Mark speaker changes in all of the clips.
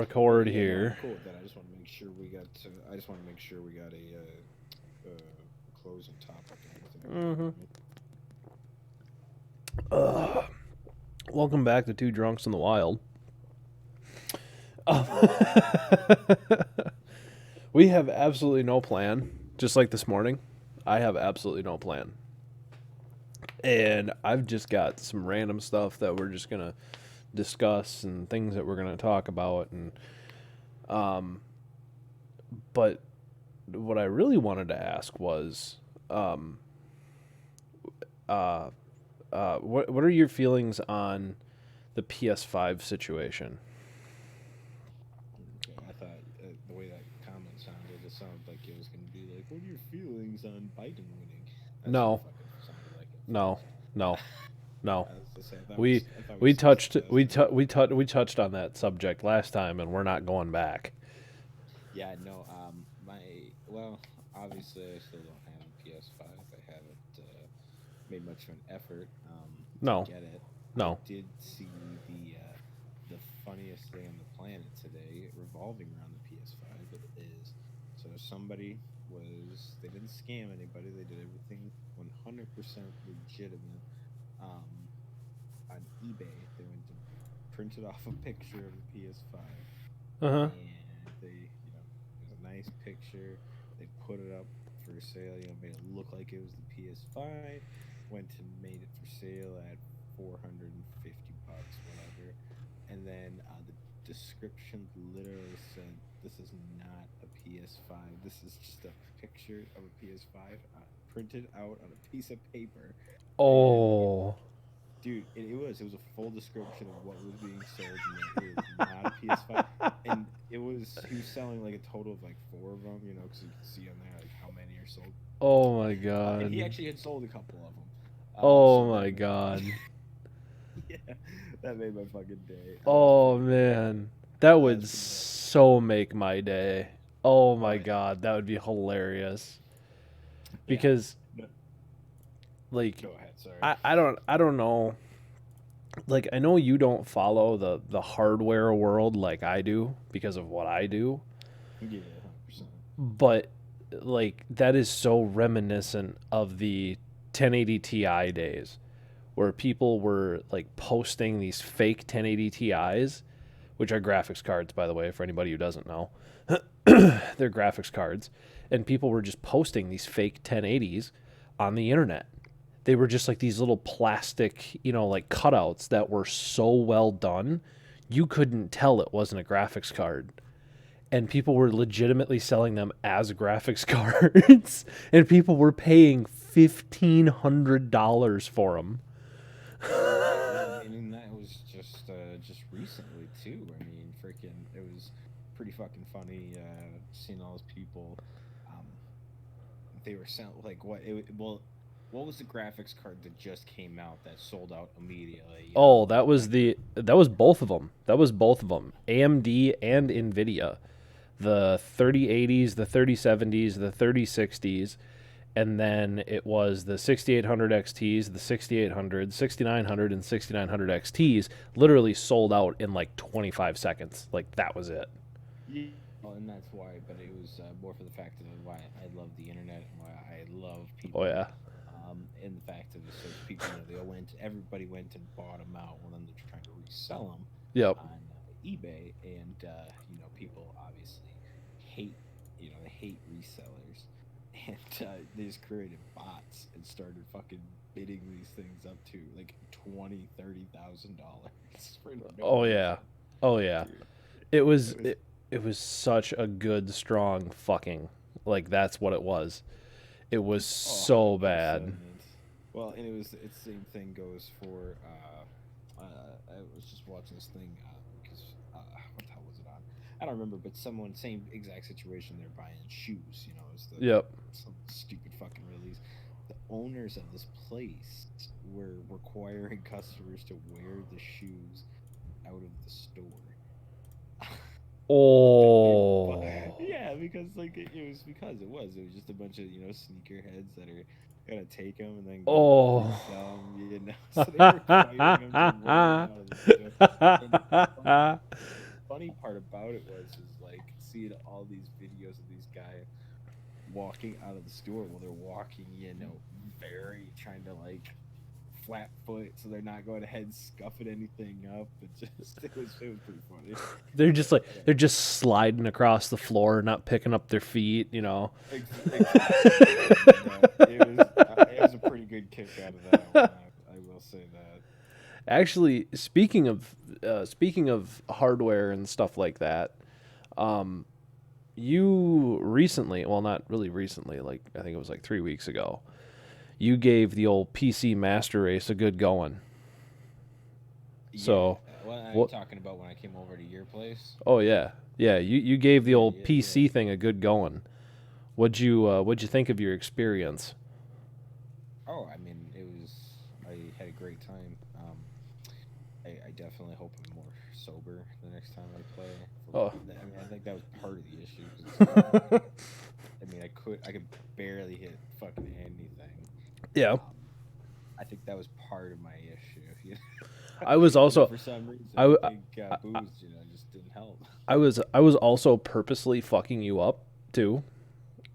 Speaker 1: Record
Speaker 2: Yeah, no, I'm
Speaker 1: here.
Speaker 2: cool with that. I just want to make sure we got. I just want to make sure we got closing topic and everything like that.
Speaker 1: hmm
Speaker 2: Right?
Speaker 1: Welcome back to Two Drunks in the Wild. Um, we have absolutely no plan. Just like this morning, I have absolutely no plan. And I've just got some random stuff that we're just going to discuss and things that we're going to talk about. But what I really wanted to ask was, um, uh, what are your feelings on the PS5 situation?
Speaker 2: Okay, I thought the way that comment sounded, it sounded like it was going to be like, "What are your feelings on Biden winning?" That's what it
Speaker 1: No,
Speaker 2: fucking sounded like at
Speaker 1: no,
Speaker 2: first.
Speaker 1: no, no.
Speaker 2: I was to say,
Speaker 1: We
Speaker 2: I thought we
Speaker 1: we
Speaker 2: skipped
Speaker 1: touched
Speaker 2: past that.
Speaker 1: we touched on that subject last time, and we're not going back.
Speaker 2: Yeah, no. Obviously, I still don't have a PS5. I haven't made much of an effort to
Speaker 1: No,
Speaker 2: get it. I
Speaker 1: no.
Speaker 2: did see the funniest thing on the planet today revolving around the PS5. It is so somebody was they didn't scam anybody. They did everything 100% legitimate. Um, on eBay, they went and printed off a picture of a PS5
Speaker 1: Uh huh.
Speaker 2: and it was a nice picture. They put it up for sale, made it look like it was the PS5. Went and made it for sale at 450 bucks, whatever. And then the description literally said, "This is not a PS5. This is just a picture of a PS5 printed out on a piece of paper." And
Speaker 1: Oh,
Speaker 2: it was a full description of what was being sold in there. It was not a PS5, and he was selling like a total of like four of them, because you can see on there like how many are sold.
Speaker 1: oh my
Speaker 2: And he
Speaker 1: god.
Speaker 2: actually had sold a couple of them. So
Speaker 1: Oh
Speaker 2: that
Speaker 1: my
Speaker 2: made
Speaker 1: god.
Speaker 2: yeah, that made my fucking day. That was
Speaker 1: Oh
Speaker 2: pretty funny.
Speaker 1: man, that
Speaker 2: That
Speaker 1: would
Speaker 2: was pretty funny.
Speaker 1: so make my day. Oh
Speaker 2: Oh
Speaker 1: my
Speaker 2: yeah,
Speaker 1: god, that would be hilarious.
Speaker 2: yeah.
Speaker 1: Because
Speaker 2: No,
Speaker 1: like,
Speaker 2: go ahead. Sorry.
Speaker 1: I don't know. Like, I know you don't follow the hardware world like I do because of what I do,
Speaker 2: Yeah, 100%.
Speaker 1: but like that is so reminiscent of the 1080 Ti days where people were like posting these fake 1080 Ti's, which are graphics cards, by the way, for anybody who doesn't know. They're graphics cards, and people were just posting these fake 1080s on the internet. They were just like these little plastic, like cutouts that were so well done, you couldn't tell it wasn't a graphics card. And people were legitimately selling them as graphics cards, and people were paying $1,500 for them.
Speaker 2: Yeah, I mean, and that was just recently too. I mean, freaking, it was pretty fucking funny seeing all those people. Um, they were selling like what was the graphics card that just came out that sold out immediately?
Speaker 1: Oh, that
Speaker 2: Like
Speaker 1: was both of them. That was both of them. AMD and Nvidia. The 3080s, the 3070s, the 3060s, and then it was the 6800 XTs, the 6800, 6900 and 6900 XTs literally sold out in like 25 seconds. Like that was it.
Speaker 2: yeah, and that's why. But it was more for the fact of why I love the internet and why I love
Speaker 1: Oh
Speaker 2: people.
Speaker 1: yeah.
Speaker 2: And the fact of so people, everybody went and bought them out, well, then they're trying to resell them
Speaker 1: Yep.
Speaker 2: on eBay, and people obviously hate, they hate resellers, and they just created bots and started fucking bidding these things up to like 20, 30,000 dollars for no
Speaker 1: Oh yeah.
Speaker 2: reason,
Speaker 1: Oh yeah.
Speaker 2: dude.
Speaker 1: It
Speaker 2: It
Speaker 1: was
Speaker 2: was
Speaker 1: it, it was such a good strong fucking, like that's what it was. It was
Speaker 2: Oh,
Speaker 1: so bad.
Speaker 2: 100%. Well, and it's the same thing goes for. I was just watching this thing because what the hell was it on? I don't remember, but someone same exact situation. They're buying shoes. It's the
Speaker 1: Yep.
Speaker 2: some stupid fucking release. The owners of this place were requiring customers to wear the shoes out of the store.
Speaker 1: Oh.
Speaker 2: Yeah, because it was just a bunch of sneakerheads that are gonna take them and then go resell them. So they were requiring them to wear them out of the store, and funny part about it is like seeing all these videos of these guys walking out of the store while they're walking, very trying to like flat foot so they're not going ahead scuffing anything up. It was pretty funny.
Speaker 1: They're just sliding across the floor, not picking up their feet, you know.
Speaker 2: Exactly. It was a pretty good kick out of that one. I will say that.
Speaker 1: Actually, speaking of hardware and stuff like that, you recently, well, not really recently, like I think it was like 3 weeks ago, you gave the old PC Master Race a good going. So,
Speaker 2: Well, I'm
Speaker 1: what?
Speaker 2: talking about when I came over to your place.
Speaker 1: Oh yeah, yeah. You gave the
Speaker 2: Yeah,
Speaker 1: old
Speaker 2: yeah, yeah.
Speaker 1: PC thing a good going. What'd you think of your experience?
Speaker 2: Oh, I mean, I had a great time. I definitely hope I'm more sober the next time I play.
Speaker 1: Oh,
Speaker 2: I mean, I think that was part of the issue. 'Cause it's like, I mean, I could barely hit fucking anything.
Speaker 1: yeah.
Speaker 2: Um, I think that was part of my issue.
Speaker 1: I was also
Speaker 2: For some reason,
Speaker 1: I,
Speaker 2: I
Speaker 1: w-
Speaker 2: think booze, just didn't help.
Speaker 1: I was also purposely fucking you up too,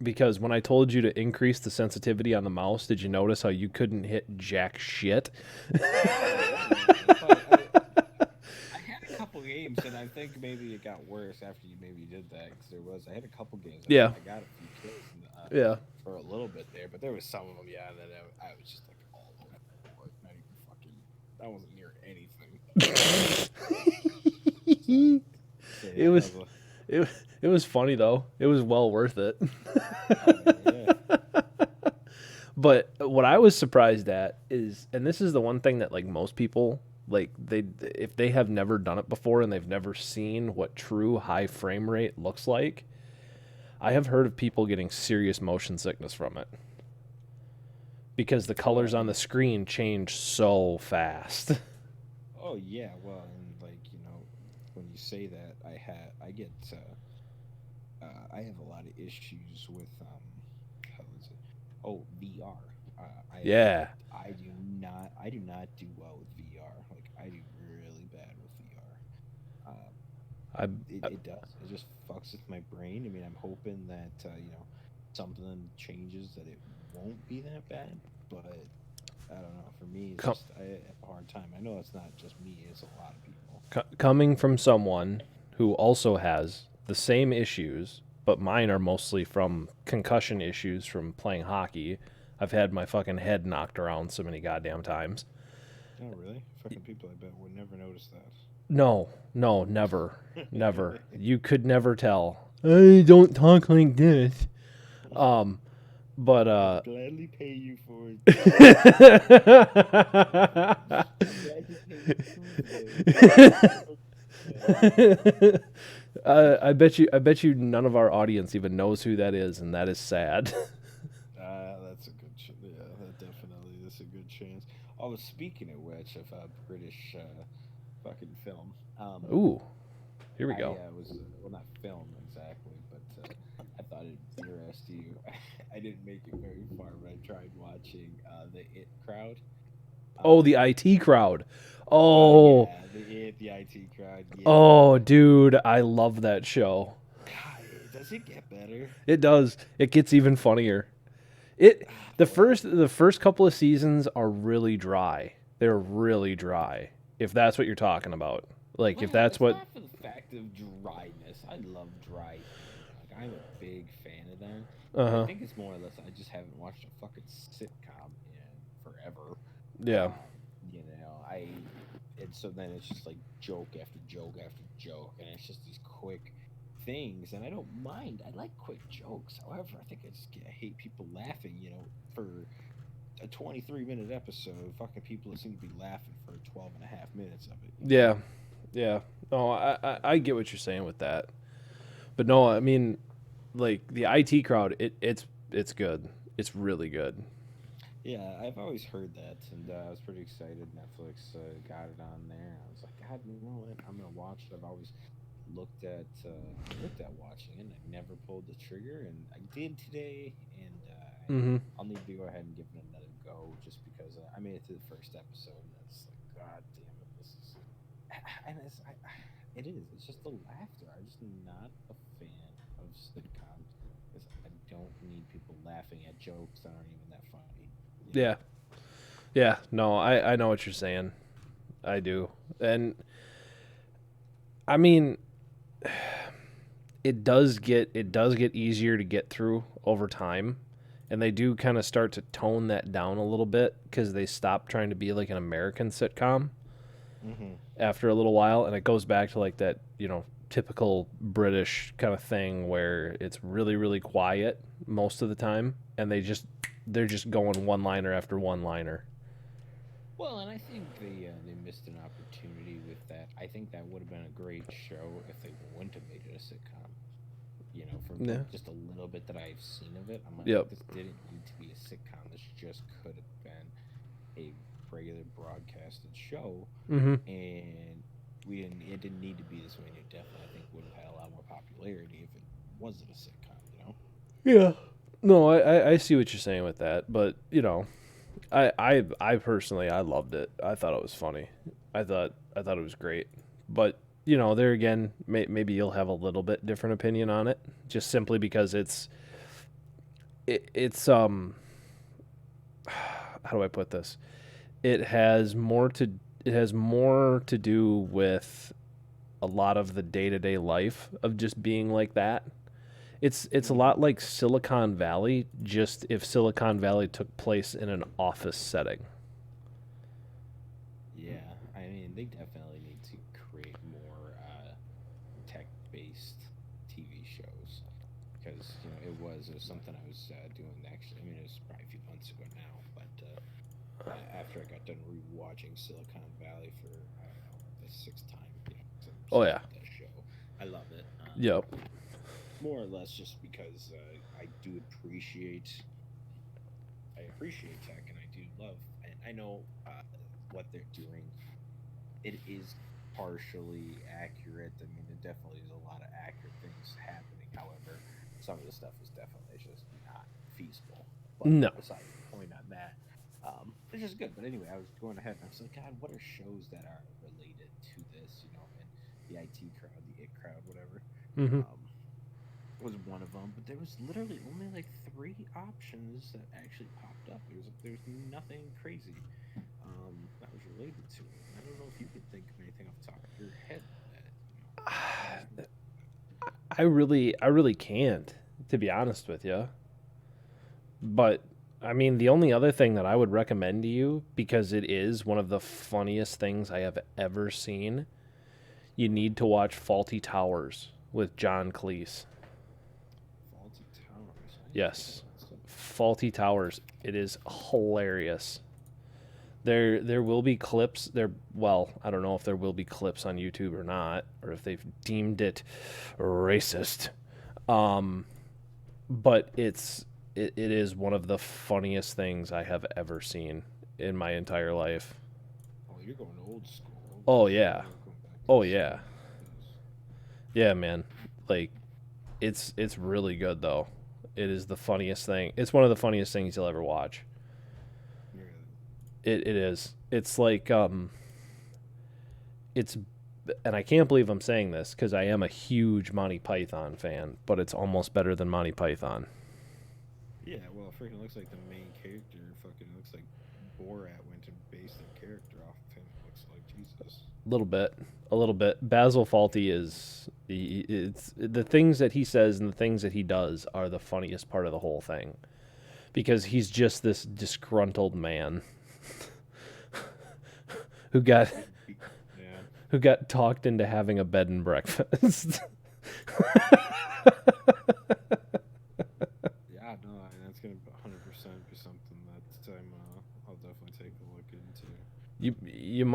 Speaker 1: because when I told you to increase the sensitivity on the mouse, did you notice how you couldn't hit jack shit?
Speaker 2: Oh yeah, man. I had a couple games, and I think maybe it got worse after you maybe did that because I had a couple games.
Speaker 1: Yeah,
Speaker 2: I got a few kills
Speaker 1: yeah.
Speaker 2: for a little bit there, but there was some of them, yeah, that I was just like all over the board, not even fucking. I wasn't near anything. So, so
Speaker 1: It
Speaker 2: yeah,
Speaker 1: was it, it was funny though. It was well worth it.
Speaker 2: oh man, yeah.
Speaker 1: But what I was surprised at is, and this is the one thing that like most people like if they have never done it before and they've never seen what true high frame rate looks like, I have heard of people getting serious motion sickness from it because the
Speaker 2: Oh,
Speaker 1: colors on the screen change so fast.
Speaker 2: oh yeah. Well, and like when you say that, I have a lot of issues with how is it? Oh, VR.
Speaker 1: Yeah.
Speaker 2: I do not do well with VR. Like I do really bad with VR.
Speaker 1: I,
Speaker 2: It does. It just fucks with my brain. I mean, I'm hoping that something changes that it won't be that bad, but I don't know. For me, it's
Speaker 1: com-
Speaker 2: just I have a hard time. I know it's not just me; it's a lot of people.
Speaker 1: coming from someone who also has the same issues, but mine are mostly from concussion issues from playing hockey. I've had my fucking head knocked around so many goddamn times.
Speaker 2: Oh, really? Fucking people, I bet would never notice
Speaker 1: No, no, never,
Speaker 2: that.
Speaker 1: never. You could never tell. I don't talk like this. Um, but
Speaker 2: I'd gladly pay you for it. I'd gladly pay you for it.
Speaker 1: I bet you none of our audience even knows who that is, and that is sad.
Speaker 2: That's a good. Yeah, that definitely is a good chance. Oh, speaking of which, of British fucking film,
Speaker 1: Ooh, here we
Speaker 2: I
Speaker 1: go.
Speaker 2: was well, not film exactly, but I thought it'd interest you. I didn't make it very far, but I tried watching the It Crowd.
Speaker 1: Oh,
Speaker 2: Um,
Speaker 1: the IT crowd. Oh,
Speaker 2: yeah, the IT Crowd. Yeah.
Speaker 1: oh, dude, I love that show.
Speaker 2: God, does it get better?
Speaker 1: It does. It gets even funnier. It
Speaker 2: Ah,
Speaker 1: the
Speaker 2: boy.
Speaker 1: first couple of seasons are really dry. They're really dry. If that's what you're talking about. Like if
Speaker 2: Well,
Speaker 1: that's
Speaker 2: it's
Speaker 1: what
Speaker 2: not for the fact of dryness. I love dry things. Like I'm a big fan of that. I
Speaker 1: uh-huh.
Speaker 2: think it's more or less I just haven't watched a fucking sitcom in forever.
Speaker 1: Yeah.
Speaker 2: I and so then it's just like joke after joke after joke, and it's just these quick things, and I don't mind. I like quick jokes. However, I hate people laughing. For a 23-minute episode, fucking people that seem to be laughing for 12 and a half minutes of it.
Speaker 1: Yeah. Yeah. Oh, I get what you're saying with that. But no, I mean like the IT crowd, it's good. It's really good.
Speaker 2: Yeah, I've always heard that, and I was pretty excited. Netflix got it on there. I was like, God, you know what? I'm gonna watch it. I've always looked at watching it. And I never pulled the trigger, and I did today. And
Speaker 1: Mhm.
Speaker 2: I'll need to go ahead and give it another go, just because I made it to the first episode, and it's like, God damn it, this is. And It is. It's just the laughter. I'm just not a fan of sitcoms because I don't need people laughing at jokes that aren't even that funny. You know.
Speaker 1: Yeah. Yeah. No, I know what you're saying. I do. And I mean, it does get easier to get through over time, and they do kind of start to tone that down a little bit because they stop trying to be like an American sitcom
Speaker 2: Mm-hmm.
Speaker 1: after a little while, and it goes back to like that, typical British kind of thing where it's really really quiet most of the time, and they're just going one liner after one liner.
Speaker 2: Well, and I think they missed an opportunity with that. I think that would have been a great show if they wouldn't have made it a sitcom. From
Speaker 1: Yeah.
Speaker 2: just a little bit that I've seen of it, I'm like,
Speaker 1: Yep.
Speaker 2: this didn't need to be a sitcom. This just could have been a regular broadcasted show,
Speaker 1: Mm-hmm.
Speaker 2: and we didn't. It didn't need to be this way. And it definitely, I think, would have had a lot more popularity if it wasn't a sitcom.
Speaker 1: Yeah. No, I see what you're saying with that, but I personally I loved it. I thought it was funny. I thought it was great. But there again, maybe you'll have a little bit different opinion on it, just simply because it's how do I put this? It has more to it has more to do with a lot of the day to day life of just being like that. It's a
Speaker 2: Hmm.
Speaker 1: lot like Silicon Valley, just if Silicon Valley took place in an office setting.
Speaker 2: Yeah, I mean, they definitely need to create more tech-based TV shows because it was something I was doing actually. I mean, it was probably a few months ago now, but after I got done rewatching Silicon Valley for I don't know the sixth time, 'cause I'm
Speaker 1: Oh
Speaker 2: obsessed
Speaker 1: yeah.
Speaker 2: with that show. I love it.
Speaker 1: Yep.
Speaker 2: More or less just because I do appreciate tech, and I do love, and I know what they're doing. It is partially accurate. I mean, there definitely is a lot of accurate things happening. However, some of the stuff is definitely just not feasible. But
Speaker 1: No.
Speaker 2: besides the point on that, it's just good. But anyway, I was going ahead and I was like, God, what are shows that are related to this? And the IT crowd, the it crowd, whatever.
Speaker 1: Mm-hmm.
Speaker 2: Um, was one of them, but there was literally only like three options that actually popped up. There's nothing crazy that was related to it. And I don't know if you could think of anything off the top of your head that has one.
Speaker 1: I really can't, to be honest with you. But I mean, the only other thing that I would recommend to you, because it is one of the funniest things I have ever seen, you need to watch Faulty Towers with John Cleese.
Speaker 2: Faulty Towers. I need to check
Speaker 1: Yes,
Speaker 2: that stuff out.
Speaker 1: Faulty Towers. It is hilarious. There will be clips there. Well, I don't know if there will be clips on YouTube or not, or if they've deemed it racist. Um, but it is one of the funniest things I have ever seen in my entire life.
Speaker 2: Oh, you're going old school.
Speaker 1: Oh
Speaker 2: Okay,
Speaker 1: yeah.
Speaker 2: you're going back to
Speaker 1: Oh
Speaker 2: the
Speaker 1: yeah.
Speaker 2: 70s.
Speaker 1: Yeah, man. Like it's really good though. It is the funniest thing. It's one of the funniest things you'll ever watch.
Speaker 2: Really?
Speaker 1: It is. It's like it's and I can't believe I'm saying this cuz I am a huge Monty Python fan, but it's almost better than Monty Python.
Speaker 2: Yeah. Well, it freaking looks like the main character fucking looks like Borat went and based their character off of him. It looks like Jesus.
Speaker 1: A little bit. A little bit. Basil Fawlty is it's the things that he says and the things that he does are the funniest part of the whole thing because he's just this disgruntled man who got
Speaker 2: Yeah.
Speaker 1: who got talked into having a bed and breakfast.
Speaker 2: Yeah, no, that's gonna 100% be something that I'll definitely take a look into.
Speaker 1: You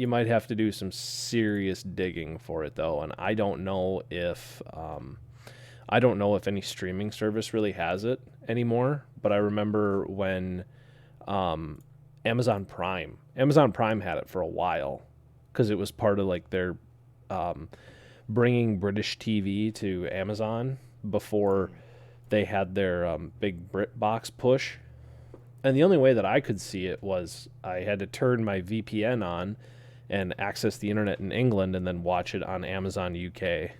Speaker 1: might have to do some serious digging for it though, and I don't know if any streaming service really has it anymore. But I remember when um, Amazon Prime had it for a while because it was part of like their um, bringing British TV to Amazon before
Speaker 2: Mm.
Speaker 1: they had their big BritBox push. And the only way that I could see it was I had to turn my VPN on and access the internet in England and then watch it on Amazon UK.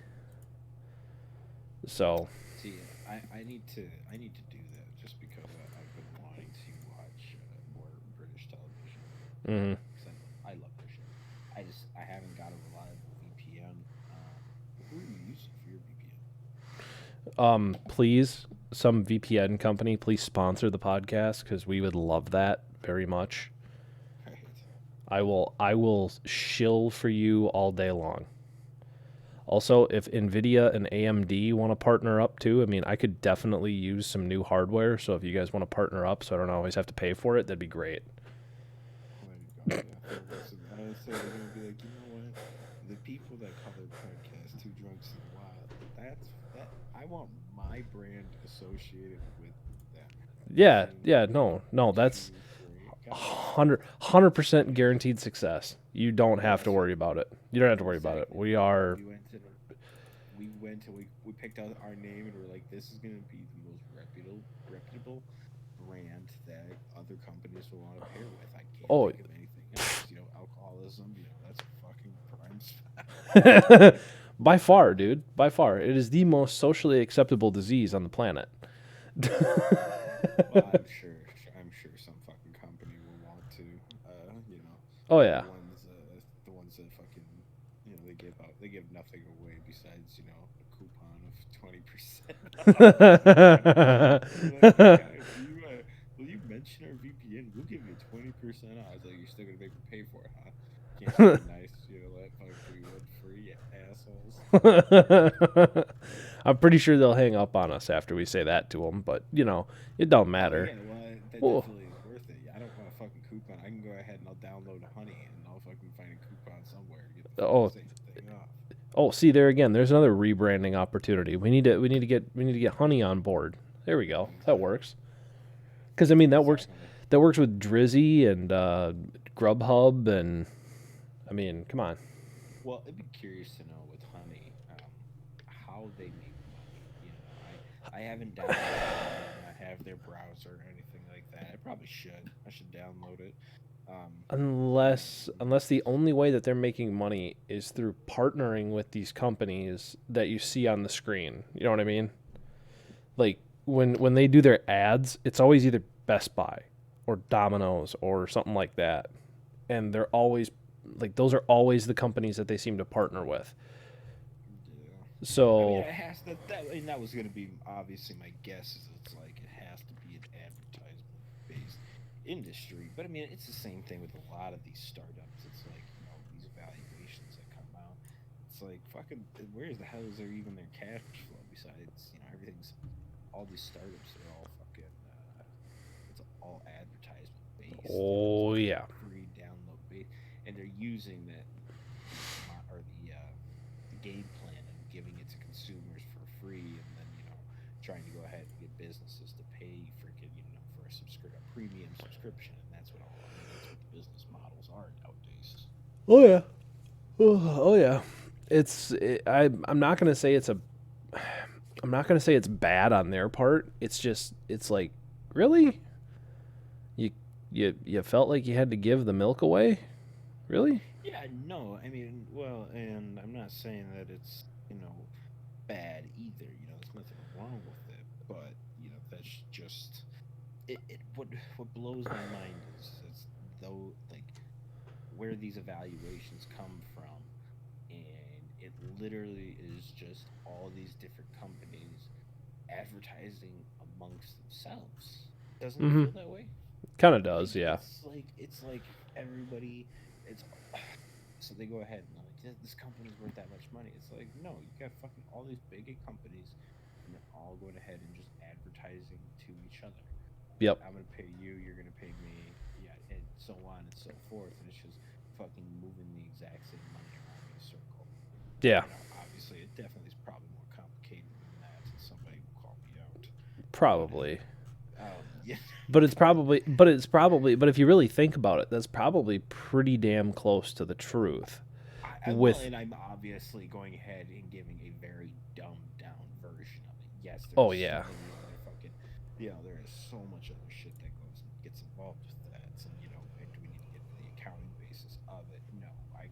Speaker 1: So,
Speaker 2: See, I need to do that just because I've been wanting to watch more British television.
Speaker 1: mhm.
Speaker 2: 'Cause I love their shit. I haven't got a reliable VPN. Who are you using for your VPN?
Speaker 1: Please, some VPN company, please sponsor the podcast because we would love that very much.
Speaker 2: Right.
Speaker 1: I will shill for you all day long. Also, if Nvidia and AMD want to partner up too, I mean, I could definitely use some new hardware. So if you guys want to partner up, so I don't always have to pay for it, that'd be great.
Speaker 2: Oh my god, yeah. Listen, I would say they're gonna be like, you know what? The people that call their podcast Two Drunks in the Wild, that I want my brand associated with them.
Speaker 1: Yeah,
Speaker 2: Seeing
Speaker 1: yeah, no, that's
Speaker 2: two great guys.
Speaker 1: 100% guaranteed success. You don't have to
Speaker 2: Yes.
Speaker 1: worry about it. You don't have to worry about it.
Speaker 2: Exactly.
Speaker 1: We are,
Speaker 2: We picked out our name and we're like, this is gonna be the most reputable brand that other companies will want to pair with. I can't
Speaker 1: Oh.
Speaker 2: think of anything else. You know, alcoholism. You know, that's a fucking prime spot.
Speaker 1: by far, dude, by far, it is the most socially acceptable disease on the planet.
Speaker 2: Well, I'm sure some fucking company will want to, you know,
Speaker 1: Oh yeah.
Speaker 2: the ones that fucking, you know, they give nothing away besides, you know, a coupon of 20%. Like, guys, will you mention our VPN? We'll give you 20% off. I was like, you're still gonna make me pay for it, huh? Can't you be nice, you know, let fucking one free, you assholes.
Speaker 1: I'm pretty sure they'll hang up on us after we say that to them, but you know, it don't
Speaker 2: Oh,
Speaker 1: matter.
Speaker 2: yeah, well, that
Speaker 1: Well,
Speaker 2: definitely is worth it. I don't want a fucking coupon. I can go ahead and I'll download Honey and I'll fucking find a coupon somewhere to get the
Speaker 1: oh,
Speaker 2: same thing off.
Speaker 1: oh, see there again. There's another rebranding opportunity. We need to get Honey on board. There we go. That works. Because I mean that works.
Speaker 2: Exactly.
Speaker 1: That works with Drizzy and Grubhub, and I mean, come on.
Speaker 2: Well, I'd be curious to know with Honey how they make money. You know, I haven't downloaded it. I have their browser or anything like that. I probably should. I should download it.
Speaker 1: Unless the only way that they're making money is through partnering with these companies that you see on the screen. You know what I mean? Like when they do their ads, it's always either Best Buy or Domino's or something like that. And they're always like those are always the companies that they seem to partner with.
Speaker 2: Yeah. I mean,
Speaker 1: So,
Speaker 2: it has and that was going to be obviously my guess. Is it's like it has to be an advertisement-based industry, but I mean, it's the same thing with a lot of these startups. It's like, you know, these evaluations that come out. It's like fucking, where the hell is there even their cash flow besides, you know, everything's all these startups are all fucking it's all advertisement based.
Speaker 1: oh yeah.
Speaker 2: Free download based, and they're using that or the game plan and giving it to consumers for free, and then, you know, trying to go ahead and get businesses to pay freaking, you know, for a premium subscription, and that's what the business models are nowadays.
Speaker 1: Oh yeah. Oh yeah. I'm not going to say I'm not going to say it's bad on their part. It's just it's like, really? You felt like you had to give the milk away? Really?
Speaker 2: Yeah, no, I mean, well, and I'm not saying that it's, you know, bad either. You know, there's nothing wrong with it, but, you know, that's just what blows my mind is though, like, where these evaluations come from, and it literally is just all these different companies advertising amongst themselves. Doesn't it
Speaker 1: Mhm.
Speaker 2: feel that way?
Speaker 1: Kind of does, yeah.
Speaker 2: It's like everybody. It's so they go ahead and they're like, this company's worth that much money. It's like, no, you got fucking all these big companies, and they're all going ahead and just advertising to each other.
Speaker 1: Yep.
Speaker 2: I'm gonna pay you, you're gonna pay me, yeah, and so on and so forth. And it's just fucking moving the exact same money around in a circle.
Speaker 1: Yeah.
Speaker 2: You know, obviously, it definitely is probably more complicated than that. And somebody will call me out.
Speaker 1: Probably.
Speaker 2: Yeah.
Speaker 1: But if you really think about it, that's probably pretty damn close to the truth.
Speaker 2: Well, and I'm obviously going ahead and giving a very dumbed down version of it. Yes, there's
Speaker 1: Oh, yeah.
Speaker 2: so many other fucking, you know, there is so much other shit that gets involved with that. So, you know, do we need to get into the accounting basis of it? No, I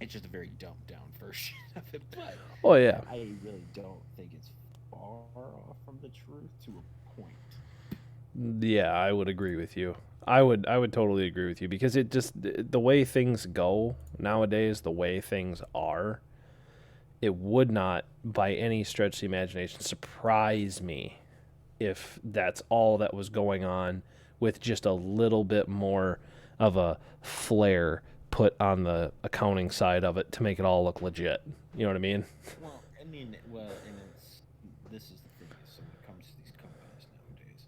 Speaker 2: It's just a very dumbed down version of it, but
Speaker 1: Oh yeah.
Speaker 2: I really don't think it's far off from the truth to a point.
Speaker 1: Yeah, I would agree with you. I would totally agree with you because it just the way things go nowadays, the way things are, it would not by any stretch of the imagination surprise me if that's all that was going on with just a little bit more of a flair put on the accounting side of it to make it all look legit. You know what I mean?
Speaker 2: Well, I mean, well, and it's this is the thing is, so when it comes to these companies nowadays,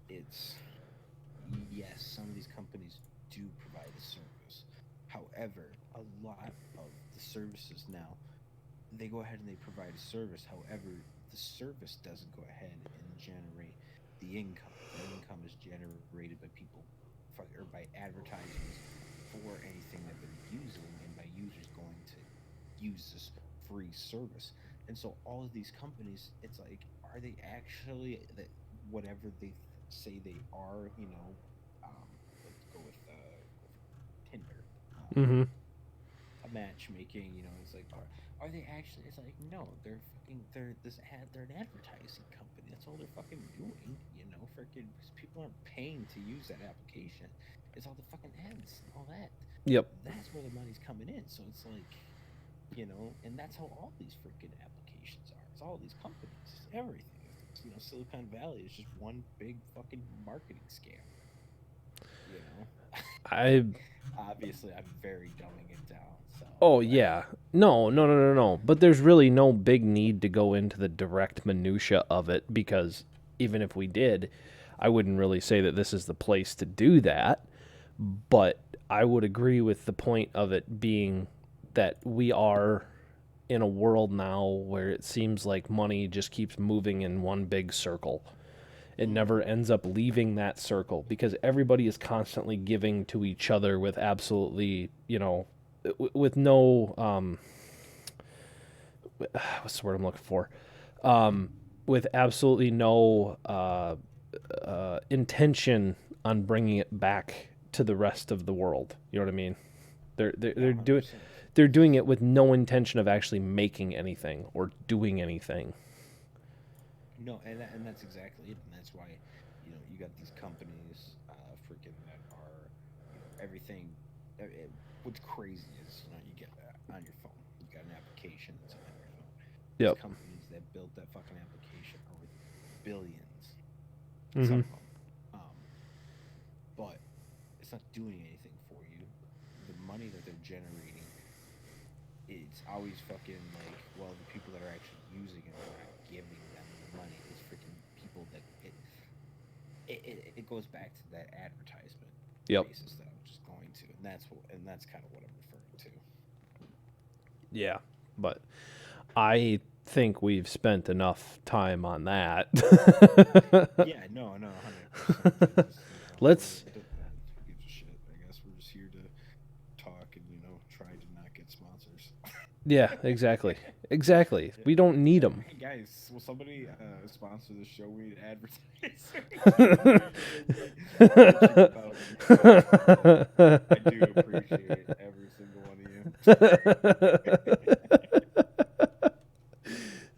Speaker 2: it's yes, some of these companies do provide a service. However, a lot of the services now, they go ahead and they provide a service. However, the service doesn't go ahead and generate the income. The income is generated by people or by advertisements for anything that they're using and by users going to use this free service. And so all of these companies, it's like, are they actually that whatever they say they are? Um, let's go with Tinder.
Speaker 1: Mm-hmm.
Speaker 2: A matchmaking, it's like, are they actually? It's like, no, they're fucking, they're an advertising company. That's all they're fucking doing, freaking, because people aren't paying to use that application. It's all the fucking ads and all that.
Speaker 1: Yep.
Speaker 2: That's where the money's coming in. So it's like, and that's how all these freaking applications are. It's all these companies, it's everything. Silicon Valley is just one big fucking marketing scam. You know,
Speaker 1: I
Speaker 2: obviously I'm very dumbing it down. So.
Speaker 1: Oh yeah. No, no, no, no, no. But there's really no big need to go into the direct minutia of it because even if we did, I wouldn't really say that this is the place to do that. But I would agree with the point of it being that we are in a world now where it seems like money just keeps moving in one big circle. It never ends up leaving that circle because everybody is constantly giving to each other with absolutely, with no what's the word I'm looking for? With absolutely no intention on bringing it back to the rest of the world. You know what I mean? They're doing it with no intention of actually making anything or doing anything.
Speaker 2: No, and that's exactly it, and that's why you got these companies, freaking that are, everything. What's crazy is you get on your phone, you got an application that's on your phone. These
Speaker 1: Yep.
Speaker 2: companies that built that fucking application are worth billions.
Speaker 1: Mm-hmm.
Speaker 2: Some of them, but it's not doing anything for you. The money that they're generating, it's always fucking like, well, the people that are actually using it are not giving them the money. It's freaking people that it goes back to that advertisement
Speaker 1: Yep.
Speaker 2: basis that I was just going to, and that's kind of what I'm referring to.
Speaker 1: Yeah. But I think we've spent enough time on that.
Speaker 2: Yeah, no, 100%.
Speaker 1: Let's.
Speaker 2: Who gives a shit? I guess we're just here to talk and try to not get sponsors.
Speaker 1: Yeah, exactly. Exactly. We don't need them.
Speaker 2: Hey guys, will somebody sponsor the show? We need advertising. I do appreciate every single one of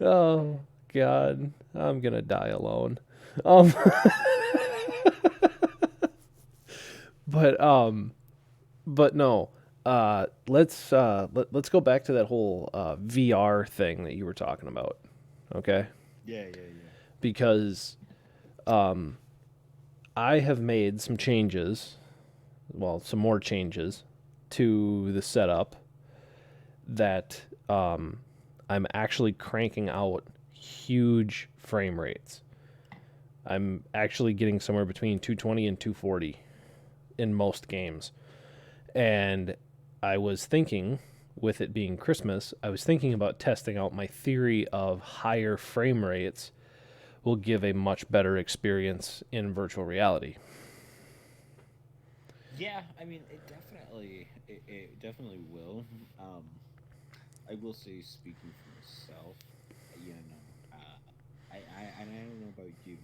Speaker 2: you.
Speaker 1: Oh God, I'm gonna die alone. Um, but but no. Let's go back to that whole VR thing that you were talking about. Okay,
Speaker 2: Yeah.
Speaker 1: because I have made some changes, well, some more changes to the setup that I'm actually cranking out huge frame rates. I'm actually getting somewhere between 220 and 240 in most games. And I was thinking, with it being Christmas, I was thinking about testing out my theory of higher frame rates will give a much better experience in virtual reality.
Speaker 2: Yeah, I mean, it definitely will. I will say, speaking for myself, I don't know about you.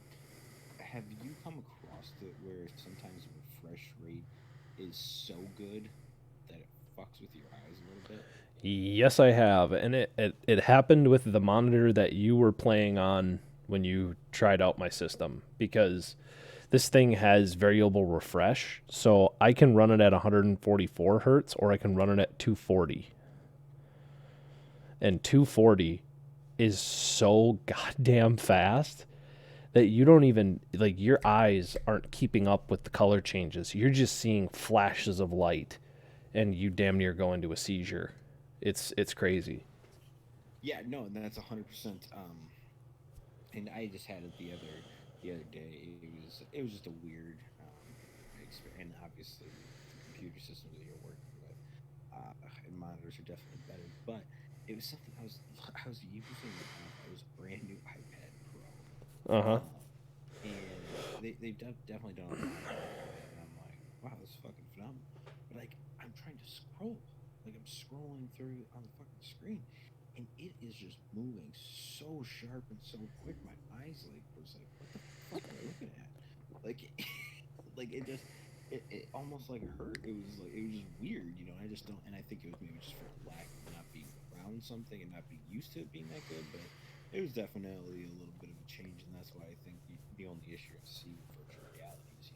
Speaker 2: Have you come across it where sometimes the refresh rate is so good that it fucks with your eyes a little bit?
Speaker 1: Yes, I have, and it happened with the monitor that you were playing on when you tried out my system because this thing has variable refresh, so I can run it at 144 hertz or I can run it at 240. And 240 is so goddamn fast that you don't even like your eyes aren't keeping up with the color changes. You're just seeing flashes of light and you damn near go into a seizure. It's crazy.
Speaker 2: Yeah, no, and that's 100%. And I just had it the other day. It was just a weird experience, and obviously the computer systems that you're working with and monitors are definitely better. But it was something I was using. It was a brand new iPad Pro,
Speaker 1: Uh-huh.
Speaker 2: and they've definitely done a lot of work on it. And I'm like, wow, this is fucking phenomenal. But like, I'm trying to scroll, like I'm scrolling through on the fucking screen, and it is just moving so sharp and so quick. My eyes like was like, what the fuck am I looking at? Like, like it almost like hurt. It was just weird, you know. I just don't, and I think it was maybe just for lack of not being around something and not being used to it being that good. But it was definitely a little bit of a change, and that's why I think the only issue I see with virtual reality is,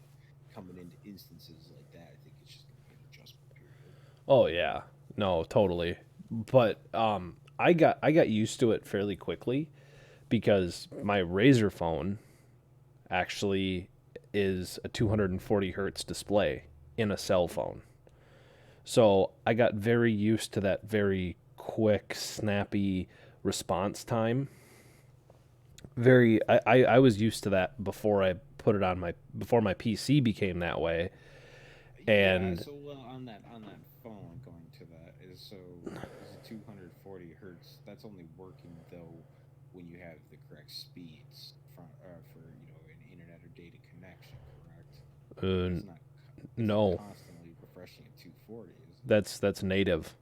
Speaker 2: coming into instances like that. I think it's just going to be an adjustment period.
Speaker 1: Oh yeah. No, totally. But I got used to it fairly quickly because my Razer phone actually is a 240 hertz display in a cell phone. So I got very used to that very quick, snappy response time. I was used to that before I put it on my before my PC became that way.
Speaker 2: Yeah,
Speaker 1: And
Speaker 2: so well on that phone, going to that is the 240 hertz. That's only working though when you have the correct speeds for an internet or data connection, correct?
Speaker 1: uh,
Speaker 2: It's not
Speaker 1: no,
Speaker 2: constantly refreshing at 240, is it?
Speaker 1: that's native.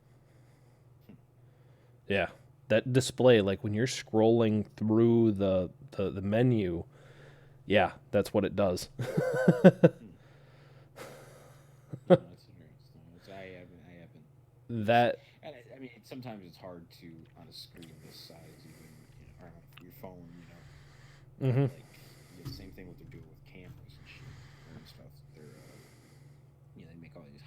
Speaker 1: Yeah. That display like when you're scrolling through the menu, yeah, that's what it does.
Speaker 2: Hmm. No, that's interesting. I haven't used it,
Speaker 1: That
Speaker 2: and I mean sometimes it's hard to on a screen this size, even or on your phone,
Speaker 1: mhm.
Speaker 2: like the same thing what they're doing with cameras and shit or and stuff. They make all these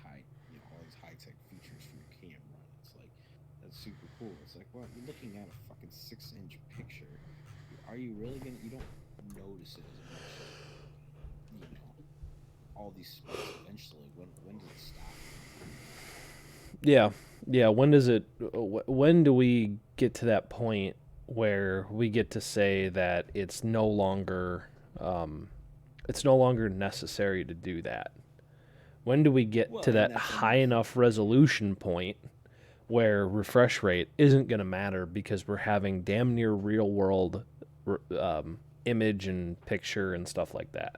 Speaker 2: all these high tech features for your camera, and it's like that's super cool. It's like, well, you're looking at a fucking 6-inch picture. Are you really gonna? You don't notice it as much as all these specs eventually. When does it stop?
Speaker 1: Yeah. Yeah, when do we get to that point where we get to say that um it's no longer necessary to do that? When do we get
Speaker 2: Well,
Speaker 1: to
Speaker 2: and
Speaker 1: that
Speaker 2: that's
Speaker 1: high
Speaker 2: another thing.
Speaker 1: enough resolution point where refresh rate isn't going to matter because we're having damn near real world image and picture and stuff like that?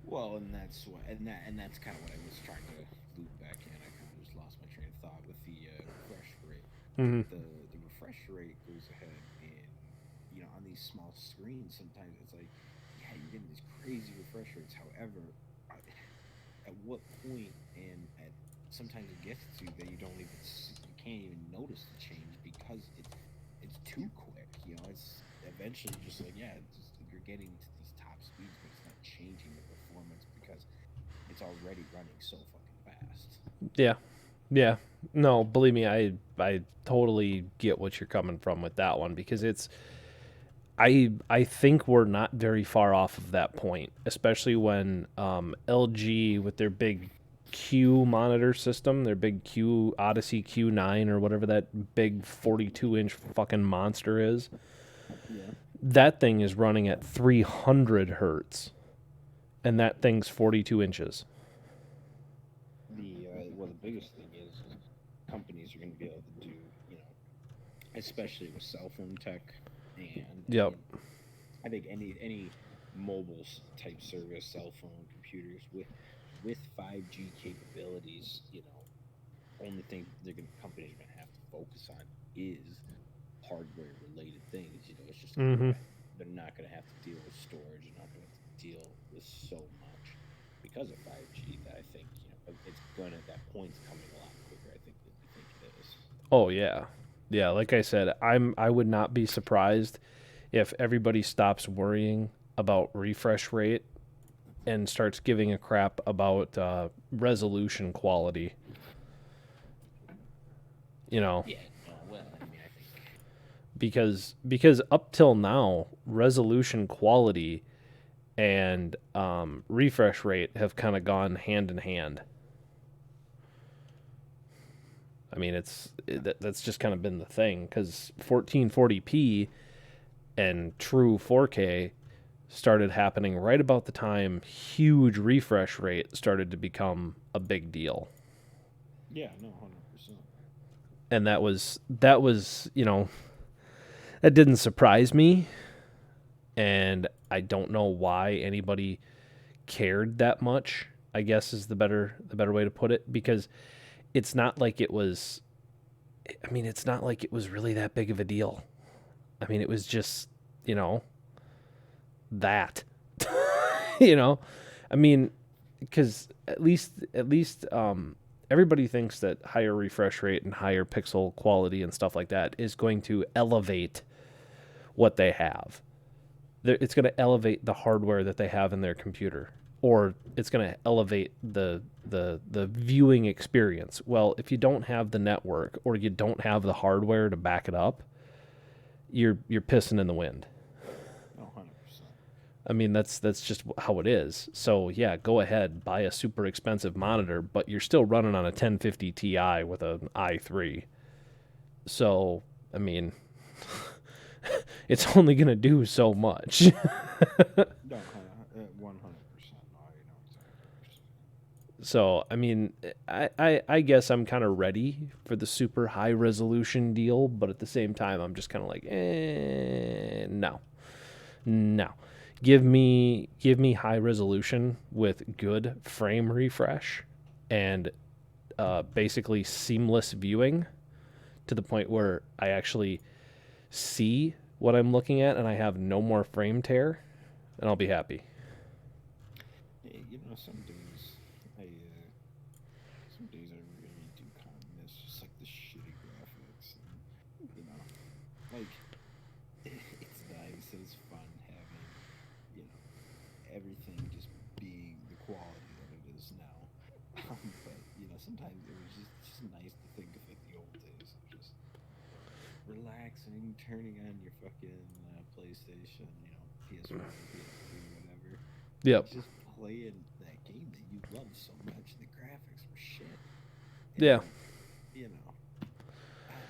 Speaker 2: Well, and that's kind of what I was trying to loop back in. I kind of just lost my train of thought with the refresh rate.
Speaker 1: Mm-hmm.
Speaker 2: The refresh rate goes ahead, and on these small screens, sometimes it's like, yeah, you're getting these crazy refresh rates. However, at what point, and at sometimes it gets to that you can't even notice the change because it's too quick. It's eventually just like, yeah, it's just you're getting to these top speeds, but it's not changing the performance because it's already running so fucking fast.
Speaker 1: Yeah. Yeah. No, believe me, I totally get what you're coming from with that one because I think we're not very far off of that point, especially when LG with their big Q monitor system, their big Q Odyssey Q9 or whatever that big 42-inch fucking monster is.
Speaker 2: Yeah.
Speaker 1: That thing is running at 300 hertz, and that thing's 42 inches.
Speaker 2: The biggest thing is companies are going to be able to do, especially with cell phone tech, and
Speaker 1: Yep.
Speaker 2: I think any mobile type service, cell phone computers with 5G capabilities, only thing companies are gonna have to focus on is hardware related things. It's just gonna
Speaker 1: Mm-hmm.
Speaker 2: they're not gonna have to deal with storage. They're not gonna have to deal with so much because of 5G. That I think it's gonna that point's coming a lot quicker. I think than we think it is.
Speaker 1: Oh yeah. Yeah, like I said, I would not be surprised if everybody stops worrying about refresh rate and starts giving a crap about resolution quality. You know,
Speaker 2: Yeah, no, well, I mean, I think
Speaker 1: because up till now, resolution quality and refresh rate have kind of gone hand in hand. I mean, that's just kind of been the thing because 1440p and true 4K started happening right about the time huge refresh rate started to become a big deal.
Speaker 2: yeah, no, 100%.
Speaker 1: And that was, that didn't surprise me, and I don't know why anybody cared that much. I guess is the better way to put it, because it's not like it was. I mean, it's not like it was really that big of a deal. I mean, it was just, you know, that. you know, I mean, because at least everybody thinks that higher refresh rate and higher pixel quality and stuff like that is going to elevate what they have. It's going to elevate the hardware that they have in their computer, or it's going to elevate the viewing experience. Well, if you don't have the network or you don't have the hardware to back it up, you're pissing in the wind.
Speaker 2: No, 100%.
Speaker 1: I mean, that's just how it is. So yeah, go ahead, buy a super expensive monitor, but you're still running on a 1050 Ti with an i3. So I mean, it's only gonna do so much.
Speaker 2: No, 100%. No, I know exactly what you're saying.
Speaker 1: So I mean, I guess I'm kind of ready for the super high resolution deal, but at the same time, I'm just kind of like, no, no. Give me high resolution with good frame refresh and basically seamless viewing to the point where I actually see what I'm looking at and I have no more frame tear, and I'll be happy.
Speaker 2: Hey, some days I really do kind of miss just like the shitty graphics, and you know, like it's nice and it's fun having, you know, everything just being the quality that it is now. But sometimes it was just nice to think of like the old days of just relaxing, turning on your fucking PlayStation, PS4, PS3, whatever, and
Speaker 1: Yep.
Speaker 2: just playing that game that you love so much. The graphics were shit,
Speaker 1: Yeah.
Speaker 2: and you know,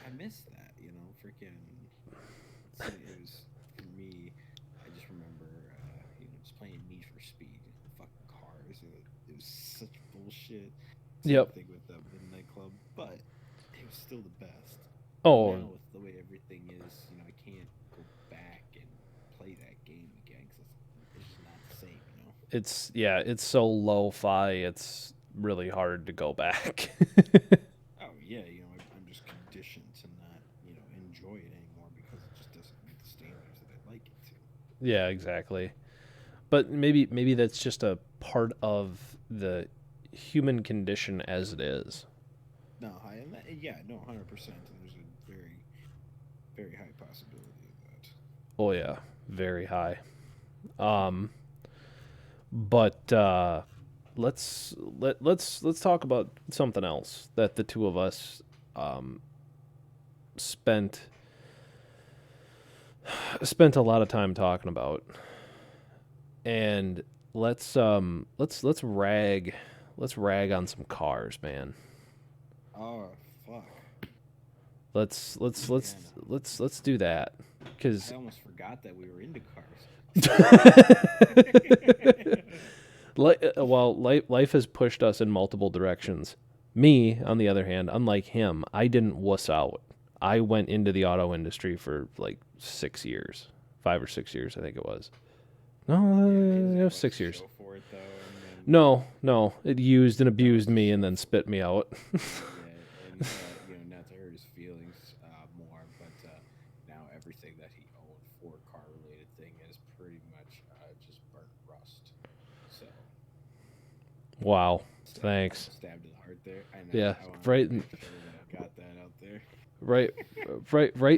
Speaker 2: I miss that. Freaking. Let's see, it was for me. I just remember, just playing Need for Speed, the fucking cars. It was such bullshit. Same
Speaker 1: Yep.
Speaker 2: thing with the Midnight Club, but it was still the best.
Speaker 1: Oh,
Speaker 2: Now with the way everything is, I can't go back and play that game again because it's just not the same.
Speaker 1: it's so lo-fi. It's really hard to go back.
Speaker 2: Oh yeah, I'm just conditioned to not, enjoy it anymore because it just doesn't meet the standards that I'd like it to.
Speaker 1: Yeah, exactly. But maybe that's just a part of the human condition as it is.
Speaker 2: No, yeah, no, 100%. And there's a very, very high possibility of that.
Speaker 1: Oh yeah, very high. Um, but let's talk about something else that the two of us um, spent spent a lot of time talking about, and let's rag on some cars, man.
Speaker 2: Oh fuck!
Speaker 1: Let's let's let's
Speaker 2: Man,
Speaker 1: let's let's do that
Speaker 2: I
Speaker 1: because
Speaker 2: almost forgot that we were into cars.
Speaker 1: while life has pushed us in multiple directions, me, on the other hand, unlike him, I didn't wuss out. I went into the auto industry for like 6 years, 5 or 6 years, I think it was. No,
Speaker 2: Yeah, his
Speaker 1: it
Speaker 2: dad
Speaker 1: was
Speaker 2: went to
Speaker 1: 6 years.
Speaker 2: show for it though, and then
Speaker 1: No, it used and
Speaker 2: that was
Speaker 1: abused
Speaker 2: the
Speaker 1: me and
Speaker 2: show
Speaker 1: then
Speaker 2: for
Speaker 1: spit me out.
Speaker 2: yeah, and not to hurt his feelings more, but now everything that he owned for car related thing is pretty much just burnt rust. So
Speaker 1: Wow,
Speaker 2: stab
Speaker 1: thanks.
Speaker 2: stabbed to the heart there. I know.
Speaker 1: Yeah,
Speaker 2: I wanted to
Speaker 1: right.
Speaker 2: make sure that I got that out there.
Speaker 1: right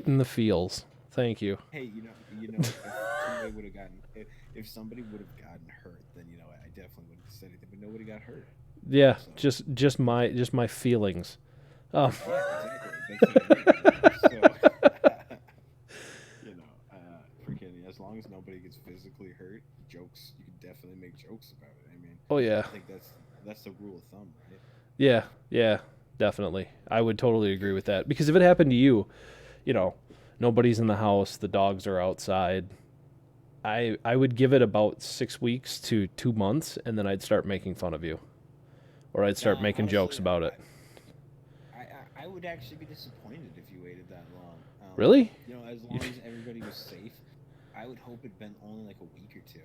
Speaker 1: in the feels. Thank you.
Speaker 2: Hey, if somebody would have gotten if somebody would have gotten hurt, then I definitely wouldn't have said anything. But nobody got hurt,
Speaker 1: Yeah,
Speaker 2: so
Speaker 1: just my feelings. Um,
Speaker 2: yeah, exactly. That's what I mean. So freaking as long as nobody gets physically hurt, jokes you can definitely make jokes about it. I mean,
Speaker 1: oh yeah,
Speaker 2: I think that's the rule of thumb, right?
Speaker 1: yeah, yeah, definitely. I would totally agree with that because if it happened to you, you know, nobody's in the house, the dogs are outside. I would give it about 6 weeks to 2 months, and then I'd start making fun of you, or I'd start making jokes
Speaker 2: Honestly,
Speaker 1: about it.
Speaker 2: I would actually be disappointed if you waited that long.
Speaker 1: Really?
Speaker 2: As long as everybody was safe, I would hope it'd been only like a week or two.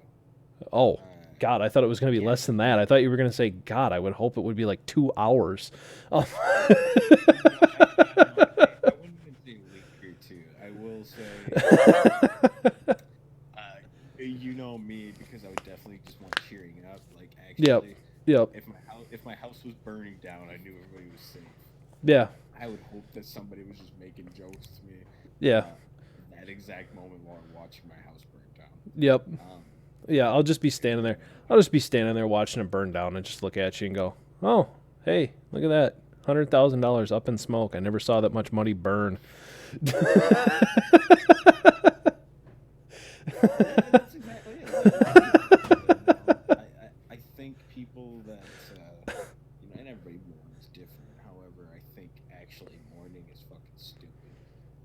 Speaker 1: Oh,
Speaker 2: Uh,
Speaker 1: God, I thought it was going to be
Speaker 2: yeah,
Speaker 1: less than that. I thought you were going to say, God, I would hope it would be like 2 hours. Oh.
Speaker 2: I wouldn't even say a week or two. I will say, you know me because I would definitely just want cheering up. Like
Speaker 1: Yep.
Speaker 2: actually,
Speaker 1: Yep.
Speaker 2: if my house was burning down, I knew everybody was safe.
Speaker 1: Yeah.
Speaker 2: I would hope that somebody was just making jokes to me.
Speaker 1: Yeah.
Speaker 2: Uh, that exact moment while I'm watching my house burn down.
Speaker 1: Yep.
Speaker 2: Um,
Speaker 1: Yeah. I'll just be standing there. I'll just be standing there watching it burn down and just look at you and go, oh, hey, look at that. $100,000 up in smoke. I never saw that much money burn.
Speaker 2: That's exactly it. I think people that and everybody mourns different. However, I think actually mourning is fucking stupid.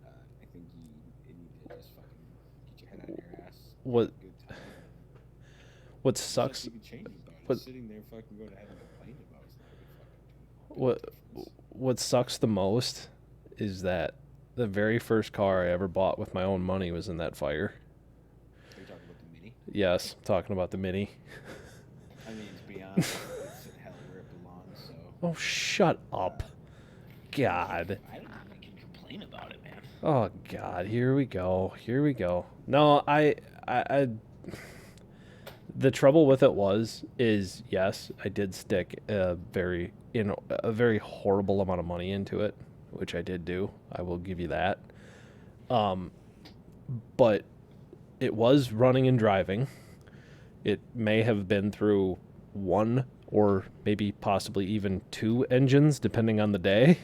Speaker 2: I think you need to just fucking get your head out of your ass, have
Speaker 1: What
Speaker 2: a good time.
Speaker 1: what
Speaker 2: There's nothing
Speaker 1: sucks
Speaker 2: you can change about it.
Speaker 1: what
Speaker 2: Sitting there fucking going to heaven and complaining about it's not gonna fucking do a
Speaker 1: what
Speaker 2: difference.
Speaker 1: what sucks the most is that the very first car I ever bought with my own money was in that fire.
Speaker 2: Are you talking about the Mini?
Speaker 1: Yes, talking about the Mini.
Speaker 2: I mean, to be honest, it's in hell where it belongs. So
Speaker 1: Oh, shut up.
Speaker 2: uh,
Speaker 1: God.
Speaker 2: I don't think I can complain about it, man.
Speaker 1: Oh God, here we go. Here we go. No, I the trouble with it is yes, I did stick a very horrible amount of money into it, which I did do. I will give you that. Um, but it was running and driving. It may have been through one or maybe possibly even two engines, depending on the day,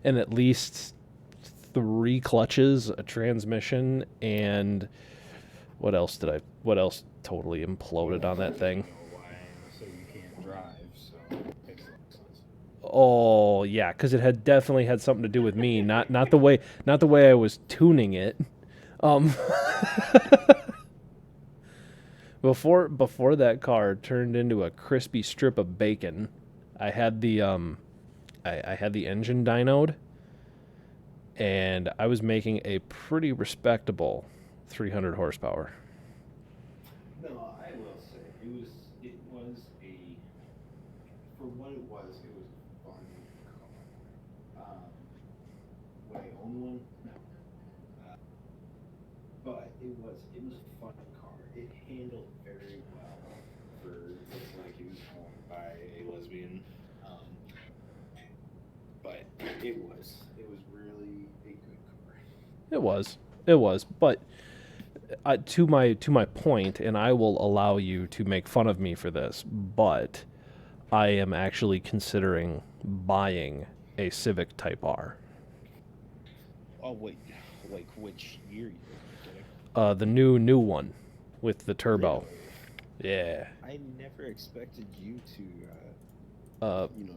Speaker 1: and at least three clutches, a transmission, and what else totally imploded on that thing?
Speaker 2: Know why, so you can't drive. So it makes a lot of sense.
Speaker 1: Oh yeah, because it had definitely had something to do with me, not the way I was tuning it. Um, before that car turned into a crispy strip of bacon, I had I had the engine dynoed, and I was making a pretty respectable 300 horsepower.
Speaker 2: No, I will say it was a for what it was a fun car. Would I own one? No. Uh, but it was a fun car. It handled very well for looking like it was owned by a lesbian. Um, but it was really a good car.
Speaker 1: It was, but to my point, and I will allow you to make fun of me for this, but I am actually considering buying a Civic Type R.
Speaker 2: Oh wait, like which year you looking at getting?
Speaker 1: The new one with the turbo.
Speaker 2: Really?
Speaker 1: Yeah.
Speaker 2: I never expected you to,
Speaker 1: Uh,
Speaker 2: I mean,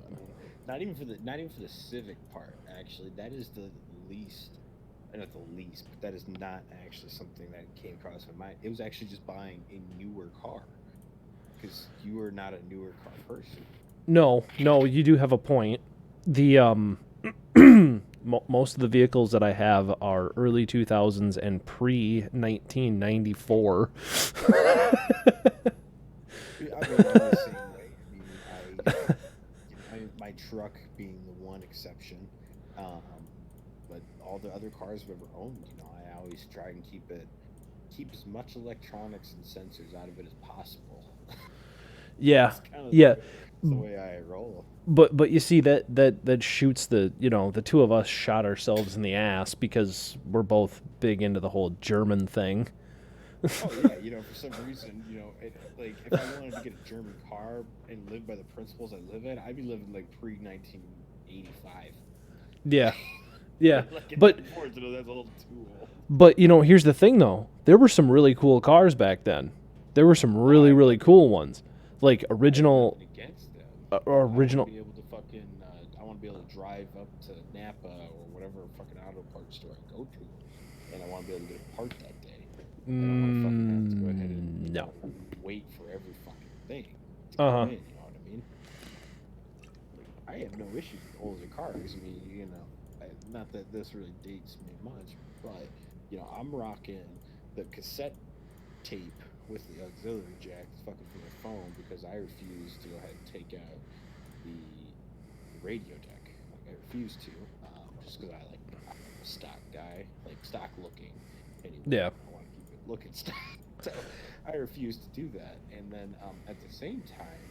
Speaker 2: not even for the Civic part. Actually, that is the least, not the least, but that is not actually something that came across my mind. It was actually just buying a newer car because you are not a newer car person.
Speaker 1: no, you do have a point. The most of the vehicles that I have are early 2000s and pre 1994.
Speaker 2: I mean, I'm the same way. I mean, my truck being the one exception, um, but all the other cars I've ever owned, I always try and keep as much electronics and sensors out of it as possible.
Speaker 1: Yeah,
Speaker 2: It's kind of the
Speaker 1: yeah.
Speaker 2: way. That's the way I roll.
Speaker 1: But you see that shoots the, the two of us shot ourselves in the ass because we're both big into the whole German thing.
Speaker 2: Oh yeah, for some reason, like if I wanted to get a German car and live by the principles I live in, I'd be living like pre 1985.
Speaker 1: Yeah. Yeah.
Speaker 2: Like
Speaker 1: But
Speaker 2: that's a little too old.
Speaker 1: but here's the thing though. There were some really cool cars back then. There were some really really cool ones. Like
Speaker 2: I have
Speaker 1: original
Speaker 2: nothing against them.
Speaker 1: original.
Speaker 2: I want to be able to drive up to Napa or whatever fucking auto parts store I go to, and I want to be able to get a part that day. And I want to fucking have to go ahead and
Speaker 1: No.
Speaker 2: wait for every fucking thing to
Speaker 1: Uh-huh.
Speaker 2: come in. You know what I mean? Like, I have no issues with older cars. I mean, not that this really dates me much, but I'm rocking the cassette tape with the auxiliary jack fucking for the phone because I refuse to go ahead and take out the radio deck. Like, I refuse to, just because I'm a stock guy, like stock looking. Anyway,
Speaker 1: Yeah.
Speaker 2: I want to keep it looking stock, so I refuse to do that. And then at the same time,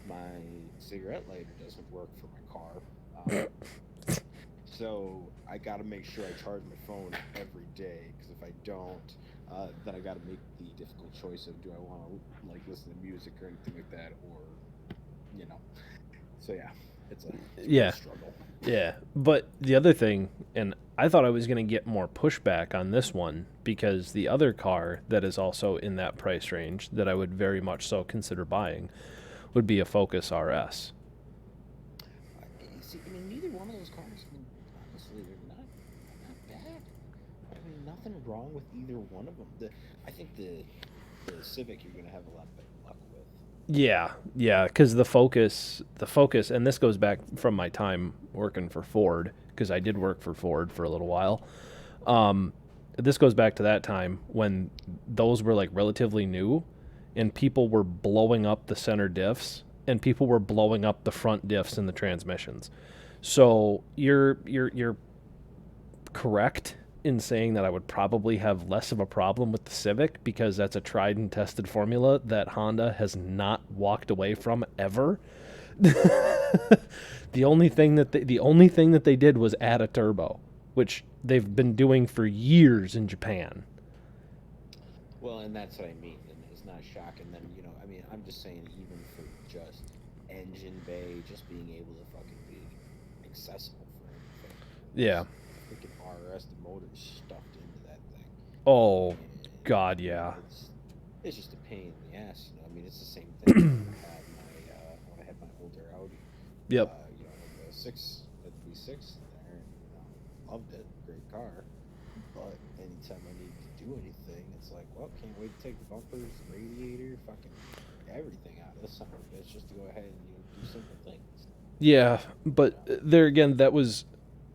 Speaker 2: my cigarette lighter doesn't work for my car. So I got to make sure I charge my phone every day because if I don't, then I got to make the difficult choice of do I want to like listen to music or anything like that, or So yeah, it's a struggle.
Speaker 1: Yeah, but the other thing, and I thought I was going to get more pushback on this one because the other car that is also in that price range that I would very much so consider buying would be a Focus RS.
Speaker 2: See, I mean, neither one of those cars, honestly, they're not bad. I mean, nothing wrong with either one of them. I think the Civic you're gonna have a lot better luck with.
Speaker 1: Yeah, because the Focus, and this goes back from my time working for Ford, because I did work for Ford for a little while. This goes back to that time when those were like relatively new, and people were blowing up the center diffs, and people were blowing up the front diffs in the transmissions. So you're correct in saying that I would probably have less of a problem with the Civic because that's a tried and tested formula that Honda has not walked away from ever. The only thing that they did was add a turbo, which they've been doing for years in Japan.
Speaker 2: Well, and that's what I mean. And it's not shocking. Then I mean, I'm just saying, even for just engine bay, just being able to fucking be accessible for everything.
Speaker 1: Yeah.
Speaker 2: Freaking RS, the motor's stuffed into that thing.
Speaker 1: Oh,
Speaker 2: And,
Speaker 1: God, yeah.
Speaker 2: It's just a pain in the ass. I mean, it's the same thing when I had my older Audi.
Speaker 1: Yep.
Speaker 2: The V6 in there. Loved it, great car. But anytime I need to do anything, it's like, well, can't wait to take the bumpers, the radiator, fucking everything out of this son of a bitch just to go ahead and do simple things.
Speaker 1: Yeah, but there again, that was,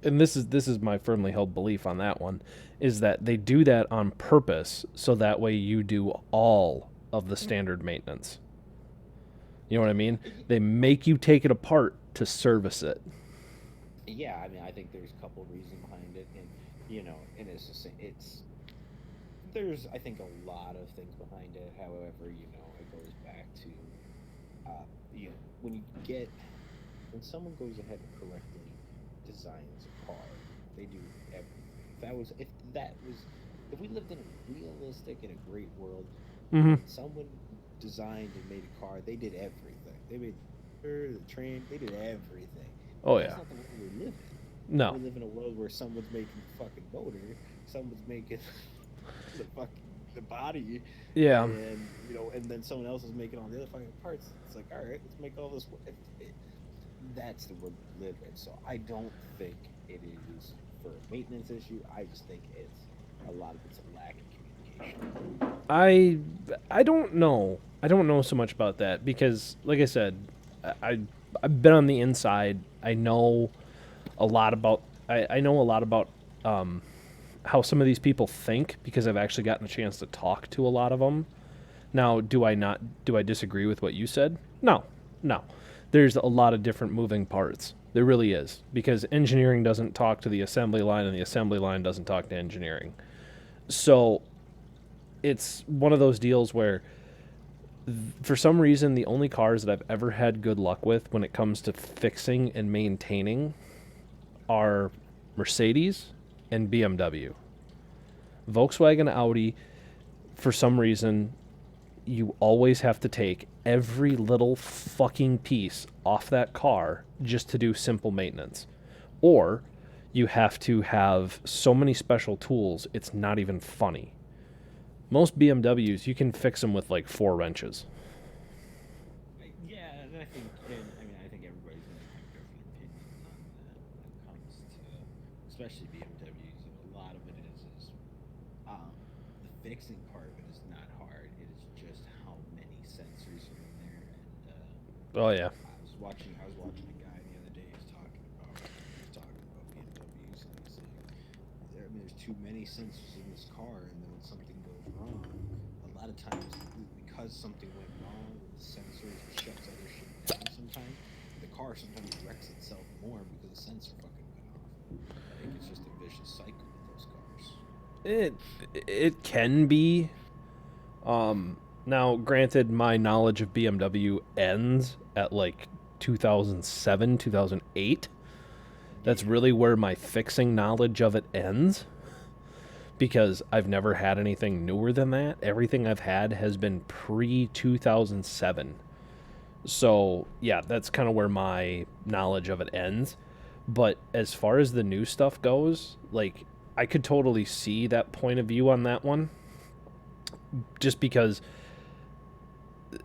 Speaker 1: and this is my firmly held belief on that one, is that they do that on purpose so that way you do all of the standard maintenance. You know what I mean? They make you take it apart to service it.
Speaker 2: Yeah, I mean, I think there's a couple reasons behind it, and and it's the same. There's I think a lot of things behind it. However, it goes back to when someone goes ahead and correctly designs a car, they do everything. If we lived in a realistic and a great world,
Speaker 1: Mm-hmm.
Speaker 2: someone designed and made a car, they did everything. They made the train, they did everything.
Speaker 1: Oh,
Speaker 2: That's
Speaker 1: yeah.
Speaker 2: not the world we live in.
Speaker 1: No.
Speaker 2: We live in a world where someone's making the fucking motor, someone's making the body,
Speaker 1: Yeah.
Speaker 2: and then someone else is making all the other fucking parts. It's like, all right, let's make all this. That's the world we live in. So I don't think it is for a maintenance issue. I just think a lot of it's a lack of communication.
Speaker 1: I don't know. I don't know so much about that because, like I said, I've been on the inside. I know a lot about. I know a lot about how some of these people think because I've actually gotten a chance to talk to a lot of them. Now, do I disagree with what you said? No. There's a lot of different moving parts. There really is because engineering doesn't talk to the assembly line and the assembly line doesn't talk to engineering. So it's one of those deals where For some reason, the only cars that I've ever had good luck with when it comes to fixing and maintaining are Mercedes and BMW. Volkswagen, Audi, for some reason, you always have to take every little fucking piece off that car just to do simple maintenance. Or you have to have so many special tools, it's not even funny. Most BMWs, you can fix them with like 4 wrenches.
Speaker 2: Yeah, and I think, and I mean, I think everybody's going to have different opinions on that when it comes to, especially BMWs. A lot of it is the fixing part of it is not hard. It is just how many sensors are in there. And
Speaker 1: Oh yeah.
Speaker 2: I was watching a guy the other day. He was talking about BMWs, and he's like, I mean, there's too many sensors in this car, and then when something goes wrong, a lot of times because something went wrong with the sensors, it shuts other shit down. Sometimes the car sometimes wrecks itself more because the sensor fucking went off. I think it's just a vicious cycle with those cars.
Speaker 1: It can be. Now, granted, my knowledge of BMW ends at like 2007, 2008. That's
Speaker 2: Yeah.
Speaker 1: really where my fixing knowledge of it ends because I've never had anything newer than that. Everything I've had has been pre 2007. So, yeah, that's kind of where my knowledge of it ends. But as far as the new stuff goes, like, I could totally see that point of view on that one just because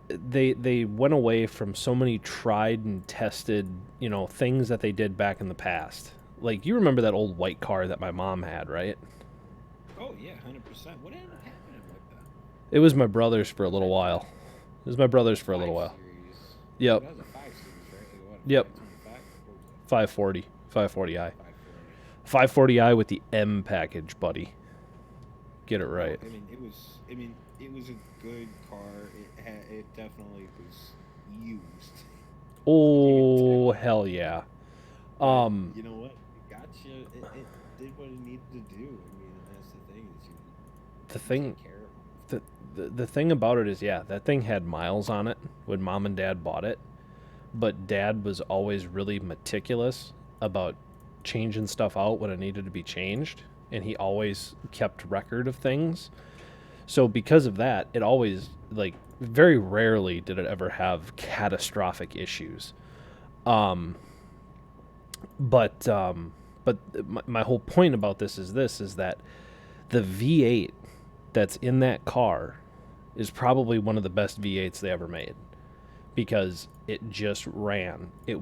Speaker 1: they went away from so many tried and tested, things that they did back in the past. Like, you remember that old white car that my mom had, right?
Speaker 2: Oh yeah, 100%. What ended up happening with that?
Speaker 1: It was my brother's for a little while. It was my brother's for a little
Speaker 2: Five
Speaker 1: while.
Speaker 2: series.
Speaker 1: Yep.
Speaker 2: That was a 5 series, right? Like what?
Speaker 1: Yep.
Speaker 2: 525? What was that?
Speaker 1: 540. 540i.
Speaker 2: 540.
Speaker 1: 540i with the M package, buddy. Get it
Speaker 2: No,
Speaker 1: right.
Speaker 2: I mean it was. I mean it was a good car. It definitely was used. You could
Speaker 1: Oh,
Speaker 2: tell.
Speaker 1: hell yeah.
Speaker 2: But
Speaker 1: Um,
Speaker 2: you know what? It got you. It did what it needed to do. I mean, and that's the thing is
Speaker 1: the
Speaker 2: you
Speaker 1: thing
Speaker 2: take care of them.
Speaker 1: the thing about it is, yeah, that thing had miles on it when mom and dad bought it, but dad was always really meticulous about changing stuff out when it needed to be changed, and he always kept record of things. So because of that, it always, like, very rarely did it ever have catastrophic issues. Um, but my whole point about this is that the V8 that's in that car is probably one of the best V8s they ever made because it just ran. It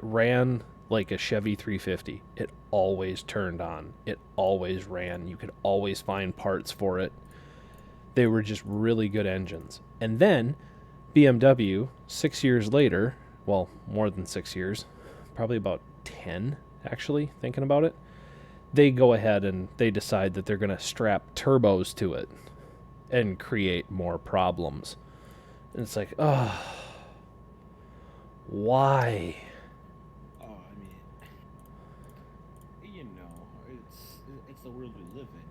Speaker 1: ran like a Chevy 350. It always turned on. It always ran. You could always find parts for it. They were just really good engines. And then BMW 6 years later, well, more than 6 years, probably about 10 actually, thinking about it. They go ahead and they decide that they're going to strap turbos to it and create more problems. And it's like, oh, why?
Speaker 2: Oh, I mean, it's the world we live in.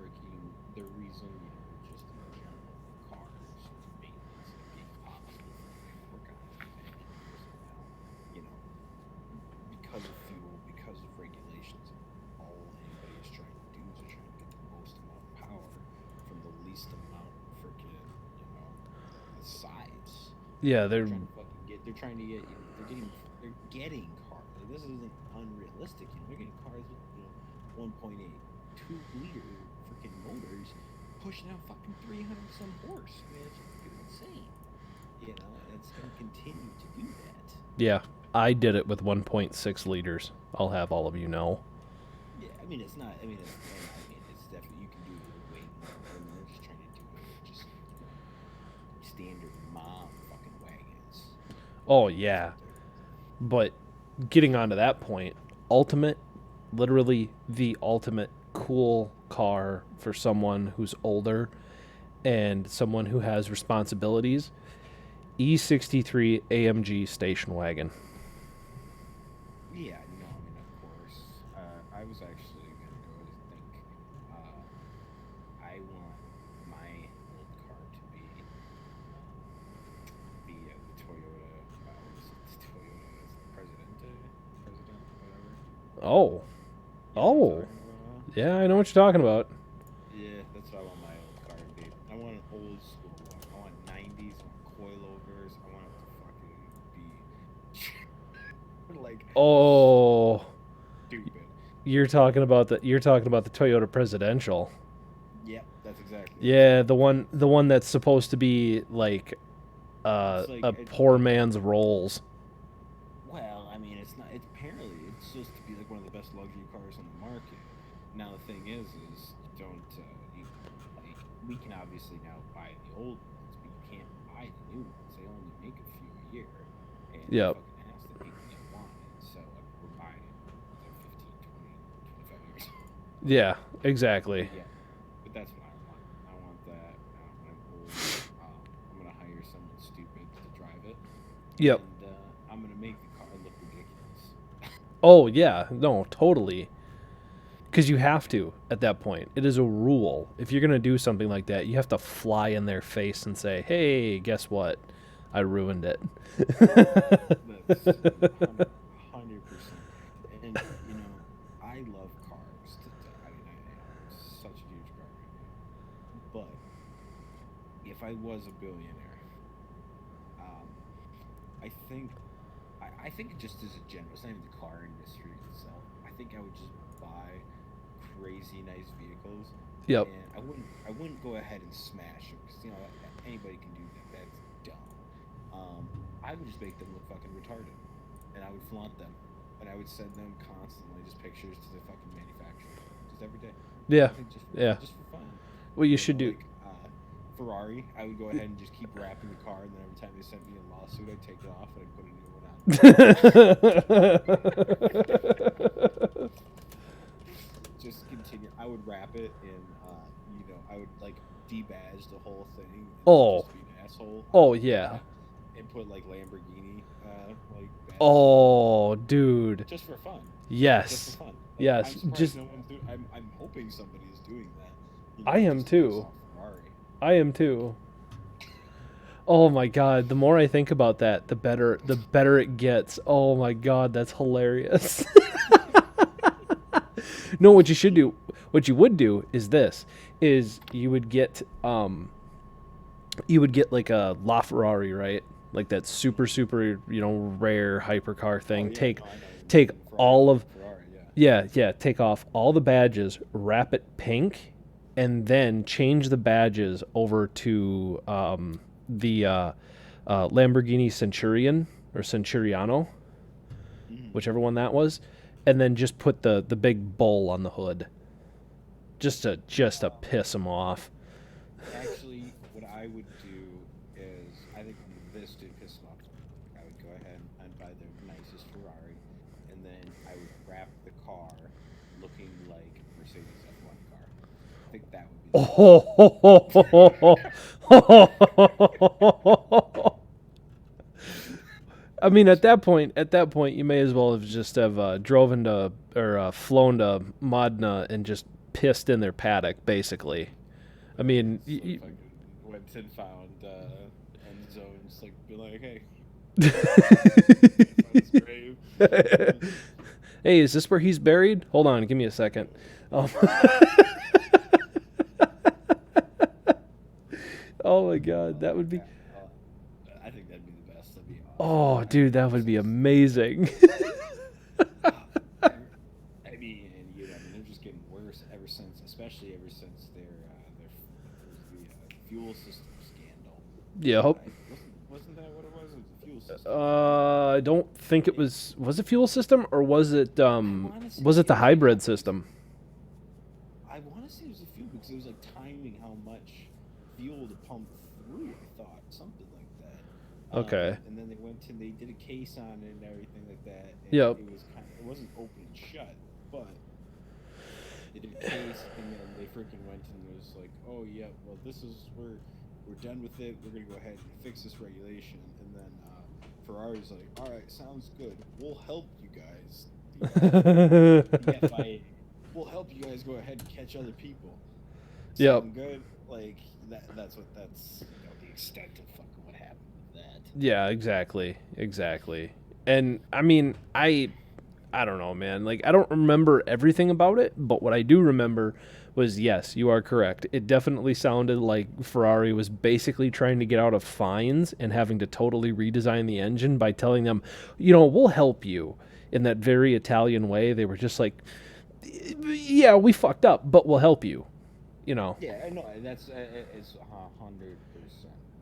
Speaker 2: Freaking the reason just in general cars maintenance like impossible for them to work on engineers now. You know, because of fuel, because of regulations, all anybody is trying to do is they're trying to get the most amount of power from the least amount of freaking, size.
Speaker 1: Yeah,
Speaker 2: They're
Speaker 1: they're
Speaker 2: trying to fucking get. They're trying to get. They're getting cars. Like, this isn't unrealistic. They're getting cars with 1.8, 2 liter freaking motors, pushing out fucking 300 some horse. I mean, it's fucking insane. And it's gonna continue to do that.
Speaker 1: yeah. I did it with 1.6 liters. I'll have all of you know.
Speaker 2: Yeah, I mean it's not. It's definitely you can do it with way more. But I mean they're just trying to do it with just standard mom fucking wagons.
Speaker 1: Oh
Speaker 2: That's
Speaker 1: yeah,
Speaker 2: what they're.
Speaker 1: but getting onto that point, ultimate, literally the ultimate cool car for someone who's older and someone who has responsibilities. E63 AMG station wagon.
Speaker 2: Yeah, no, I mean, of course. I was actually gonna go to think. I want my old car to be
Speaker 1: Oh.
Speaker 2: You know what I'm
Speaker 1: Oh.
Speaker 2: talking about?
Speaker 1: Yeah, I know what you're talking about.
Speaker 2: Yeah, that's what I want my old car to be. I want an old school one. I want 90s, I want coilovers. I want it to fucking be like
Speaker 1: Oh.
Speaker 2: stupid.
Speaker 1: You're talking about the Toyota Presidential.
Speaker 2: Yep, that's exactly what I'm
Speaker 1: Yeah,
Speaker 2: talking
Speaker 1: the one that's supposed to be like
Speaker 2: It's like
Speaker 1: a poor man's Rolls.
Speaker 2: well, I mean, it's not. It's apparently it's supposed to be like one of the best luxury cars on the market. Now the thing is you don't. Like, we can obviously now buy the old ones, but you can't buy the new ones. They only make a few a year, and they're
Speaker 1: Yep.
Speaker 2: fucking ass that people don't want it. So like, we're buying it. They're 15, 20, 25 years.
Speaker 1: Yeah, exactly.
Speaker 2: Yeah, but that's what I want. I want that when I'm old. I'm gonna hire someone stupid to drive it,
Speaker 1: Yep.
Speaker 2: and I'm gonna make the car look ridiculous.
Speaker 1: Oh yeah, no, totally. Because you have to at that point. It is a rule. If you're gonna do something like that, you have to fly in their face and say, "Hey, guess what? I ruined it."
Speaker 2: That's 100%. And you know, I love cars. I mean, I'm such a huge car guy. But if I was a billionaire, um, I think I think just as a general, it's not even the car industry itself. I think I would just buy crazy nice vehicles,
Speaker 1: Yep.
Speaker 2: and I wouldn't go ahead and smash them because you know anybody can do that. That's dumb. I would just make them look fucking retarded, and I would flaunt them, and I would send them constantly just pictures to the fucking manufacturer, just every day.
Speaker 1: Yeah.
Speaker 2: I think
Speaker 1: Yeah.
Speaker 2: just for fun.
Speaker 1: What you
Speaker 2: You
Speaker 1: should
Speaker 2: know,
Speaker 1: do.
Speaker 2: like Ferrari, I would go ahead and just keep wrapping the car, and then every time they sent me a lawsuit, I'd take it off and I'd put a new one on. Just continue. I would wrap it in, I would like debadge the whole thing. And
Speaker 1: Oh.
Speaker 2: just be an asshole.
Speaker 1: Oh yeah.
Speaker 2: And put like Lamborghini, like badges
Speaker 1: Oh, dude.
Speaker 2: just for fun. Just
Speaker 1: Yes.
Speaker 2: for fun. Like,
Speaker 1: Yes.
Speaker 2: I'm surprised
Speaker 1: Just
Speaker 2: no one's doing. I'm hoping somebody is doing that.
Speaker 1: I am
Speaker 2: just to piss
Speaker 1: too.
Speaker 2: off Ferrari.
Speaker 1: I am too. Oh my god, the more I think about that, the better it gets. Oh my god, that's hilarious. No, what you should do, what you would do is this is you would get like a LaFerrari, right? Like that super rare hypercar thing.
Speaker 2: Oh yeah,
Speaker 1: Take
Speaker 2: no, I know.
Speaker 1: take
Speaker 2: Ferrari,
Speaker 1: all of
Speaker 2: Ferrari, yeah.
Speaker 1: yeah, take off all the badges, wrap it pink, and then change the badges over to the Lamborghini Centurion or Centuriano, whichever one that was, and then just put the big bull on the hood, just to piss them off.
Speaker 2: Actually, what I would do is, I think this did piss them off. I would go ahead and buy the nicest Ferrari, and then I would wrap the car looking like Mercedes F1 car. I think that would be
Speaker 1: I mean, at that point, you may as well have just have driven to or flown to Modena and just pissed in their paddock, basically. I mean,
Speaker 2: so fucking went and found end zones, like be like, hey, find his grave.
Speaker 1: hey, is this where he's buried? Hold on, give me a second. Oh my god, that would be.
Speaker 2: I think that'd be the best. That'd be
Speaker 1: Oh,
Speaker 2: awesome.
Speaker 1: dude, that would be amazing.
Speaker 2: I mean, and I mean, they're just getting worse especially ever since the fuel system scandal.
Speaker 1: Yep.
Speaker 2: Wasn't that what it was? It was the fuel system.
Speaker 1: I don't think it was. Was it fuel system or was it
Speaker 2: wanna say
Speaker 1: was it the
Speaker 2: it was
Speaker 1: hybrid
Speaker 2: the-
Speaker 1: system?
Speaker 2: I want to say it was the fuel because it was like timing how much fuel to pump through. I thought something like that.
Speaker 1: Okay.
Speaker 2: And then they went and they did a case on it and everything like that. And
Speaker 1: Yep.
Speaker 2: it wasn't open and shut, but they did a case and then they freaking went and was like, oh yeah, well we're done with it. We're gonna go ahead and fix this regulation. And then Ferrari's like, all right, sounds good. We'll help you guys. The FIA. We'll help you guys go ahead and catch other people.
Speaker 1: Yep.
Speaker 2: Sound good? Like that's the extent of fucking what happened with that.
Speaker 1: Yeah, exactly. And I mean, I I don't know, man. Like, I don't remember everything about it, but what I do remember was, yes, you are correct. It definitely sounded like Ferrari was basically trying to get out of fines and having to totally redesign the engine by telling them, we'll help you in that very Italian way. They were just like, yeah, we fucked up, but we'll help you, you know.
Speaker 2: Yeah, I know. That's it's 100%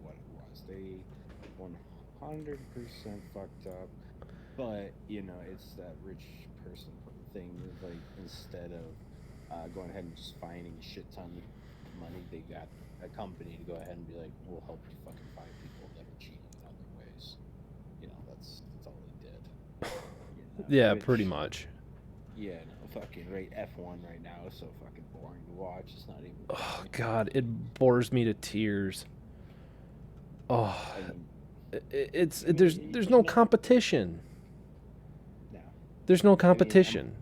Speaker 2: what it was. They 100% fucked up. But it's that rich person thing. Is like instead of going ahead and just finding a shit ton of money, they got a company to go ahead and be like, "We'll help you fucking find people that are cheating in other ways." That's all they did.
Speaker 1: Yeah,
Speaker 2: Which
Speaker 1: pretty much.
Speaker 2: yeah, no, fucking right. F1 right now is so fucking boring to watch. It's not even
Speaker 1: Oh
Speaker 2: funny.
Speaker 1: God, it bores me to tears. Oh,
Speaker 2: I mean,
Speaker 1: there's
Speaker 2: there's
Speaker 1: no
Speaker 2: no
Speaker 1: competition.
Speaker 2: no.
Speaker 1: There's no
Speaker 2: I mean,
Speaker 1: competition.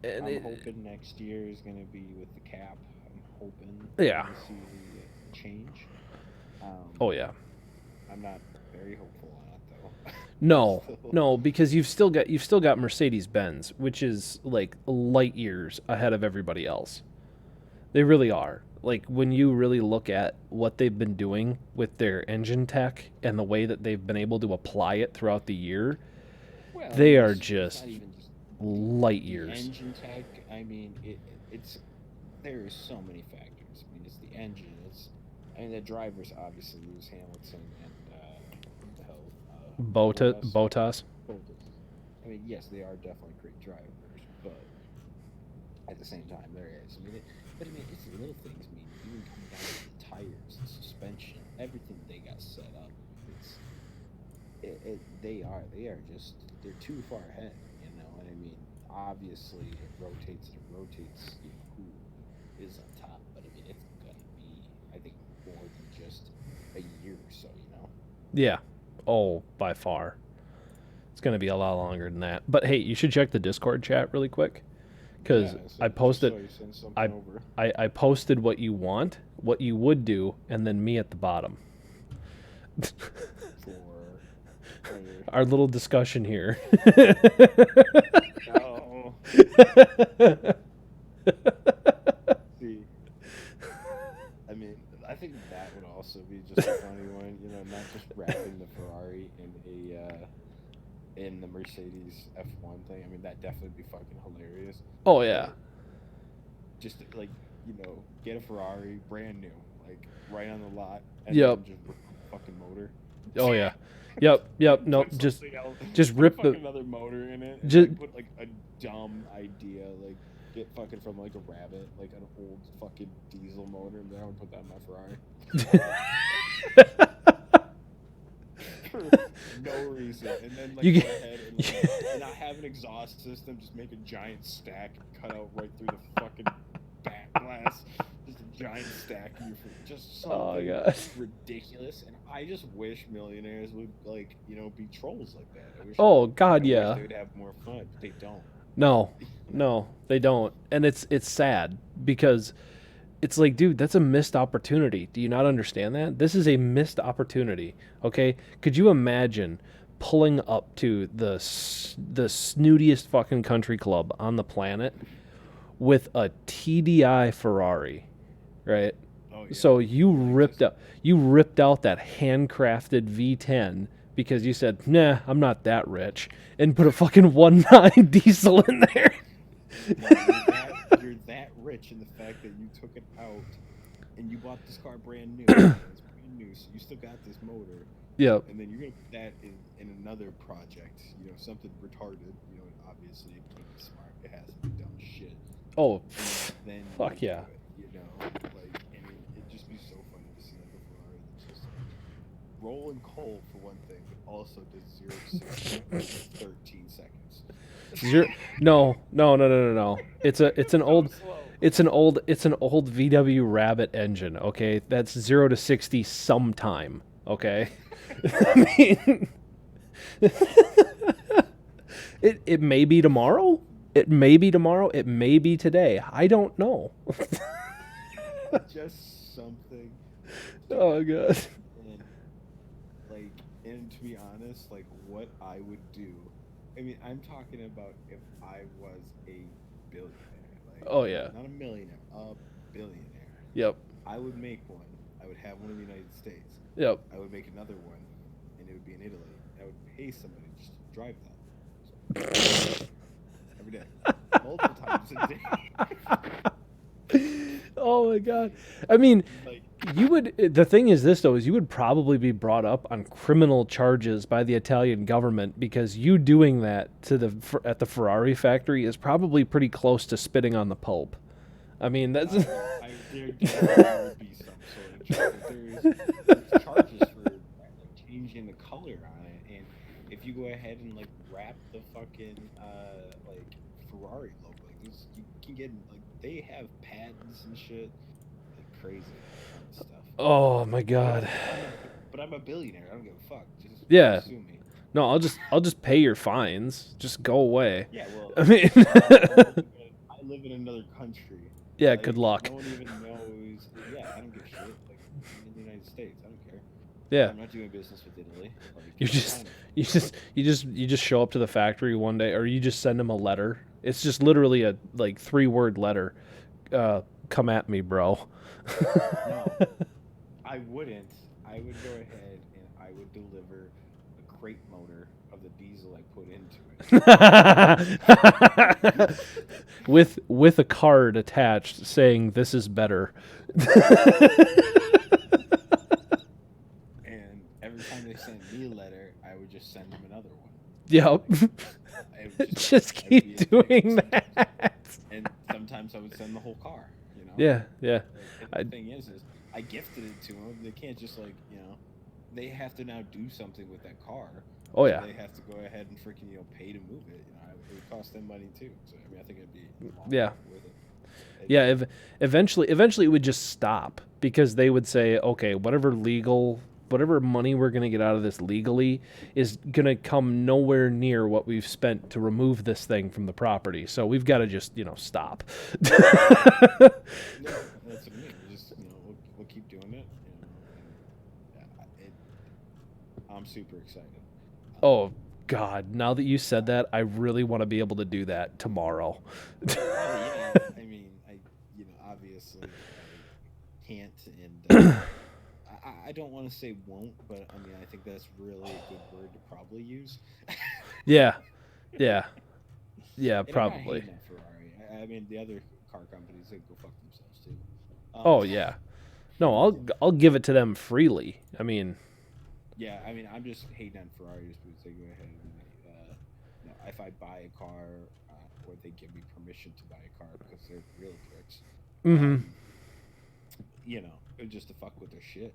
Speaker 1: And
Speaker 2: I'm hoping next year is gonna be with the cap. I'm hoping
Speaker 1: yeah.
Speaker 2: to see a change.
Speaker 1: Oh yeah.
Speaker 2: I'm not very hopeful on it though.
Speaker 1: No,
Speaker 2: Still,
Speaker 1: no, because you've still got Mercedes Benz, which is like light years ahead of everybody else. They really are. Like when you really look at what they've been doing with their engine tech and the way that they've been able to apply it throughout the year,
Speaker 2: well, I
Speaker 1: they
Speaker 2: mean,
Speaker 1: are
Speaker 2: it's
Speaker 1: just
Speaker 2: not even just
Speaker 1: light
Speaker 2: the
Speaker 1: years.
Speaker 2: engine tech. I mean, it's there is so many factors. I mean, it's the engine. I mean, the drivers obviously Lewis Hamilton and what the hell, Bottas.
Speaker 1: Botas.
Speaker 2: Bottas. I mean, yes, they are definitely great drivers, but at the same time, there is. I mean, it's the little things. I mean, even coming down to the tires, the suspension, everything they got set up. They are just they're too far ahead. And I mean, obviously, it rotates. Who is on top? But I mean, it's gonna be, I think, more than just a year or so.
Speaker 1: Yeah. Oh, by far. It's going to be a lot longer than that. But hey, you should check the Discord chat really quick because
Speaker 2: Yeah.
Speaker 1: I
Speaker 2: Just
Speaker 1: posted
Speaker 2: so you send something
Speaker 1: I,
Speaker 2: over.
Speaker 1: I posted what you want, what you would do, and then me at the bottom.
Speaker 2: For
Speaker 1: Our little discussion here.
Speaker 2: no. See, I mean, I think that would also be just a funny one. Not just wrapping the Ferrari in the Mercedes F1 thing. I mean, that definitely be fucking hilarious.
Speaker 1: Oh yeah.
Speaker 2: Just like get a Ferrari brand new, like right on the lot, and
Speaker 1: Yep.
Speaker 2: then just rip the fucking motor.
Speaker 1: Oh yeah. Yep. Nope.
Speaker 2: Put
Speaker 1: Just
Speaker 2: something else,
Speaker 1: just
Speaker 2: put
Speaker 1: rip
Speaker 2: fucking
Speaker 1: the
Speaker 2: another motor in it, and
Speaker 1: just
Speaker 2: put like a dumb idea, like get fucking from like a Rabbit, like an old fucking diesel motor, and then I would put that in my Ferrari. For no reason, and then like
Speaker 1: You
Speaker 2: go
Speaker 1: get-
Speaker 2: ahead and not have an exhaust system, just make a giant stack and cut out right through the fucking back glass, just a giant stack. Just
Speaker 1: Oh
Speaker 2: something
Speaker 1: god.
Speaker 2: ridiculous. And I just wish millionaires would be trolls like that.
Speaker 1: Oh god,
Speaker 2: I wish
Speaker 1: yeah.
Speaker 2: they would have more fun, but they don't.
Speaker 1: No, they don't. And it's sad because it's like, dude, that's a missed opportunity. Do you not understand that? This is a missed opportunity. Okay? Could you imagine pulling up to the snootiest fucking country club on the planet with a TDI Ferrari, right?
Speaker 2: Oh yeah.
Speaker 1: So you ripped out that handcrafted V10 because you said, "Nah, I'm not that rich," and put a fucking 1.9 diesel in there.
Speaker 2: You're that rich in the fact that you took it out and you bought this car brand new. It's brand new, so you still got this motor.
Speaker 1: Yep.
Speaker 2: And then you're gonna put that in another project, something retarded. Obviously it can't be smart. It has to be dumb shit.
Speaker 1: Oh,
Speaker 2: And then
Speaker 1: fuck
Speaker 2: you
Speaker 1: yeah.
Speaker 2: do it, like, I mean, it'd just be so funny to see like a Ferrari that's just rolling coal for one thing, but also does 0 to 60 in 13 seconds.
Speaker 1: No. It's an old
Speaker 2: So slow.
Speaker 1: it's an old VW Rabbit engine, okay? That's 0 to 60 sometime, okay? I mean, it may be tomorrow. It may be tomorrow. It may be today. I don't know.
Speaker 2: Just something.
Speaker 1: Oh god.
Speaker 2: And and to be honest, like what I would do I mean, I'm talking about if I was a billionaire, like
Speaker 1: Oh yeah.
Speaker 2: not a millionaire, a billionaire.
Speaker 1: Yep.
Speaker 2: I would make one. I would have one in the United States.
Speaker 1: Yep.
Speaker 2: I would make another one, and it would be in Italy. I would pay somebody just to drive that every day, multiple times a day.
Speaker 1: Oh my god. I mean,
Speaker 2: Like,
Speaker 1: you would. The thing is, this though is you would probably be brought up on criminal charges by the Italian government because you doing that to at the Ferrari factory is probably pretty close to spitting on the Pope. I mean, that's.
Speaker 2: there definitely would be some sort of charge. There's charges for like, changing the color on it, and if you go ahead and like wrap the fucking like Ferrari logo, like you can get like they have patents and shit, like crazy kind of stuff.
Speaker 1: Oh my god.
Speaker 2: But I'm a billionaire. I don't give a fuck. Just
Speaker 1: Yeah.
Speaker 2: sue me.
Speaker 1: No, I'll just pay your fines. Just go away.
Speaker 2: Yeah, well,
Speaker 1: I mean.
Speaker 2: I live in another country.
Speaker 1: Yeah.
Speaker 2: Like,
Speaker 1: Good luck.
Speaker 2: no one even knows. Yeah, I don't give a shit. Like, I'm in the United States. I don't care.
Speaker 1: Yeah.
Speaker 2: I'm not doing business with Italy. Like,
Speaker 1: You just show up to the factory one day, or you just send them a letter. It's just literally a like 3-word letter. Come at me, bro.
Speaker 2: No, I wouldn't. I would go ahead and I would deliver the crate motor of the diesel I put into it.
Speaker 1: with a card attached saying this is better.
Speaker 2: And every time they sent me a letter, I would just send them another one.
Speaker 1: Yep.
Speaker 2: I would
Speaker 1: Just
Speaker 2: I'd be
Speaker 1: keep
Speaker 2: a dick
Speaker 1: doing
Speaker 2: sometimes.
Speaker 1: that.
Speaker 2: And sometimes I would send the whole car. You know.
Speaker 1: Yeah, yeah.
Speaker 2: And the thing is I gifted it to them. They can't just like they have to now do something with that car.
Speaker 1: Oh
Speaker 2: So
Speaker 1: yeah.
Speaker 2: they have to go ahead and freaking pay to move it. It would cost them money too. So I mean, I think it'd be
Speaker 1: Yeah.
Speaker 2: with it.
Speaker 1: Yeah, eventually it would just stop because they would say, okay, whatever money we're going to get out of this legally is going to come nowhere near what we've spent to remove this thing from the property. So we've got to just, stop.
Speaker 2: No, that's what I mean. Just we'll keep doing it. I'm super excited.
Speaker 1: Oh God, now that you said that, I really want to be able to do that tomorrow.
Speaker 2: Oh yeah, I mean, obviously I can't, and I don't want to say won't, but I mean, I think that's really a good word to probably use.
Speaker 1: Yeah, yeah,
Speaker 2: And I'm not
Speaker 1: probably.
Speaker 2: hating on Ferrari. I mean, the other car companies, they go fuck themselves too.
Speaker 1: Oh yeah, no, I'll give it to them freely. I mean,
Speaker 2: Yeah, I mean, I'm just hating on Ferrari just because they go ahead and if I buy a car, or they give me permission to buy a car because they're real pricks.
Speaker 1: mm-hmm.
Speaker 2: Just to fuck with their shit.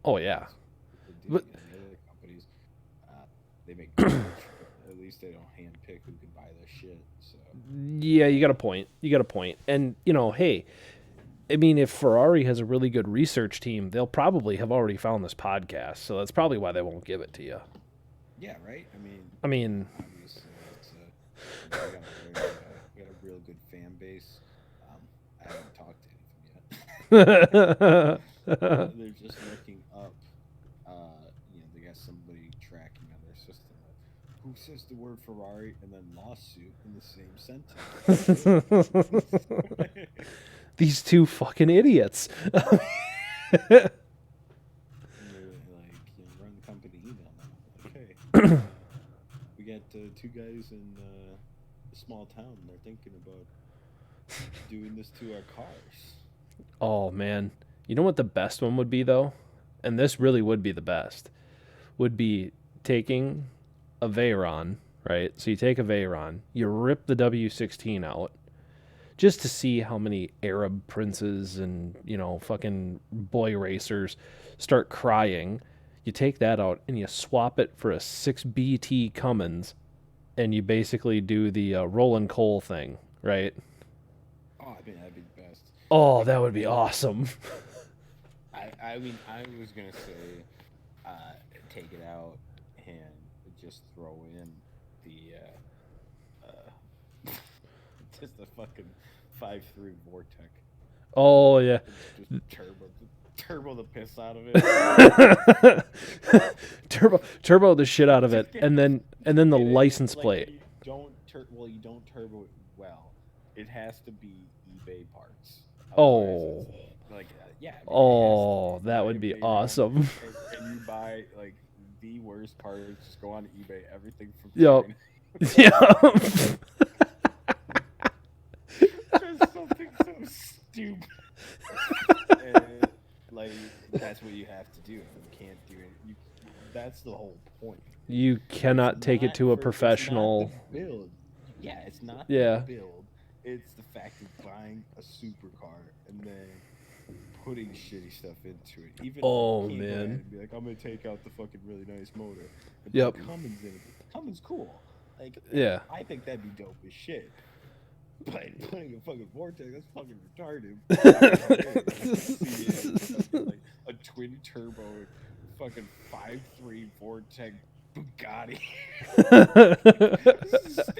Speaker 1: Oh yeah.
Speaker 2: The
Speaker 1: But-
Speaker 2: other companies, they make too much, but at least they don't handpick who can buy their shit. So
Speaker 1: Yeah, you got a point. And, hey, I mean, if Ferrari has a really good research team, they'll probably have already found this podcast. So that's probably why they won't give it to you.
Speaker 2: yeah, right.
Speaker 1: I mean,
Speaker 2: Obviously, we got a real good fan base. I haven't talked to any of them yet. They're just looking up. They got somebody tracking on their system. Who says the word Ferrari and then lawsuit in the same sentence?
Speaker 1: these two fucking idiots.
Speaker 2: And they're like, run the company email now. Like, hey, we got 2 guys in a small town. They're thinking about doing this to our cars.
Speaker 1: Oh, man. You know what the best one would be, though? And this really would be the best. Would be taking a Veyron, right? So you take a Veyron, you rip the W16 out, just to see how many Arab princes and, fucking boy racers start crying. You take that out and you swap it for a 6BT Cummins, and you basically do the Roland Cole thing, right?
Speaker 2: Oh, I mean, that'd be the best.
Speaker 1: Oh, that would be awesome.
Speaker 2: I mean, I was gonna say, take it out and just throw in the just the fucking 5.3 Vortec.
Speaker 1: Oh, yeah.
Speaker 2: Just turbo. turbo the piss out of it.
Speaker 1: turbo the shit out of it,
Speaker 2: Just get-
Speaker 1: and then the
Speaker 2: get it,
Speaker 1: license
Speaker 2: like,
Speaker 1: plate.
Speaker 2: You don't turbo it well. It has to be eBay parts.
Speaker 1: Oh.
Speaker 2: Otherwise it's, like yeah. I mean, it has to
Speaker 1: Oh,
Speaker 2: be.
Speaker 1: that would be
Speaker 2: You know,
Speaker 1: awesome.
Speaker 2: and you buy like the worst parts. Just go on eBay. Everything from
Speaker 1: Yup.
Speaker 2: China.
Speaker 1: Yeah.
Speaker 2: Just something so stupid. And, like that's what you have to do. You can't do it. That's the whole point.
Speaker 1: You cannot
Speaker 2: It's
Speaker 1: take it
Speaker 2: not
Speaker 1: to a
Speaker 2: for-
Speaker 1: professional.
Speaker 2: It's not the build. Yeah, it's not
Speaker 1: Yeah.
Speaker 2: the build. It's the fact of buying a supercar and then putting shitty stuff into it. Even
Speaker 1: Oh,
Speaker 2: if you can't go ahead
Speaker 1: man.
Speaker 2: and be like, I'm gonna take out the fucking really nice motor. And
Speaker 1: Yep.
Speaker 2: put Cummins in it. Cummins cool. Like
Speaker 1: Yeah.
Speaker 2: I think that'd be dope as shit. But putting a fucking Vortec, that's fucking retarded. Like a twin turbo, fucking 5.3 Vortec Bugatti.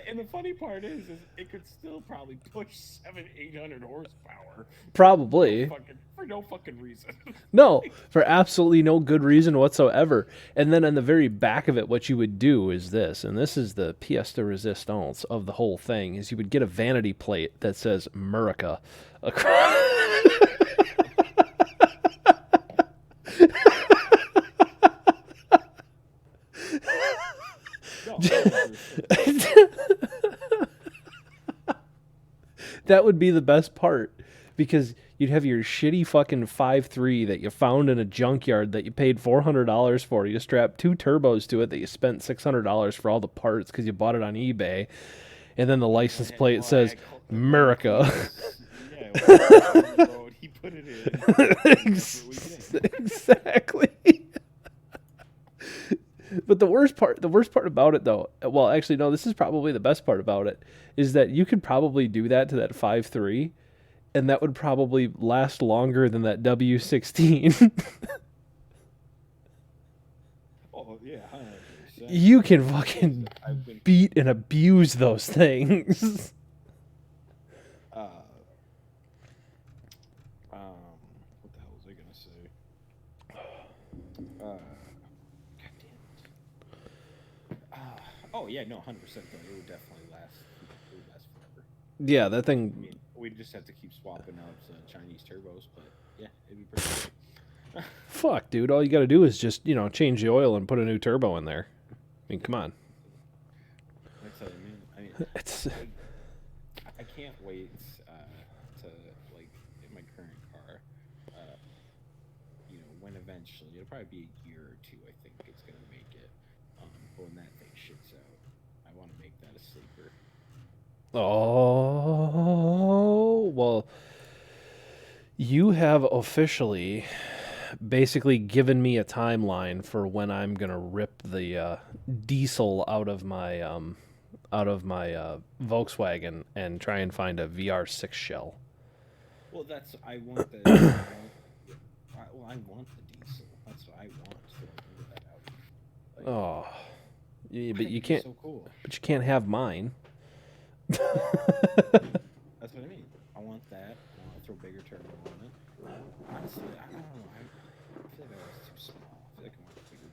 Speaker 2: And the funny part is it could still probably push 700-800 horsepower.
Speaker 1: Probably.
Speaker 2: For no fucking reason.
Speaker 1: No, for absolutely no good reason whatsoever. And then on the very back of it, what you would do is this, and this is the pièce de résistance of the whole thing, is you would get a vanity plate that says America across.
Speaker 2: No,
Speaker 1: That would be the best part, because you'd have your shitty fucking 5.3 that you found in a junkyard that you paid $400 for. You strap 2 turbos to it that you spent $600 for all the parts because you bought it on eBay, and then the license plate says America.
Speaker 2: Yeah, well, he put it in. That's what we did.
Speaker 1: Exactly. But the worst part about it, though, well, actually, no, this is probably the best part about it, is that you could probably do that to that 5.3, and that would probably last longer than that W16.
Speaker 2: Oh yeah, 100%.
Speaker 1: You can fucking
Speaker 2: I've been
Speaker 1: beat and abuse those things.
Speaker 2: what the hell was I gonna say? God damn it. Oh yeah, no, 100% though. It would definitely last. It would last forever.
Speaker 1: Yeah, that
Speaker 2: I
Speaker 1: thing.
Speaker 2: mean, we'd just have to keep swapping out Chinese turbos, but yeah, it'd be pretty good.
Speaker 1: Fuck, dude. All you got to do is just, change the oil and put a new turbo in there. I mean, come on.
Speaker 2: That's what I mean.
Speaker 1: It's
Speaker 2: I can't wait to like in my current car. When eventually it'll probably be a year or two. I think it's gonna make it. But when that thing shits out, I want to make that a sleeper.
Speaker 1: Oh, well, you have officially basically given me a timeline for when I'm gonna rip the diesel out of my Volkswagen and try and find a VR6 shell.
Speaker 2: Well, that's I want the. I want the diesel. That's what I want. So I can get that out. Like,
Speaker 1: Oh, yeah, but
Speaker 2: that'd
Speaker 1: you
Speaker 2: be
Speaker 1: can't.
Speaker 2: So cool.
Speaker 1: But you can't have mine.
Speaker 2: That's what I mean. I want that. I want to throw bigger turbo on it. Honestly, I don't know. I feel like that was too small. I feel like I want a bigger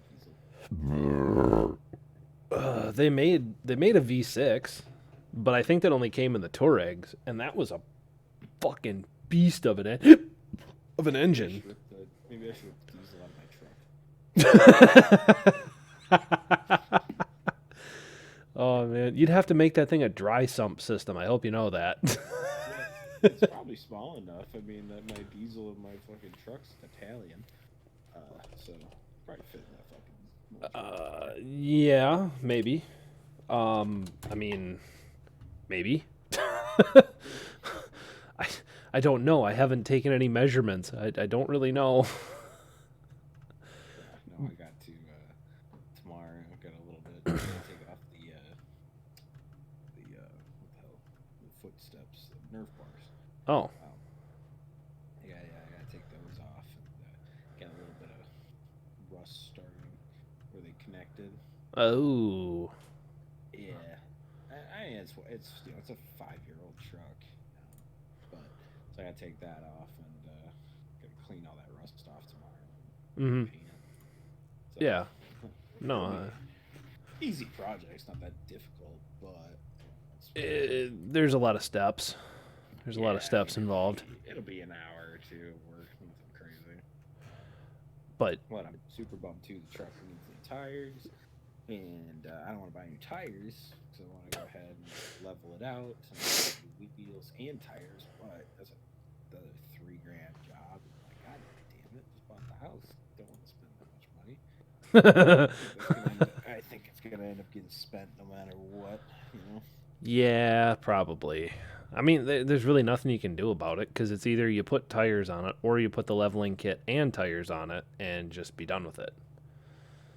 Speaker 2: diesel.
Speaker 1: They made a V6, but I think that only came in the Touaregs, and that was a fucking beast of an engine.
Speaker 2: Maybe I should rip the diesel out of my truck.
Speaker 1: Oh man, you'd have to make that thing a dry sump system. I hope you know that.
Speaker 2: It's probably small enough. I mean, that my diesel in my fucking truck's Italian, so probably fit in that fucking.
Speaker 1: Yeah, maybe. I mean, maybe. I don't know. I haven't taken any measurements. I don't really know.
Speaker 2: No, I got to tomorrow. I've got a little bit. I'm gonna take off the what the hell, the footsteps, the Nerf bars.
Speaker 1: Oh,
Speaker 2: I gotta take those off and get a little bit of rust starting where they connected.
Speaker 1: oh,
Speaker 2: Yeah, I mean it's it's a 5-year-old truck, but so I gotta take that off and gotta clean all that rust off tomorrow
Speaker 1: Mm-hmm.
Speaker 2: and paint it. So
Speaker 1: Yeah. No.
Speaker 2: it'll be easy project. It's not that difficult, but
Speaker 1: There's a lot of steps. There's a lot of
Speaker 2: yeah, I mean
Speaker 1: steps involved.
Speaker 2: it'll be an hour or two of work, nothing crazy.
Speaker 1: But
Speaker 2: What I'm super bummed too. The truck needs new tires, and I don't want to buy new tires because I want to go ahead and level it out and do wheels and tires. But that's another $3,000 job. I'm like, God damn it! Just bought the house. Don't want to spend that much money. I think it's gonna end up getting spent no matter what. You know.
Speaker 1: yeah, probably. I mean, there's really nothing you can do about it because it's either you put tires on it or you put the leveling kit and tires on it and just be done with it.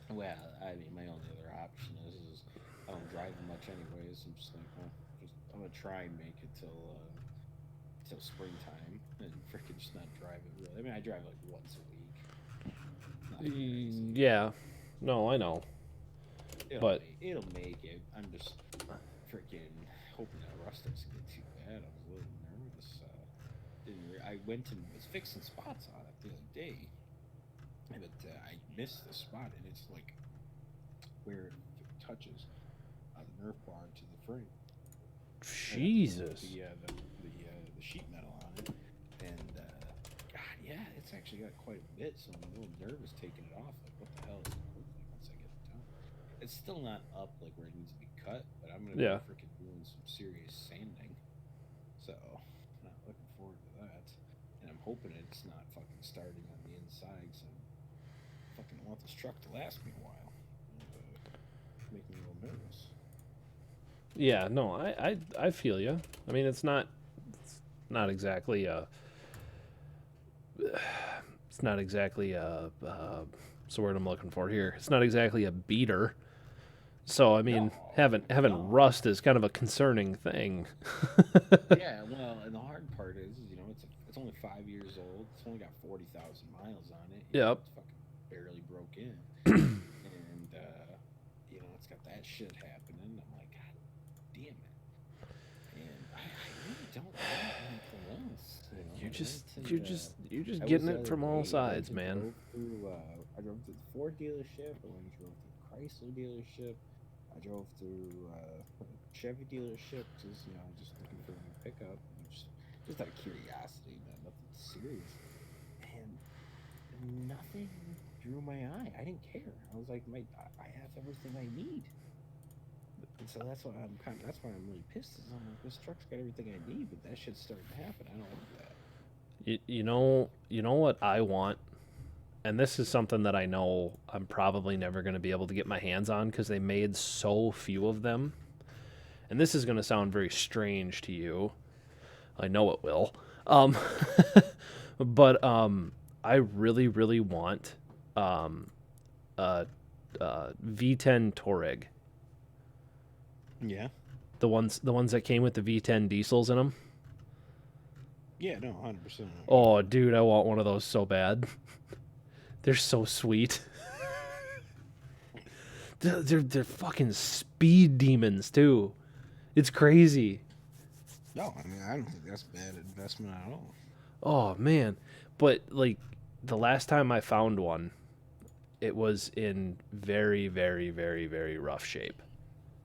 Speaker 2: Well, I mean, my only other option is I don't drive much anyways. I'm just like, well, I'm gonna try and make it till springtime and freaking just not drive it really. I mean, I drive like once a week. Nothing crazy.
Speaker 1: Yeah. No, I know. But
Speaker 2: It'll make it. I'm just freaking hoping that rust doesn't get too bad. I was a little nervous. I went and was fixing spots on it the other day, but I missed the spot, and it's like where it touches the Nerf bar to the frame.
Speaker 1: Jesus.
Speaker 2: The sheet metal on it, and God, yeah, it's actually got quite a bit. So I'm a little nervous taking it off. Like, what the hell is it gonna look like once I get it done? It's still not up like where it needs to be cut, but I'm gonna be freaking doing some serious sanding. So I'm not looking forward to that, and I'm hoping it's not fucking starting on the inside. So I fucking want this truck to last me a while. And, make me a little nervous.
Speaker 1: Yeah, no, I feel you. I mean, it's not exactly a it's not exactly a what's the word I'm looking for here? It's not exactly a beater. So I mean,
Speaker 2: No,
Speaker 1: having rust is kind of a concerning thing.
Speaker 2: Yeah, well, and the hard part is, it's only 5 years old. It's only got 40,000 miles on it.
Speaker 1: Yep.
Speaker 2: It's fucking barely broke in, and it's got that shit happening. I'm like, God damn it! And I really don't want anything else.
Speaker 1: You're just getting it from all sides, man.
Speaker 2: I drove through the Ford dealership. I went and drove through the Chrysler dealership. I drove through Chevy dealership just just looking for a new pickup, just out of curiosity, man, nothing serious, and nothing drew my eye. I didn't care. I was like, I have everything I need, and so that's why I'm really pissed. Is I'm like, this truck's got everything I need, but that shit's starting to happen. I don't want that.
Speaker 1: You know what I want? And this is something that I know I'm probably never going to be able to get my hands on because they made so few of them. And this is going to sound very strange to you. I know it will. But I really, really want V10 Touareg.
Speaker 2: Yeah.
Speaker 1: The ones that came with the V10 diesels in them.
Speaker 2: Yeah, no, 100%.
Speaker 1: Oh, dude, I want one of those so bad. They're so sweet. they're fucking speed demons too. It's crazy.
Speaker 2: No, I mean, I don't think that's a bad investment at all.
Speaker 1: Oh man, but like the last time I found one, it was in very, very, very, very rough shape,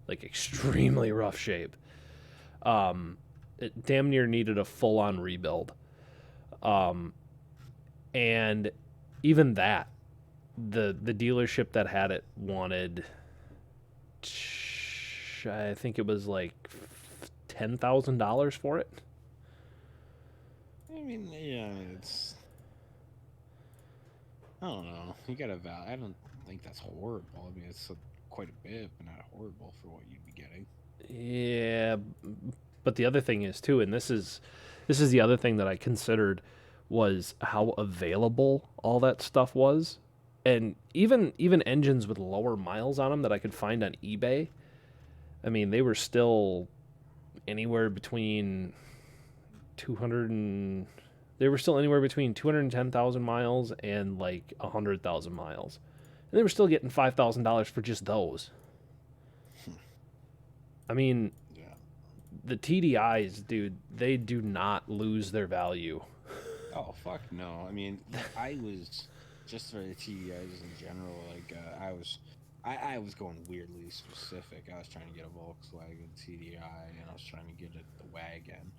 Speaker 1: like extremely rough shape. It damn near needed a full-on rebuild. And even that, the dealership that had it wanted, I think it was like $10,000 for it.
Speaker 2: I mean, yeah, it's. I don't know. You gotta I don't think that's horrible. I mean, it's quite a bit, but not horrible for what you'd be getting.
Speaker 1: Yeah, but the other thing is too, and this is the other thing that I considered, was how available all that stuff was. And even engines with lower miles on them that I could find on eBay, I mean, they were still anywhere between 210,000 miles and like 100,000 miles. And they were still getting $5,000 for just those. I mean,
Speaker 2: Yeah.
Speaker 1: the TDIs, dude, they do not lose their value.
Speaker 2: Oh fuck no! I mean, I was just for the TDIs in general. Like I was going weirdly specific. I was trying to get a Volkswagen TDI, and I was trying to get the wagon.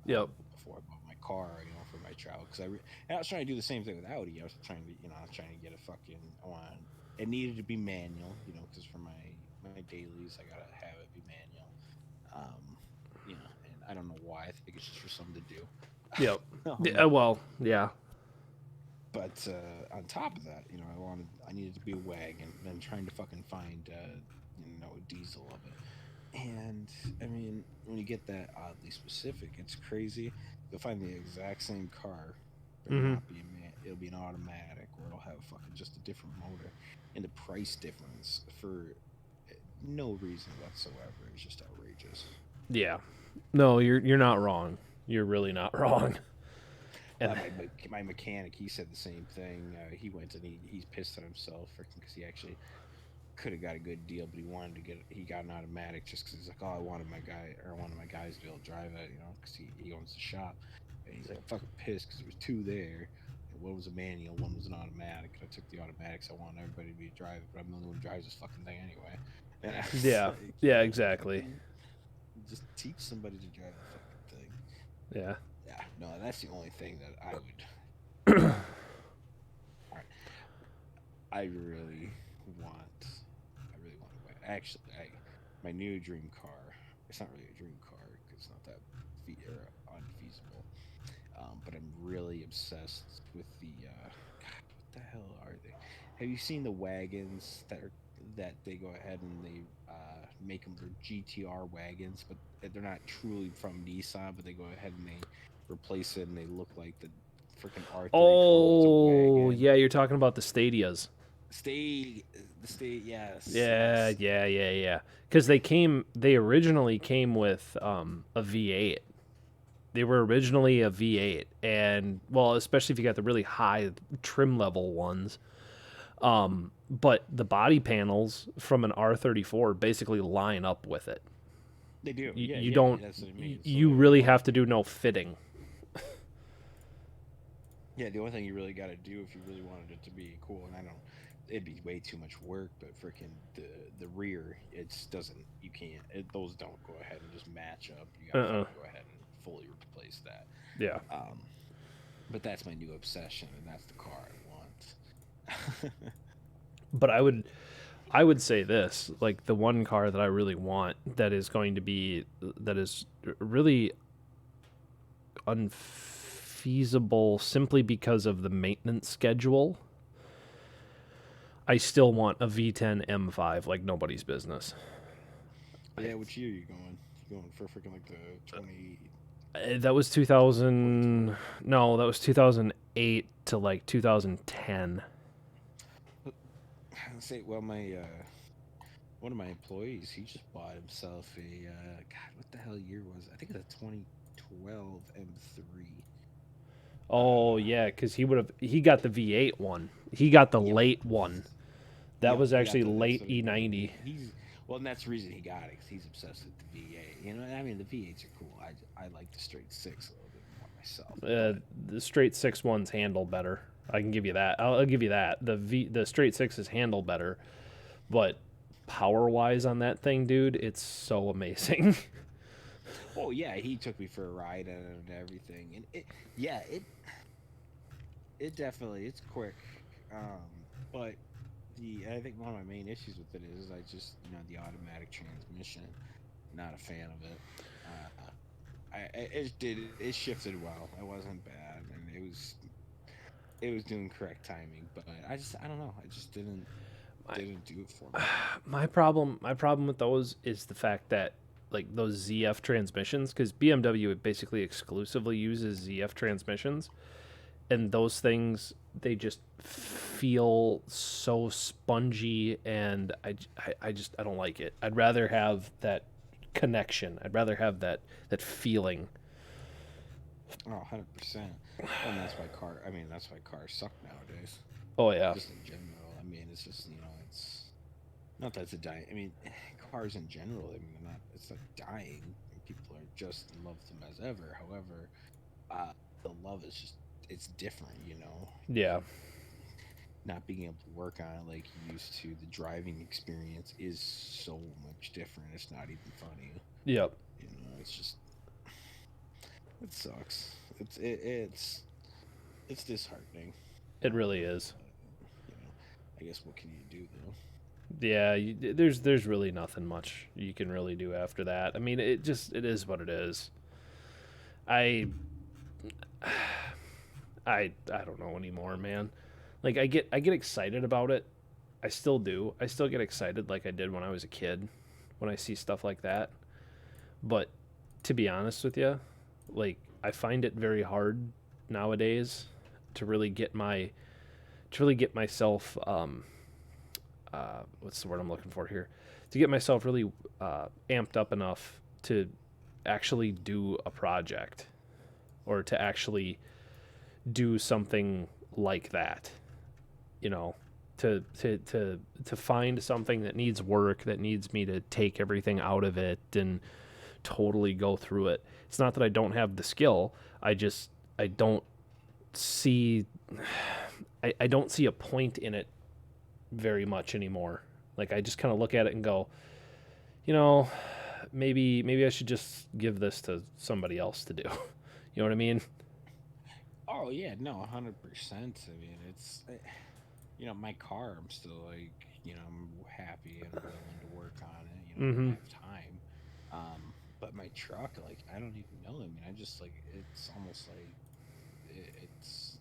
Speaker 1: Yep.
Speaker 2: Before I bought my car, for my travel, because and I was trying to do the same thing with Audi. I was trying to, I was trying to get a fucking. It needed to be manual, because for my dailies, I gotta have it be manual. Um, and I don't know why. I think it's just for something to do.
Speaker 1: Yep.
Speaker 2: um,
Speaker 1: Yeah, well, yeah.
Speaker 2: But on top of that, I needed to be a wagon, and I'm trying to fucking find, a diesel of it. And I mean, when you get that oddly specific, it's crazy. You'll find the exact same car, but
Speaker 1: Hmm.
Speaker 2: not be a man. It'll be an automatic, or it'll have fucking just a different motor, and the price difference for no reason whatsoever is just outrageous.
Speaker 1: Yeah. No, you're not wrong. You're really not wrong. And
Speaker 2: My mechanic, he said the same thing. He went and he's pissed at himself because he actually could have got a good deal, but he got an automatic just because he's like, oh, I wanted one of my guys to be able to drive it, because he owns the shop, and he's like, I'm fucking pissed because there was two there, and one was a manual, one was an automatic, and I took the automatics. I want everybody to be driving, but I'm the only one who drives this fucking thing anyway. And I was
Speaker 1: yeah.
Speaker 2: like,
Speaker 1: Yeah, exactly.
Speaker 2: fucking just teach somebody to drive the fucking thing.
Speaker 1: Yeah.
Speaker 2: Yeah, no, that's the only thing that I would. All right, I really want. I really want to win. Actually, my new dream car. It's not really a dream car because it's not that unfeasible. But I'm really obsessed with the. God, what the hell are they? Have you seen the wagons that they go ahead and they make them their GTR wagons, but they're not truly from Nissan, but they go ahead and they replace it and they look like the freaking R34, but it's a
Speaker 1: Oh,
Speaker 2: wagon.
Speaker 1: yeah, you're talking about the Stadias.
Speaker 2: Stay, the state, yes,
Speaker 1: Yeah,
Speaker 2: yes.
Speaker 1: yeah, yeah, yeah. Because they originally came with a V8. They were originally a V8, and well, especially if you got the really high trim level ones. But the body panels from an R34 basically line up with it.
Speaker 2: They do.
Speaker 1: You,
Speaker 2: Yeah,
Speaker 1: you
Speaker 2: yeah.
Speaker 1: don't.
Speaker 2: That's what I mean. So
Speaker 1: You
Speaker 2: the
Speaker 1: really
Speaker 2: only
Speaker 1: have to do no fitting.
Speaker 2: yeah, the only thing you really got to do if you really wanted it to be cool, and I don't, it'd be way too much work. But freaking the rear, it's doesn't. You can't. Those don't go ahead and just match up. You got to
Speaker 1: Uh.
Speaker 2: fucking go ahead and fully replace that.
Speaker 1: Yeah.
Speaker 2: Um, but that's my new obsession, and that's the car I want.
Speaker 1: But I would say this, like the one car that I really want that is going to be that is really unfeasible simply because of the maintenance schedule. I still want a V10 M5 like nobody's business.
Speaker 2: Yeah, which year are you going? You going for freaking like the 20
Speaker 1: That was
Speaker 2: 2020?
Speaker 1: 2000. No, that was 2008 to like 2010.
Speaker 2: Say, well, my one of my employees, he just bought himself a God, what the hell year was it? I think it's a 2012 M3.
Speaker 1: Oh
Speaker 2: Uh,
Speaker 1: yeah, because he got the V8 one. He got the
Speaker 2: yep,
Speaker 1: late one. That
Speaker 2: yep.
Speaker 1: was
Speaker 2: He got
Speaker 1: actually
Speaker 2: the that's
Speaker 1: late
Speaker 2: what
Speaker 1: E90.
Speaker 2: he's well, and that's the reason he got it because he's obsessed with the V8. I mean, the V8s are cool. I like the straight six a little bit more myself, but
Speaker 1: The straight six ones handle better. I can give you that. I'll give you that. The straight sixes handle better, but power wise on that thing, dude, it's so amazing.
Speaker 2: oh yeah, he took me for a ride and everything, and it definitely it's quick, but I think one of my main issues with it is I just the automatic transmission, not a fan of it. It shifted well. It wasn't bad, and it was doing correct timing, but I don't know. I just
Speaker 1: my,
Speaker 2: didn't do it for me.
Speaker 1: my problem with those is the fact that like those ZF transmissions, because BMW basically exclusively uses ZF transmissions, and those things they just feel so spongy, and I don't like it. I'd rather have that connection. I'd rather have that feeling.
Speaker 2: Oh, 100%. Well, and that's why that's why cars suck nowadays.
Speaker 1: Oh yeah.
Speaker 2: Just in general. I mean, it's just it's not that it's a dying. I mean, cars in general. I mean, they're not. It's not dying. People are just in love with them as ever. However, the love is just it's different, you know.
Speaker 1: Yeah.
Speaker 2: Not being able to work on it like you used to, the driving experience is so much different. It's not even funny.
Speaker 1: Yep.
Speaker 2: You know, it's just it sucks. It's disheartening.
Speaker 1: It really is.
Speaker 2: You know, I guess what can you do though?
Speaker 1: Yeah, there's really nothing much you can really do after that. I mean, it is what it is. I I don't know anymore, man. Like I get excited about it. I still do. I still get excited like I did when I was a kid when I see stuff like that. But to be honest with you, like I find it very hard nowadays to really get my to really get myself what's the word I'm looking for here? To get myself really amped up enough to actually do a project or to actually do something like that. You know, to find something that needs work, that needs me to take everything out of it and totally go through it. It's not that I don't have the skill. I don't see I don't see a point in it very much anymore. Like I just kind of look at it and go, you know, maybe I should just give this to somebody else to do. You know what I mean?
Speaker 2: Oh yeah, no, 100%. I mean, you know, my car. I'm still like, you know, I'm happy and willing to work on it. You know, when I
Speaker 1: Mm-hmm.
Speaker 2: have time. But my truck, like, I don't even know. I mean, I just like it's almost like it's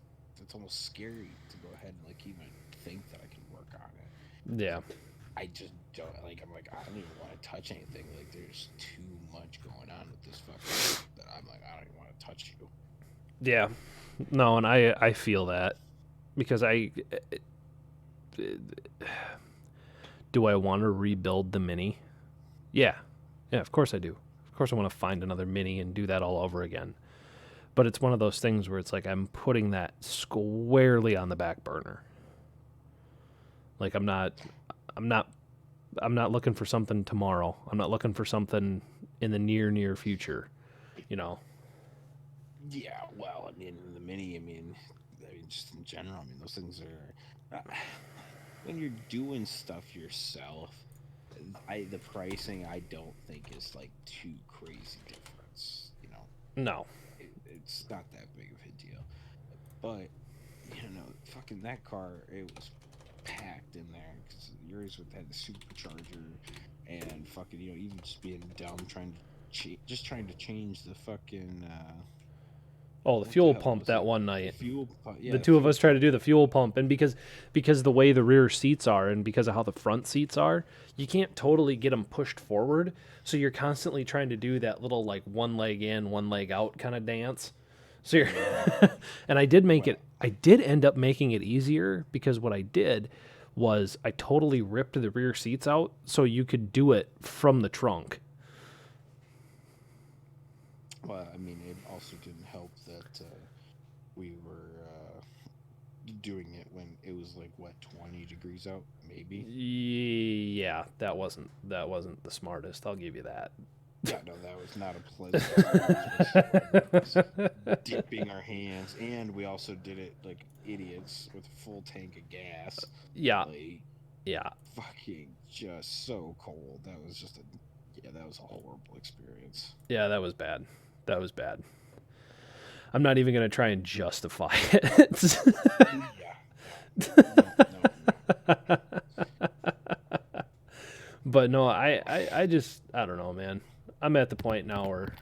Speaker 2: almost scary to go ahead and like even think that I can work on it.
Speaker 1: Yeah.
Speaker 2: I just don't like. I'm like, I don't even want to touch anything. Like, there's too much going on with this fucking that I'm like, I don't even want to touch you.
Speaker 1: Yeah. No, and I feel that because I do I want to rebuild the Mini? Yeah. Yeah, of course I do. Of course I want to find another Mini and do that all over again. But it's one of those things where it's like I'm putting that squarely on the back burner. Like I'm not I'm not looking for something tomorrow. I'm not looking for something in the near future, you know.
Speaker 2: Yeah, well, I mean, the mini. I mean, just in general. I mean, those things are when you're doing stuff yourself. The pricing I don't think is like too crazy difference. You know,
Speaker 1: No.
Speaker 2: it's not that big of a deal. But you know, fucking that car, it was packed in there because yours would had the supercharger and fucking even just being dumb trying to just trying to change the fucking
Speaker 1: Oh, the
Speaker 2: what the
Speaker 1: fuel
Speaker 2: hell
Speaker 1: pump
Speaker 2: was
Speaker 1: that
Speaker 2: it?
Speaker 1: one
Speaker 2: The
Speaker 1: night.
Speaker 2: fuel pump.
Speaker 1: The
Speaker 2: Yeah, the
Speaker 1: two of
Speaker 2: fuel
Speaker 1: us tried to
Speaker 2: pump.
Speaker 1: do the fuel pump and because the way the rear seats are and because of how the front seats are, you can't totally get them pushed forward, so you're constantly trying to do that little like one leg in, one leg out kind of dance. So you're and
Speaker 2: Well,
Speaker 1: I did end up making it easier because what I did was I totally ripped the rear seats out so you could do it from the trunk.
Speaker 2: well, I mean, it also didn't help that we were doing it when it was like what 20 degrees out, maybe.
Speaker 1: Yeah, that wasn't the smartest. I'll give you that.
Speaker 2: Yeah, no, that was not a pleasant experience whatsoever. It was dipping our hands, and we also did it like idiots with a full tank of gas,
Speaker 1: Yeah,
Speaker 2: like
Speaker 1: yeah,
Speaker 2: fucking just so cold. Yeah, that was a horrible experience.
Speaker 1: yeah. That was bad. That was bad. I'm not even gonna try and justify it.
Speaker 2: Yeah, no.
Speaker 1: But no, I just I don't know, man. I'm at the point now where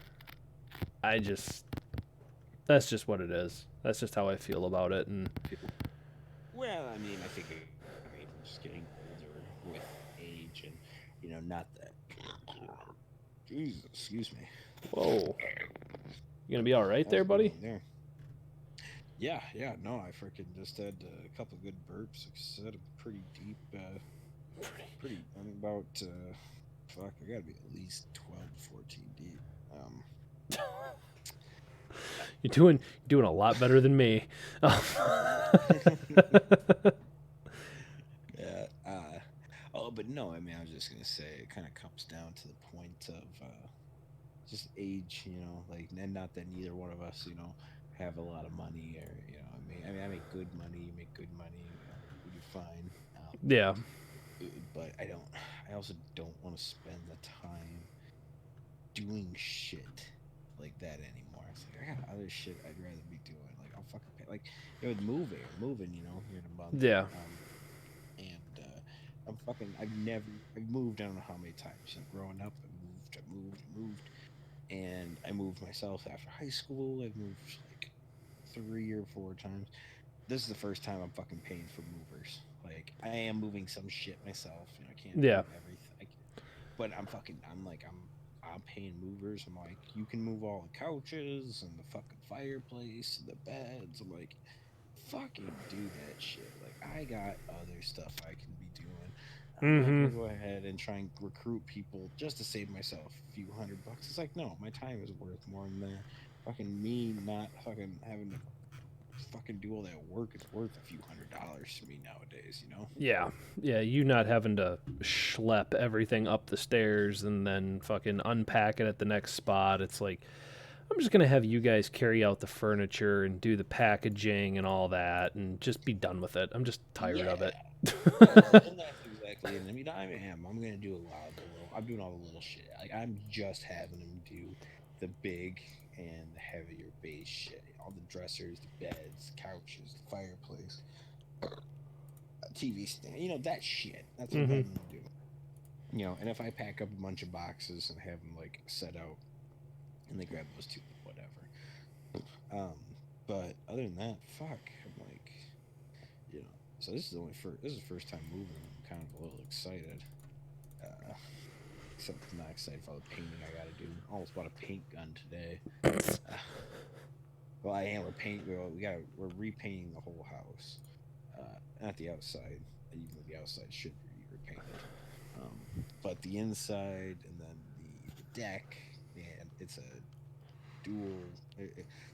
Speaker 1: I just that's just what it is. That's just how I feel about it, and
Speaker 2: Well, I mean, I mean, just getting older with age, and not that. Jesus, excuse me.
Speaker 1: whoa, you gonna be all right
Speaker 2: That
Speaker 1: there,
Speaker 2: was
Speaker 1: buddy?
Speaker 2: going there. Yeah, yeah. No, I freaking just had a couple of good burps. Like I said, a pretty deep, pretty. I'm about fuck. I gotta be at least 12 to 14 deep.
Speaker 1: You're doing a lot better than me.
Speaker 2: Yeah. Oh, but no. I mean, I was just gonna say it kind of comes down to the point of just age. Like, and not that neither one of us, have a lot of money, or I make good money. You make good money. We do fine.
Speaker 1: Yeah.
Speaker 2: But I also don't want to spend the time doing shit like that anymore. It's like I got other shit I'd rather be doing. Like I'll fucking pay. Like with moving, here in a month.
Speaker 1: Yeah.
Speaker 2: And I've moved. I don't know how many times. Growing up, I moved, and I moved myself after high school. I've moved like 3 or 4 times. This is the first time I'm fucking paying for movers. Like I am moving some shit myself. I can't
Speaker 1: Yeah.
Speaker 2: move everything. But I'm paying movers. I'm like, you can move all the couches and the fucking fireplace and the beds. I'm like, fucking do that shit. Like I got other stuff I can be doing. I'm not
Speaker 1: Mm-hmm.
Speaker 2: gonna go ahead and try and recruit people just to save myself a few $100. It's like, no, my time is worth more than that. Fucking me not fucking having to fucking do all that work is worth a few $100 to me nowadays.
Speaker 1: Yeah. Yeah. You not having to schlep everything up the stairs and then fucking unpack it at the next spot. It's like, I'm just going to have you guys carry out the furniture and do the packaging and all that and just be done with it. I'm just tired of it.
Speaker 2: And that's exactly it. I'm gonna do a lot of the little. I'm doing all the little shit. Like I'm just having them do the big and the heavier base shit. All the dressers, the beds, couches, the fireplace, TV stand. That shit. That's what I'm
Speaker 1: Mm-hmm.
Speaker 2: having them do. And if I pack up a bunch of boxes and have them like set out, and they grab those two, whatever. But other than that, fuck. I'm like, So this is the first time moving. I'm kind of a little excited. Except I'm not excited for all the painting I got to do. I almost bought a paint gun today. Well, I am. We're repainting the whole house. Not the outside. Even though the outside should be repainted. But the inside and then the deck, and it's a dual.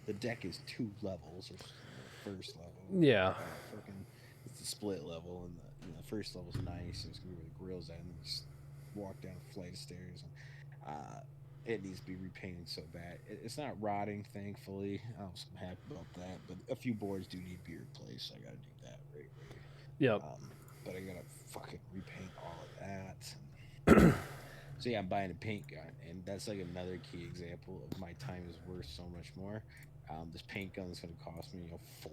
Speaker 2: The deck is 2 levels. Or first level.
Speaker 1: Yeah.
Speaker 2: It's a split level, and the first level's nice. It's gonna be where the grill's at, and then just walk down a flight of stairs. And it needs to be repainted so bad. It's not rotting, thankfully. I'm happy about that. But a few boards do need to be replaced. So I gotta do that right away.
Speaker 1: Yep.
Speaker 2: But I gotta fucking repaint all of that. So yeah, I'm buying a paint gun, and that's like another key example of my time is worth so much more. This paint gun is going to cost me, $400-500,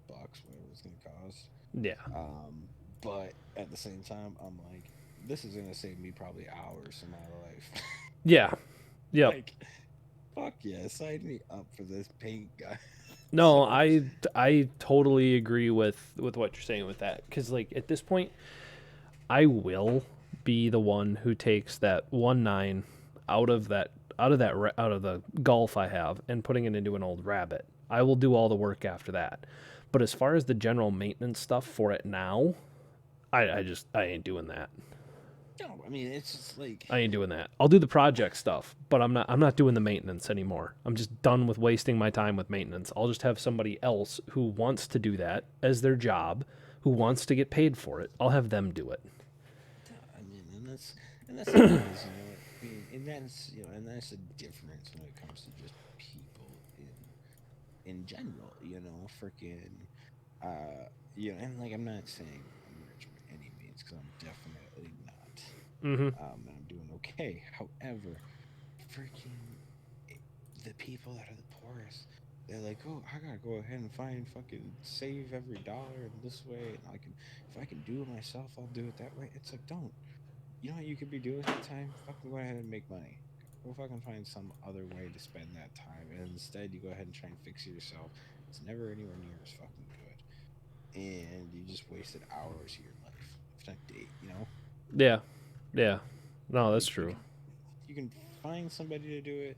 Speaker 2: whatever it's going to cost.
Speaker 1: Yeah.
Speaker 2: But at the same time, I'm like, this is going to save me probably hours of my life.
Speaker 1: Yeah. Yep.
Speaker 2: Like, fuck yeah, sign me up for this paint gun.
Speaker 1: No, I totally agree with what you're saying with that, because like at this point, I will be the one who takes that 1.9 out of the Golf I have and putting it into an old Rabbit. I will do all the work after that. But as far as the general maintenance stuff for it now, I ain't doing that.
Speaker 2: No, I mean it's just like
Speaker 1: I ain't doing that. I'll do the project stuff, but I'm not doing the maintenance anymore. I'm just done with wasting my time with maintenance. I'll just have somebody else who wants to do that as their job, who wants to get paid for it. I'll have them do it.
Speaker 2: I mean, and that's the thing is, and that's the difference when it comes to just people in general, freaking, and like I'm not saying I'm rich by any means because I'm definitely not,
Speaker 1: Mm-hmm.
Speaker 2: and I'm doing okay. However, freaking the people that are the poorest, they're like, oh, I gotta go ahead and save every dollar in this way, and if I can do it myself, I'll do it that way. It's like, don't. You know what you could be doing that time? Fucking go ahead and make money. Go fucking find some other way to spend that time. And instead, you go ahead and try and fix it yourself. It's never anywhere near as fucking good. And you just wasted hours of your life. If not day.
Speaker 1: Yeah. Yeah. No, that's true.
Speaker 2: You can find somebody to do it.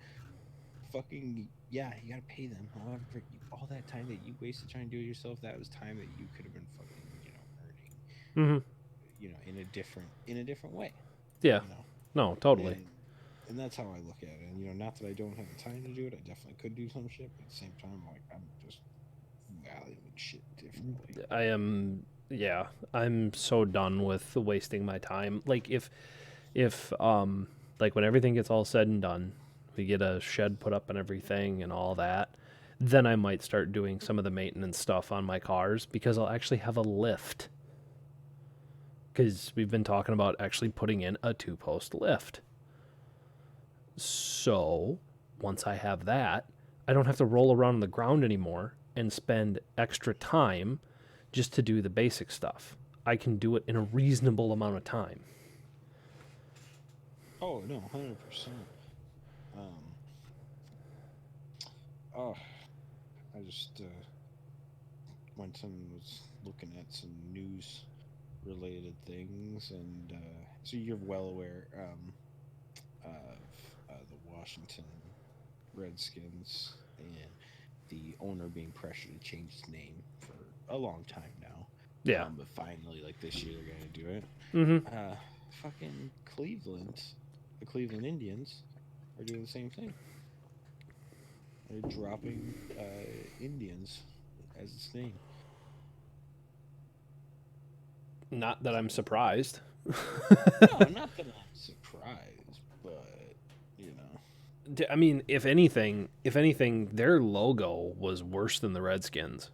Speaker 2: Fucking, yeah, you gotta pay them. However, all that time that you wasted trying to do it yourself, that was time that you could have been fucking, earning.
Speaker 1: Mm-hmm.
Speaker 2: In a different way.
Speaker 1: Yeah. No, totally.
Speaker 2: And that's how I look at it. And not that I don't have the time to do it, I definitely could do some shit, but at the same time, I'm just valuing shit differently.
Speaker 1: I'm so done with wasting my time. Like if like when everything gets all said and done, we get a shed put up and everything and all that, then I might start doing some of the maintenance stuff on my cars because I'll actually have a lift. Because we've been talking about actually putting in a 2-post lift. So once I have that, I don't have to roll around on the ground anymore and spend extra time just to do the basic stuff. I can do it in a reasonable amount of time.
Speaker 2: Oh no, 100%. Oh, I just went and was looking at some news related things, and so you're well aware of the Washington Redskins and the owner being pressured to change his name for a long time now.
Speaker 1: Yeah.
Speaker 2: But finally, like this year, they're gonna do it.
Speaker 1: Mm-hmm.
Speaker 2: Fucking Cleveland, the Cleveland Indians are doing the same thing. They're dropping Indians as its name.
Speaker 1: Not that I'm surprised.
Speaker 2: No, not that I'm surprised, but you know.
Speaker 1: I mean, if anything, their logo was worse than the Redskins.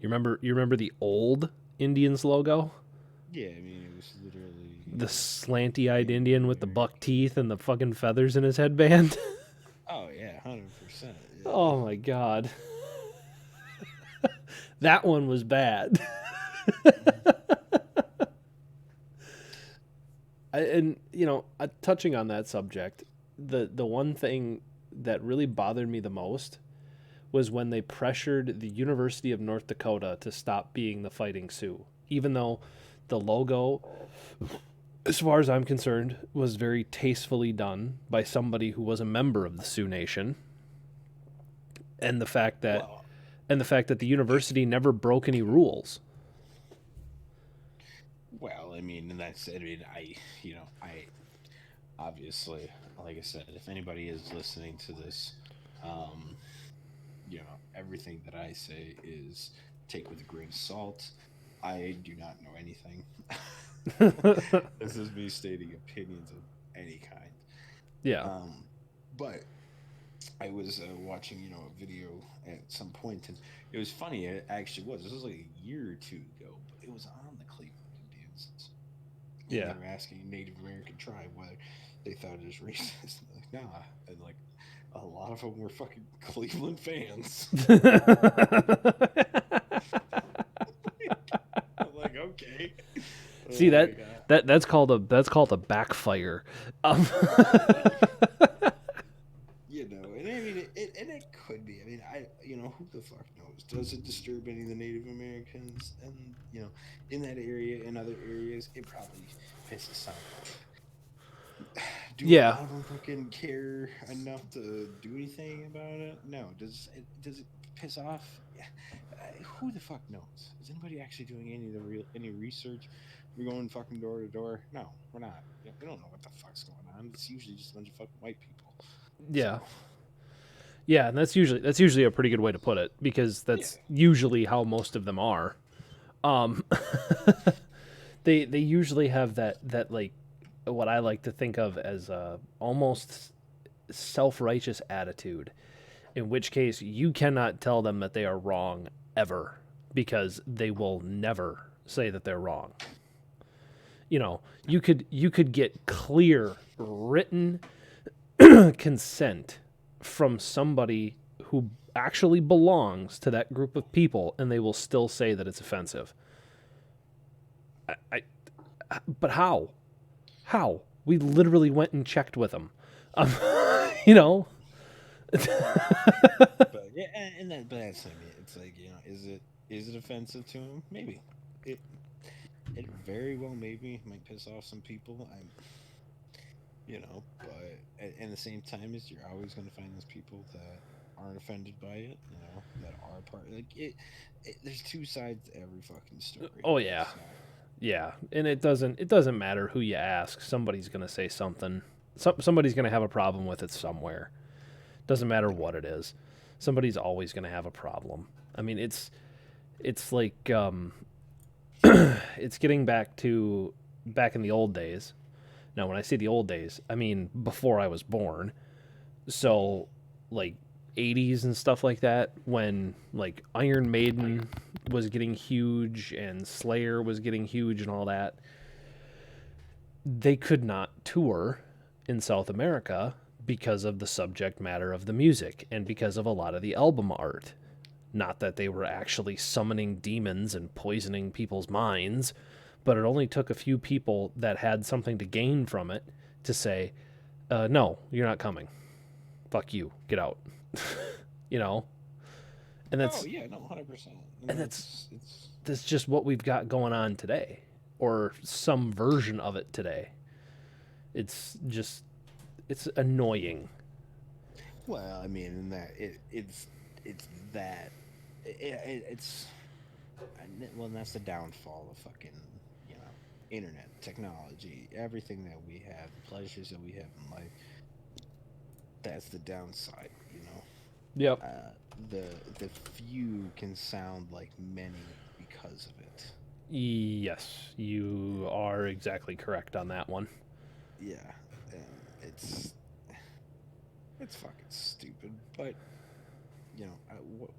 Speaker 1: You remember the old Indians logo?
Speaker 2: Yeah, I mean it was literally
Speaker 1: The slanty-eyed Indian with the buck teeth and the fucking feathers in his headband.
Speaker 2: Oh yeah, 100%. Yeah.
Speaker 1: Oh my god. That one was bad. And you know, touching on that subject, the one thing that really bothered me the most was when they pressured the University of North Dakota to stop being the Fighting Sioux, even though the logo, as far as I'm concerned, was very tastefully done by somebody who was a member of the Sioux Nation. And the fact that the university never broke any rules.
Speaker 2: Well, I mean, and that's, I mean, I obviously, like I said, if anybody is listening to this, everything that I say is take with a grain of salt. I do not know anything. This is me stating opinions of any kind.
Speaker 1: Yeah.
Speaker 2: But I was watching, a video at some point, and it was funny. It actually was. This was like a year or two ago, but it was on the Cleveland Indians.
Speaker 1: Yeah.
Speaker 2: They were asking a Native American tribe whether they thought it was racist. Like, nah. And like, a lot of them were fucking Cleveland fans. I'm like, okay.
Speaker 1: See, that's called a backfire.
Speaker 2: And I mean, it could be. I mean, who the fuck knows? Does it disturb any of the Native Americans? And in that area, in other areas, it probably pisses some off. Do a lot of them fucking care enough to do anything about it? No. Does it piss off? Who the fuck knows? Is anybody actually doing any research? We're going fucking door to door. No, we're not. We don't know what the fuck's going on. It's usually just a bunch of fucking white people.
Speaker 1: Yeah. So. Yeah, and that's usually a pretty good way to put it, because that's usually how most of them are. They usually have that like what I like to think of as a almost self-righteous attitude, in which case you cannot tell them that they are wrong ever, because they will never say that they're wrong. You could get clear written consent from somebody who actually belongs to that group of people, and they will still say that it's offensive. But how? How? We literally went and checked with them.
Speaker 2: But yeah, but that's I mean, it's like, is it offensive to him? Maybe. It very well maybe might piss off some people. But at the same time, you're always going to find those people that aren't offended by it, that are part. Like there's two sides to every fucking story.
Speaker 1: Oh yeah, yeah, and it doesn't matter who you ask. Somebody's going to say something. Somebody's going to have a problem with it somewhere. Doesn't matter what it is. Somebody's always going to have a problem. I mean, it's like it's getting back in the old days. Now, when I say the old days, I mean before I was born. So, like, 80s and stuff like that, when like Iron Maiden was getting huge and Slayer was getting huge and all that, they could not tour in South America because of the subject matter of the music and because of a lot of the album art. Not that they were actually summoning demons and poisoning people's minds, but it only took a few people that had something to gain from it to say, no, you're not coming. Fuck you. Get out. You know? And
Speaker 2: Oh yeah, no, 100%.
Speaker 1: and
Speaker 2: And it's
Speaker 1: that's just what we've got going on today, or some version of it today. It's just, it's annoying.
Speaker 2: well, I mean, in that it's that it's well, and that's the downfall of fucking you know internet technology. Everything that we have, the pleasures that we have in life, that's the downside.
Speaker 1: Yep.
Speaker 2: The the few can sound like many because of it.
Speaker 1: Yes, you are exactly correct on that one.
Speaker 2: Yeah, and it's fucking stupid, but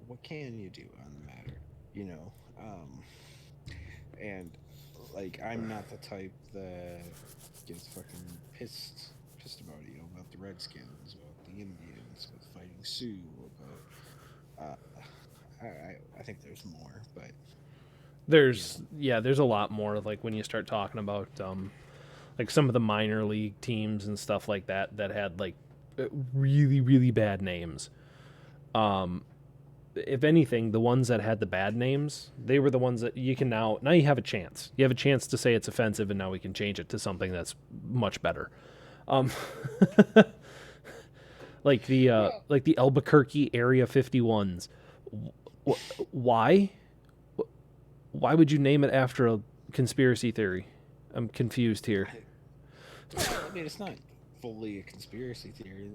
Speaker 2: what can you do on the matter? You know, and like I'm not the type that gets fucking pissed about it, about the Redskins, about the Indians, about fighting Sioux, about I think there's more, but you know,
Speaker 1: There's a lot more, like when you start talking about like some of the minor league teams and stuff like that that had like really really bad names. If anything, the ones that had the bad names, they were the ones that you can now you have a chance. You have a chance to say it's offensive, and now we can change it to something that's much better. Um, like the Albuquerque Area 51s. Why? Why would you name it after a conspiracy theory? I'm confused here.
Speaker 2: I mean, it's not fully a conspiracy theory.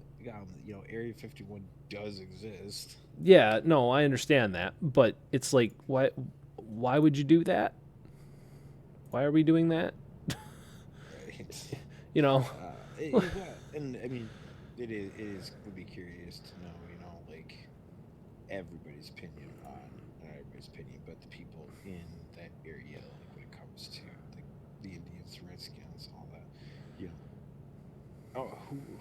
Speaker 2: Area 51 does exist.
Speaker 1: Yeah, no, I understand that, but it's like, why would you do that? Why are we doing that?
Speaker 2: Right.
Speaker 1: You know?
Speaker 2: And I mean, it is would be curious to know, like everybody's opinion on not everybody's opinion, but the people in that area, like when it comes to the Indians, the Redskins, all that. You know,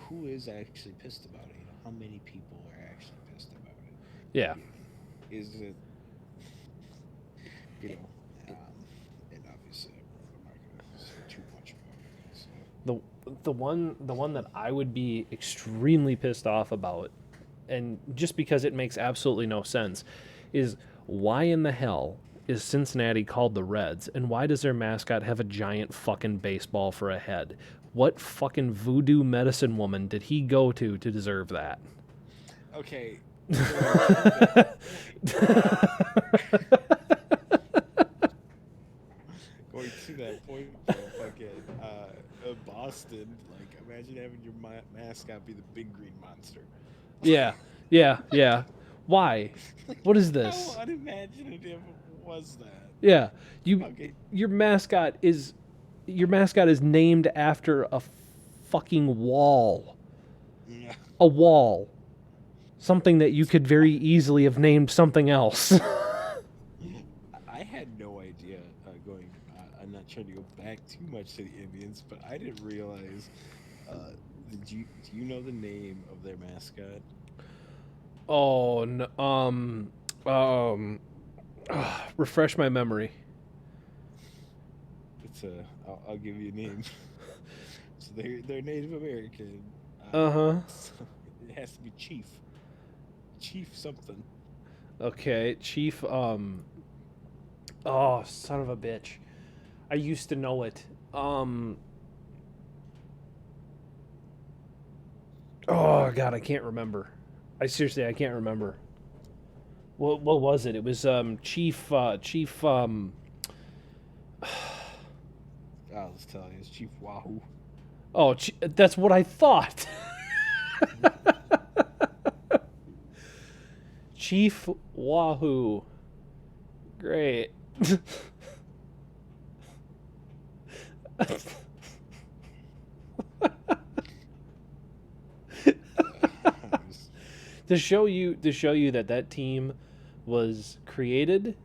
Speaker 2: who is actually pissed about it? How many people are actually pissed about it?
Speaker 1: Yeah.
Speaker 2: Is it, you know, and obviously I'm not gonna say too much about it. So.
Speaker 1: The the one that I would be extremely pissed off about, and just because it makes absolutely no sense, is why in the hell is Cincinnati called the Reds, and why does their mascot have a giant fucking baseball for a head? What fucking voodoo medicine woman did he go to deserve that?
Speaker 2: Okay. Going to that point, though, fucking Boston. Like, imagine having your mascot be the big green monster.
Speaker 1: Yeah, yeah. Why?
Speaker 2: Like,
Speaker 1: What is
Speaker 2: how
Speaker 1: this?
Speaker 2: unimaginative was that?
Speaker 1: Yeah, you
Speaker 2: Okay.
Speaker 1: your mascot is named after a fucking wall.
Speaker 2: Yeah.
Speaker 1: A wall. Something that you could very easily have named something else.
Speaker 2: I had no idea going. I'm not trying to go back too much to the Indians, but I didn't realize. Do you know the name of their mascot?
Speaker 1: Oh, no, refresh my memory.
Speaker 2: It's a. I'll give you a name. So they're Native American.
Speaker 1: Uh-huh.
Speaker 2: So it has to be Chief. Chief something.
Speaker 1: Okay, Chief, oh, son of a bitch. I used to know it. Oh god, I can't remember. I can't remember. What was it? It was Chief
Speaker 2: I'll just tell you, it's Chief Wahoo.
Speaker 1: Oh, that's what I thought. Chief Wahoo. Great. to show you that team was created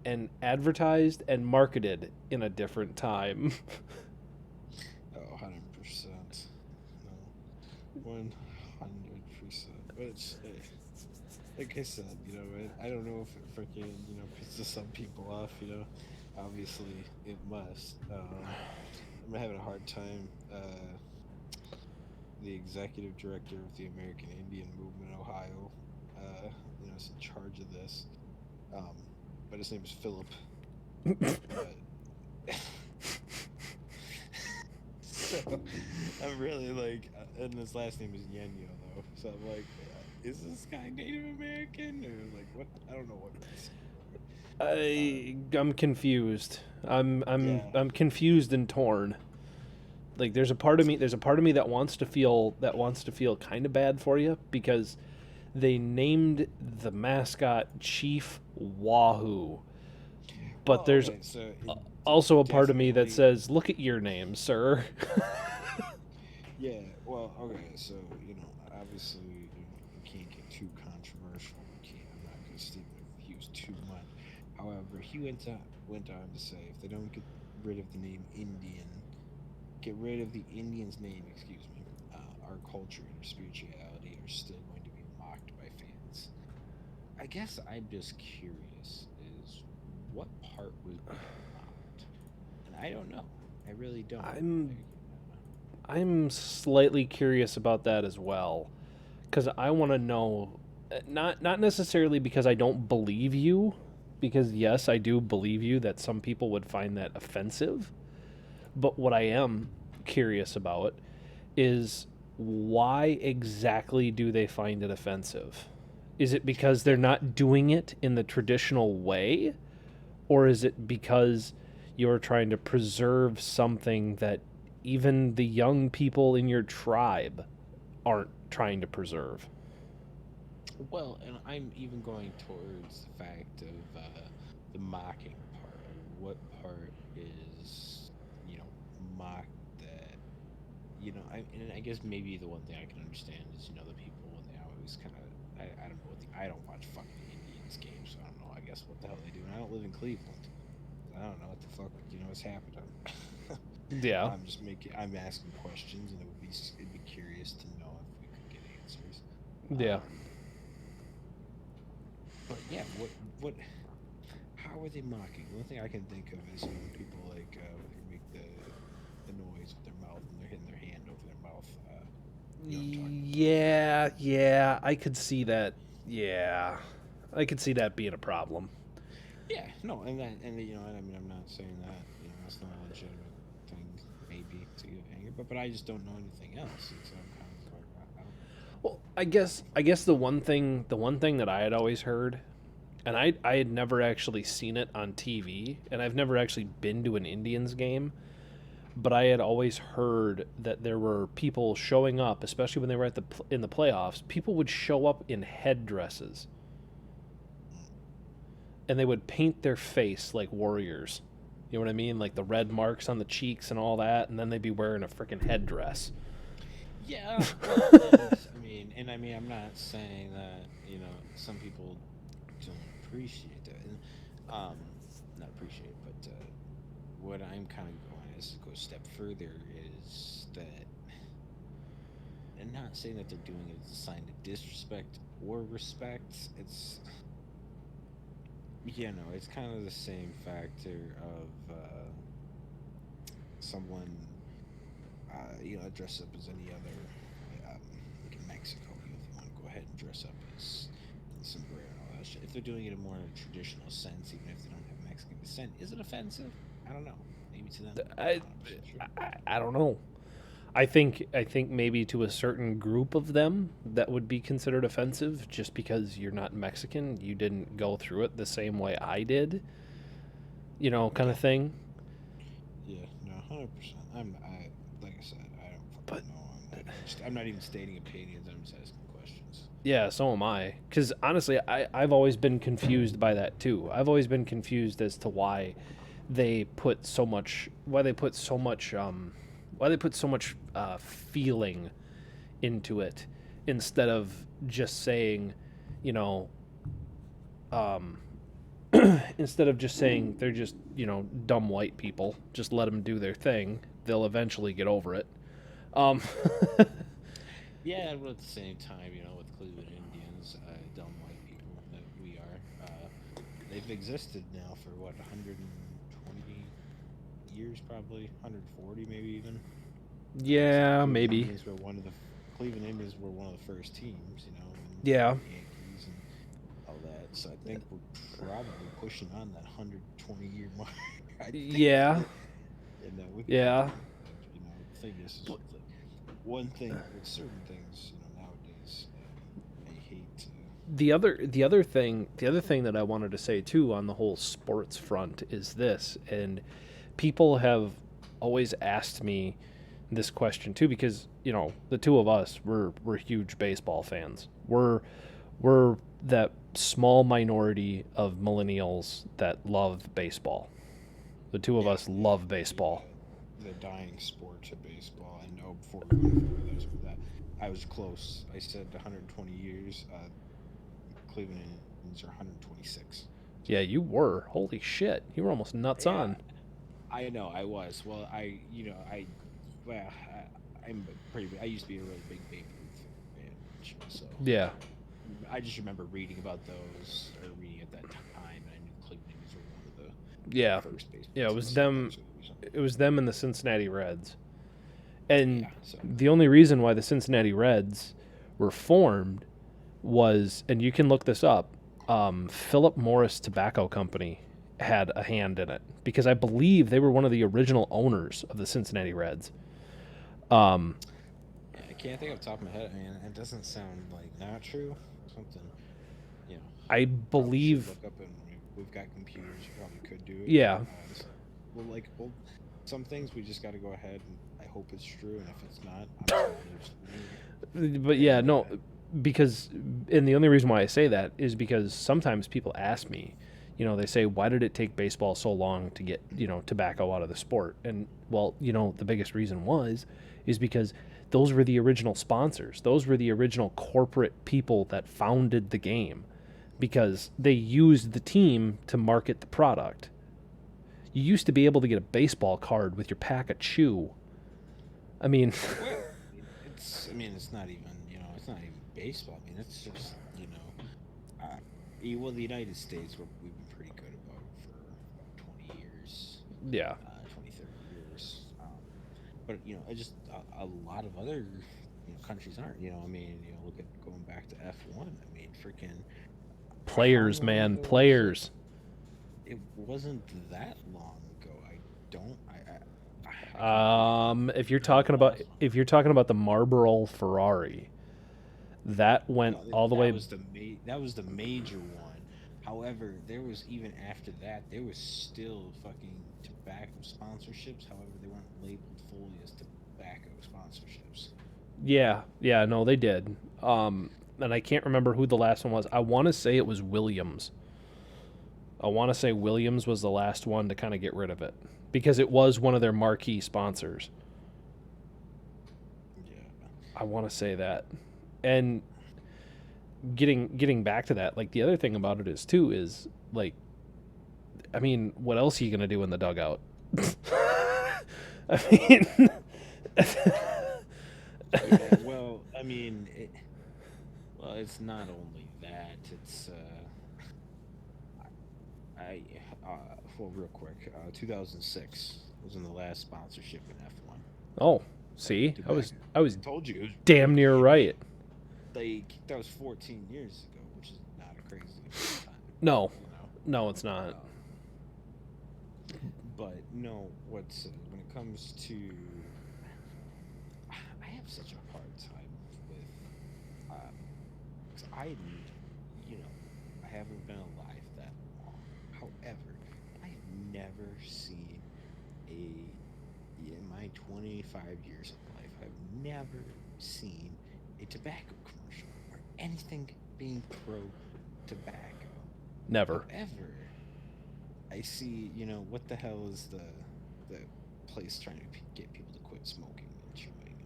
Speaker 1: and advertised and marketed in a different time.
Speaker 2: Oh, 100%. No, 100%. But it's like I said, I don't know if it freaking pisses some people off. Obviously it must. I'm having a hard time. The executive director of the American Indian Movement, Ohio, is in charge of this. Um, but his name is Philip. But so I'm really like, and his last name is Yenyo though. So I'm like, is this guy Native American or like what? I don't know what race.
Speaker 1: I'm confused. I'm I'm
Speaker 2: Yeah.
Speaker 1: I'm confused and torn. Like there's a part of me that wants to feel kind of bad for you because they named the mascot Chief Wahoo. But
Speaker 2: Well,
Speaker 1: there's
Speaker 2: okay, so it
Speaker 1: also a part of me that
Speaker 2: definitely,
Speaker 1: says, "Look at your name, sir."
Speaker 2: yeah. Well, okay, so obviously, we can't get too controversial. We can't. I'm not going to stick with views too much. However, he went on to say, if they don't get rid of the name Indian, get rid of the Indian's name, excuse me, our culture and our spirituality are still going to be mocked by fans. I guess I'm just curious is what part was being mocked? And I don't know. I really don't.
Speaker 1: I'm
Speaker 2: Like,
Speaker 1: I'm slightly curious about that as well, because I want to know, not necessarily because I don't believe you, because yes, I do believe you that some people would find that offensive, but what I am curious about is why exactly do they find it offensive? Is it because they're not doing it in the traditional way, or is it because you're trying to preserve something that even the young people in your tribe aren't trying to preserve?
Speaker 2: well, and I'm even going towards the fact of the mocking part. What part is, mocked that, and I guess maybe the one thing I can understand is, the people when they always kind of, I don't know I don't watch fucking Indians games, so I don't know, I guess what the hell they do. And I don't live in Cleveland. So I don't know what the fuck, is happening.
Speaker 1: Yeah.
Speaker 2: I'm asking questions, and it'd be curious to know if we could get answers.
Speaker 1: Yeah.
Speaker 2: Um, but yeah, how are they mocking? The only thing I can think of is people like they make the noise with their mouth and they're hitting their hand over their mouth. You know what I'm talking about?
Speaker 1: Yeah, I could see that. Yeah. I could see that being a problem.
Speaker 2: Yeah, no, and I mean, I'm not saying that that's not a legitimate thing, maybe to get angry, but I just don't know anything else, and so I'm kind of like, I don't
Speaker 1: Well,
Speaker 2: know.
Speaker 1: I guess the one thing that I had always heard, and I had never actually seen it on TV, and I've never actually been to an Indians game, but I had always heard that there were people showing up, especially when they were in the playoffs. People would show up in headdresses, and they would paint their face like warriors. You know what I mean? Like the red marks on the cheeks and all that, and then they'd be wearing a freaking headdress.
Speaker 2: Yeah, well, and I mean, I'm not saying that some people don't appreciate that, and um, not appreciate, but what I'm kind of going is to go a step further is that, and not saying that they're doing it as a sign of disrespect or respect. It's kind of the same factor of someone dress up as any other, like in Mexico, if you want to go ahead and dress up as sombrero and all that shit. If they're doing it in more in a traditional sense, even if they don't have Mexican descent, is it offensive? I don't know. Maybe to them, I'm not
Speaker 1: I,
Speaker 2: 100% sure.
Speaker 1: I don't know. I think maybe to a certain group of them that would be considered offensive just because you're not Mexican, you didn't go through it the same way I did, kind
Speaker 2: Yeah,
Speaker 1: of thing.
Speaker 2: yeah, no, 100%. Like I said, I don't
Speaker 1: But
Speaker 2: fucking know. I'm not even stating opinions. I'm just asking questions.
Speaker 1: yeah, so am I. Because honestly, I've always been confused by that too. I've always been confused as to why they put so much feeling into it, instead of just saying, you know, um, instead of just saying they're just, dumb white people, just let them do their thing. They'll eventually get over it. Um,
Speaker 2: Yeah, but at the same time, with Cleveland Indians, dumb white people that we are, they've existed now for what 120 years, probably 140, maybe even.
Speaker 1: yeah,
Speaker 2: Cleveland
Speaker 1: maybe.
Speaker 2: Indians were one of the Cleveland Indians were one of the first teams,
Speaker 1: Yeah,
Speaker 2: and the Yankees and all that. So I think we're probably pushing on that 120-year mark. I think
Speaker 1: yeah,
Speaker 2: that we could
Speaker 1: yeah.
Speaker 2: probably, the thing is
Speaker 1: But
Speaker 2: like one thing with certain things, nowadays, I hate to.
Speaker 1: the other thing that I wanted to say too on the whole sports front is this, and people have always asked me this question too, because the two of us, we're huge baseball fans. We're that small minority of millennials that love baseball. The two of
Speaker 2: Yeah,
Speaker 1: us
Speaker 2: yeah,
Speaker 1: love baseball.
Speaker 2: the dying sport to baseball. I know before we went further, that I was close. I said 120 years. Cleveland Indians are 126.
Speaker 1: Yeah, you were. Holy shit. You were almost nuts
Speaker 2: Yeah,
Speaker 1: on.
Speaker 2: I know I was. Well, well, I'm pretty. I used to be a really big Babe Ruth fan, so
Speaker 1: Yeah.
Speaker 2: I just remember reading about those or reading at that time, and I knew Cleveland Indians were one of
Speaker 1: Yeah.
Speaker 2: the first baseball
Speaker 1: Yeah, it was
Speaker 2: teams. So
Speaker 1: them
Speaker 2: that's the reason.
Speaker 1: it was them and the Cincinnati Reds. And
Speaker 2: Yeah. So
Speaker 1: the only reason why the Cincinnati Reds were formed was, and you can look this up, Philip Morris Tobacco Company had a hand in it, because I believe they were one of the original owners of the Cincinnati Reds. Um,
Speaker 2: yeah, I can't think off the top of my head. I mean, it doesn't sound like not true. Something, you know,
Speaker 1: I
Speaker 2: probably should
Speaker 1: believe,
Speaker 2: look up, and we've got computers. You probably could do it.
Speaker 1: yeah,
Speaker 2: Well, some things we just got to go ahead and I hope it's true, and if it's not, I'm just gonna leave it.
Speaker 1: but yeah,
Speaker 2: And
Speaker 1: no, because, and the only reason why I say that is because sometimes people ask me, they say, why did it take baseball so long to get, tobacco out of the sport? And well, the biggest reason is because those were the original sponsors. Those were the original corporate people that founded the game, because they used the team to market the product. You used to be able to get a baseball card with your pack of chew. I mean,
Speaker 2: well, it's not even it's not even baseball. I mean, it's just well, the United States we've been pretty good about it for about 20 years,
Speaker 1: yeah.
Speaker 2: 20, 30 years. But I just a lot of other countries aren't. I mean, look at going back to F1. I mean, freaking how
Speaker 1: Players,
Speaker 2: long
Speaker 1: man,
Speaker 2: ago was it?
Speaker 1: players.
Speaker 2: It wasn't that long ago. I don't. I can't think of
Speaker 1: If you're
Speaker 2: when it
Speaker 1: talking about
Speaker 2: was.
Speaker 1: if you're talking about the Marlboro Ferrari, that went
Speaker 2: No,
Speaker 1: all the
Speaker 2: that
Speaker 1: way.
Speaker 2: was the major one. However, there was even after that, there was still fucking tobacco sponsorships. However, they weren't labeled fully as tobacco sponsorships.
Speaker 1: Yeah, yeah, no, they did. And I can't remember who the last one was. I want to say it was Williams. I want to say Williams was the last one to kind of get rid of it, because it was one of their marquee sponsors.
Speaker 2: Yeah.
Speaker 1: I want to say that. And getting back to that, like, the other thing about it is too is, like, I mean, what else are you gonna do in the dugout? I mean,
Speaker 2: Yeah. Well, I mean, it's not only that. It's I well, real quick, 2006 was in the last sponsorship in F1.
Speaker 1: oh, see, I was
Speaker 2: Tobacco.
Speaker 1: I was
Speaker 2: I told you it was
Speaker 1: damn near right.
Speaker 2: that was 14 years ago, which is not a crazy time,
Speaker 1: No,
Speaker 2: you know.
Speaker 1: no, it's not.
Speaker 2: But no, what's when it comes to, I have such a hard time with, because I haven't been alive that long. However, I have never seen in my 25 years of life, I've never seen a tobacco commercial or anything being pro tobacco.
Speaker 1: Never.
Speaker 2: However, I see, what the hell is the place trying to get people to quit smoking and chewing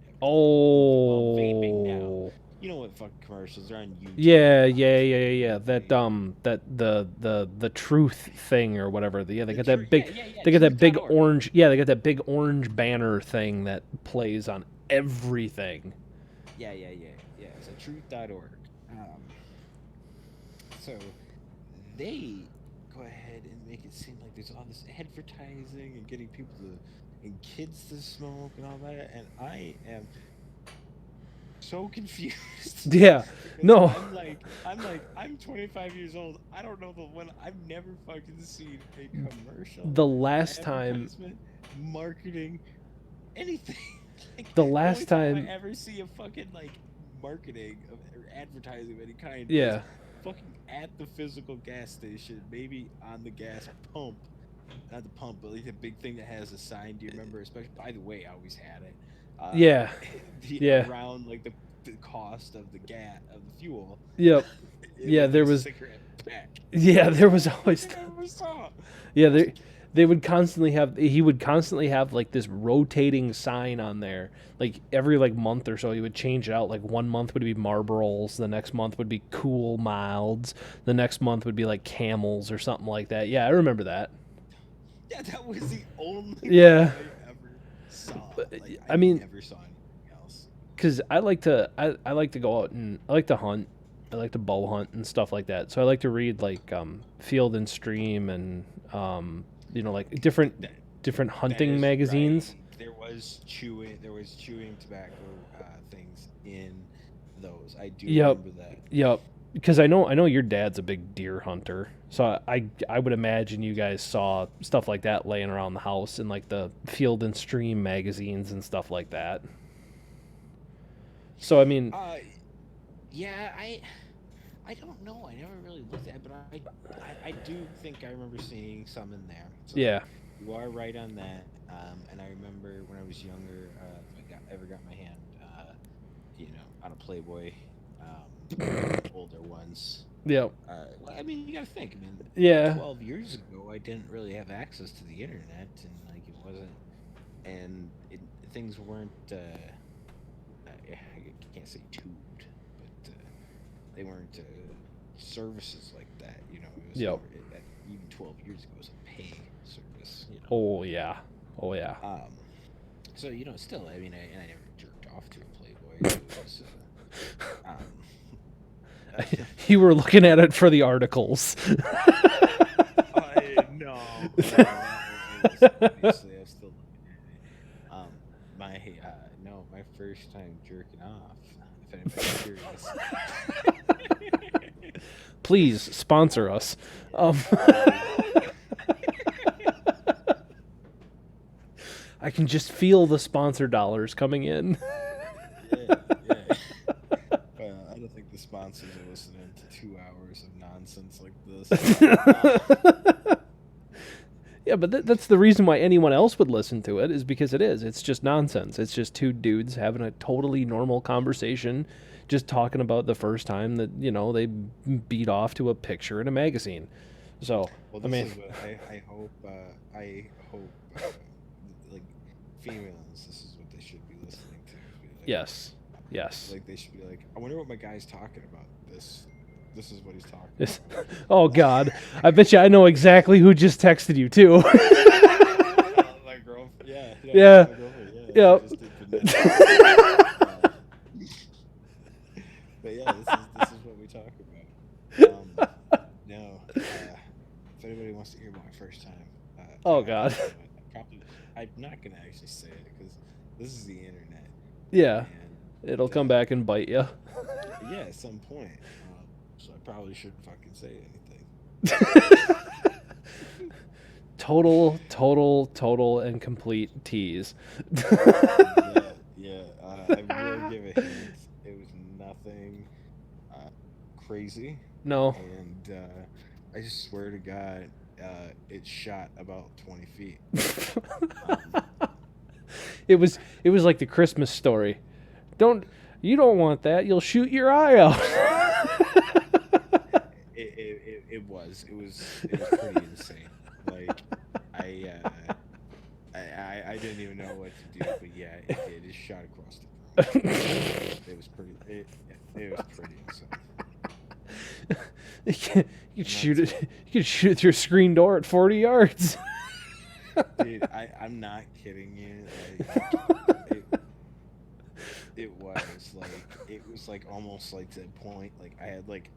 Speaker 2: and vaping now.
Speaker 1: Oh.
Speaker 2: You know what fucking commercials? They're on YouTube.
Speaker 1: Yeah,
Speaker 2: obviously.
Speaker 1: yeah. That that the truth thing or whatever. Yeah, they got that big
Speaker 2: Yeah.
Speaker 1: they got that big
Speaker 2: Truth.org.
Speaker 1: orange. Yeah, they got that big orange banner thing that plays on everything.
Speaker 2: Yeah. So truth.org. So they go ahead and make it seem like there's all this advertising and getting people to and kids to smoke and all that, and I am so confused.
Speaker 1: Yeah. No.
Speaker 2: I'm 25 years old. I don't know the one. I've never fucking seen a commercial,
Speaker 1: The last time
Speaker 2: advertisement, marketing, anything. Like,
Speaker 1: the
Speaker 2: only
Speaker 1: last
Speaker 2: time I
Speaker 1: time
Speaker 2: ever see a fucking like marketing or advertising of any kind is
Speaker 1: yeah.
Speaker 2: fucking at the physical gas station, maybe on the gas pump. Not the pump, but like the big thing that has a sign. Do you remember? Especially, by the way, I always had it.
Speaker 1: Yeah.
Speaker 2: The
Speaker 1: Yeah.
Speaker 2: around like the cost of the gas of the fuel.
Speaker 1: Yep.
Speaker 2: It
Speaker 1: Yeah,
Speaker 2: looked
Speaker 1: there
Speaker 2: like a
Speaker 1: was
Speaker 2: cigarette pack.
Speaker 1: yeah, there was always
Speaker 2: I never saw.
Speaker 1: yeah, they would constantly have he would constantly have like this rotating sign on there. Like every like month or so he would change it out. Like one month would be Marlboros, the next month would be Cool Milds, the next month would be like Camels or something like that. Yeah, I remember that.
Speaker 2: Yeah, that was the only
Speaker 1: Yeah.
Speaker 2: thing I ever saw.
Speaker 1: But,
Speaker 2: Like,
Speaker 1: I mean,
Speaker 2: never saw anything else.
Speaker 1: because I like to go out and I like to hunt. I like to bow hunt and stuff like that. So I like to read like Field and Stream and like different
Speaker 2: That
Speaker 1: hunting
Speaker 2: is
Speaker 1: magazines.
Speaker 2: right. There was chewing tobacco things in those. I do
Speaker 1: Yep.
Speaker 2: remember that.
Speaker 1: Yep. Because I know your dad's a big deer hunter, so I would imagine you guys saw stuff like that laying around the house in like the Field and Stream magazines and stuff like that. So I mean,
Speaker 2: Yeah, I don't know. I never really looked at it, but I do think I remember seeing some in there. So
Speaker 1: yeah,
Speaker 2: you are right on that. And I remember when I was younger, if I ever got my hand, on a Playboy, older ones.
Speaker 1: yep,
Speaker 2: Well, I mean, you gotta think. I mean,
Speaker 1: yeah,
Speaker 2: 12 years ago, I didn't really have access to the internet, and like it wasn't, and things weren't. I can't say tubed, but they weren't services like that. You know, it was
Speaker 1: yep.
Speaker 2: even 12 years ago, it was a pay service.
Speaker 1: Oh yeah, oh yeah.
Speaker 2: So still, I mean, I never jerked off to a Playboy. It was,
Speaker 1: You were looking at it for the articles.
Speaker 2: no, obviously, I was still looking at it. My first time jerking off. If anybody's curious.
Speaker 1: Please sponsor us. I can just feel the sponsor dollars coming in.
Speaker 2: Yeah. I don't think the sponsors are listening to 2 hours of nonsense like this.
Speaker 1: Yeah, but that's the reason why anyone else would listen to it is because it's just nonsense. It's just two dudes having a totally normal conversation, just talking about the first time that they beat off to a picture in a magazine. So
Speaker 2: well,
Speaker 1: I mean,
Speaker 2: is what I hope like females, this is what they should be listening to. Like,
Speaker 1: yes.
Speaker 2: Like they should be like, I wonder what my guy's talking about. This is what he's talking about.
Speaker 1: Oh God, I bet you I know exactly who just texted you too.
Speaker 2: My girlfriend.
Speaker 1: Yeah.
Speaker 2: My girlfriend,
Speaker 1: Yep.
Speaker 2: But yeah, this is what we talk about. If anybody wants to hear my first time,
Speaker 1: Oh God.
Speaker 2: I'm not gonna actually say it because this is the internet.
Speaker 1: Yeah.
Speaker 2: And,
Speaker 1: It'll come back and bite you.
Speaker 2: Yeah, at some point. So I probably shouldn't fucking say anything.
Speaker 1: Total and complete tease.
Speaker 2: Yeah. I will give a hint. It was nothing crazy.
Speaker 1: No.
Speaker 2: And I just swear to God, it shot about 20 feet.
Speaker 1: It was like the Christmas story. You don't want that. You'll shoot your eye out.
Speaker 2: It was pretty insane. Like I didn't even know what to do, but yeah, it shot across the room. It was pretty. It was pretty insane.
Speaker 1: You could
Speaker 2: And
Speaker 1: shoot
Speaker 2: that's
Speaker 1: it. You could shoot it through a screen door at 40 yards.
Speaker 2: dude. I'm not kidding you. Like, it was like almost like to the point like I had like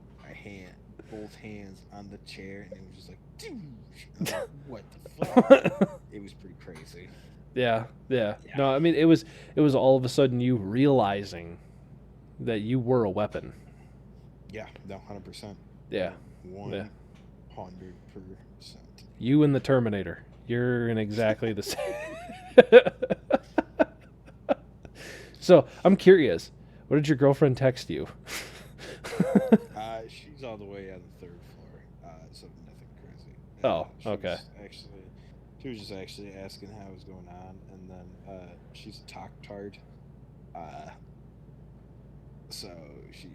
Speaker 2: both hands on the chair, and it was just like, doosh. I'm like, what the fuck? It was pretty crazy.
Speaker 1: Yeah, yeah.
Speaker 2: Yeah.
Speaker 1: No, I mean it was all of a sudden you realizing that you were a weapon.
Speaker 2: Yeah, no, 100%.
Speaker 1: Yeah.
Speaker 2: 100%.
Speaker 1: You and the Terminator. You're in exactly the same. So I'm curious. What did your girlfriend text you?
Speaker 2: She's all the way on the third floor, so nothing crazy.
Speaker 1: Oh,
Speaker 2: She
Speaker 1: okay.
Speaker 2: she was just actually asking how it was going on, and then she's a talk-tard, so she,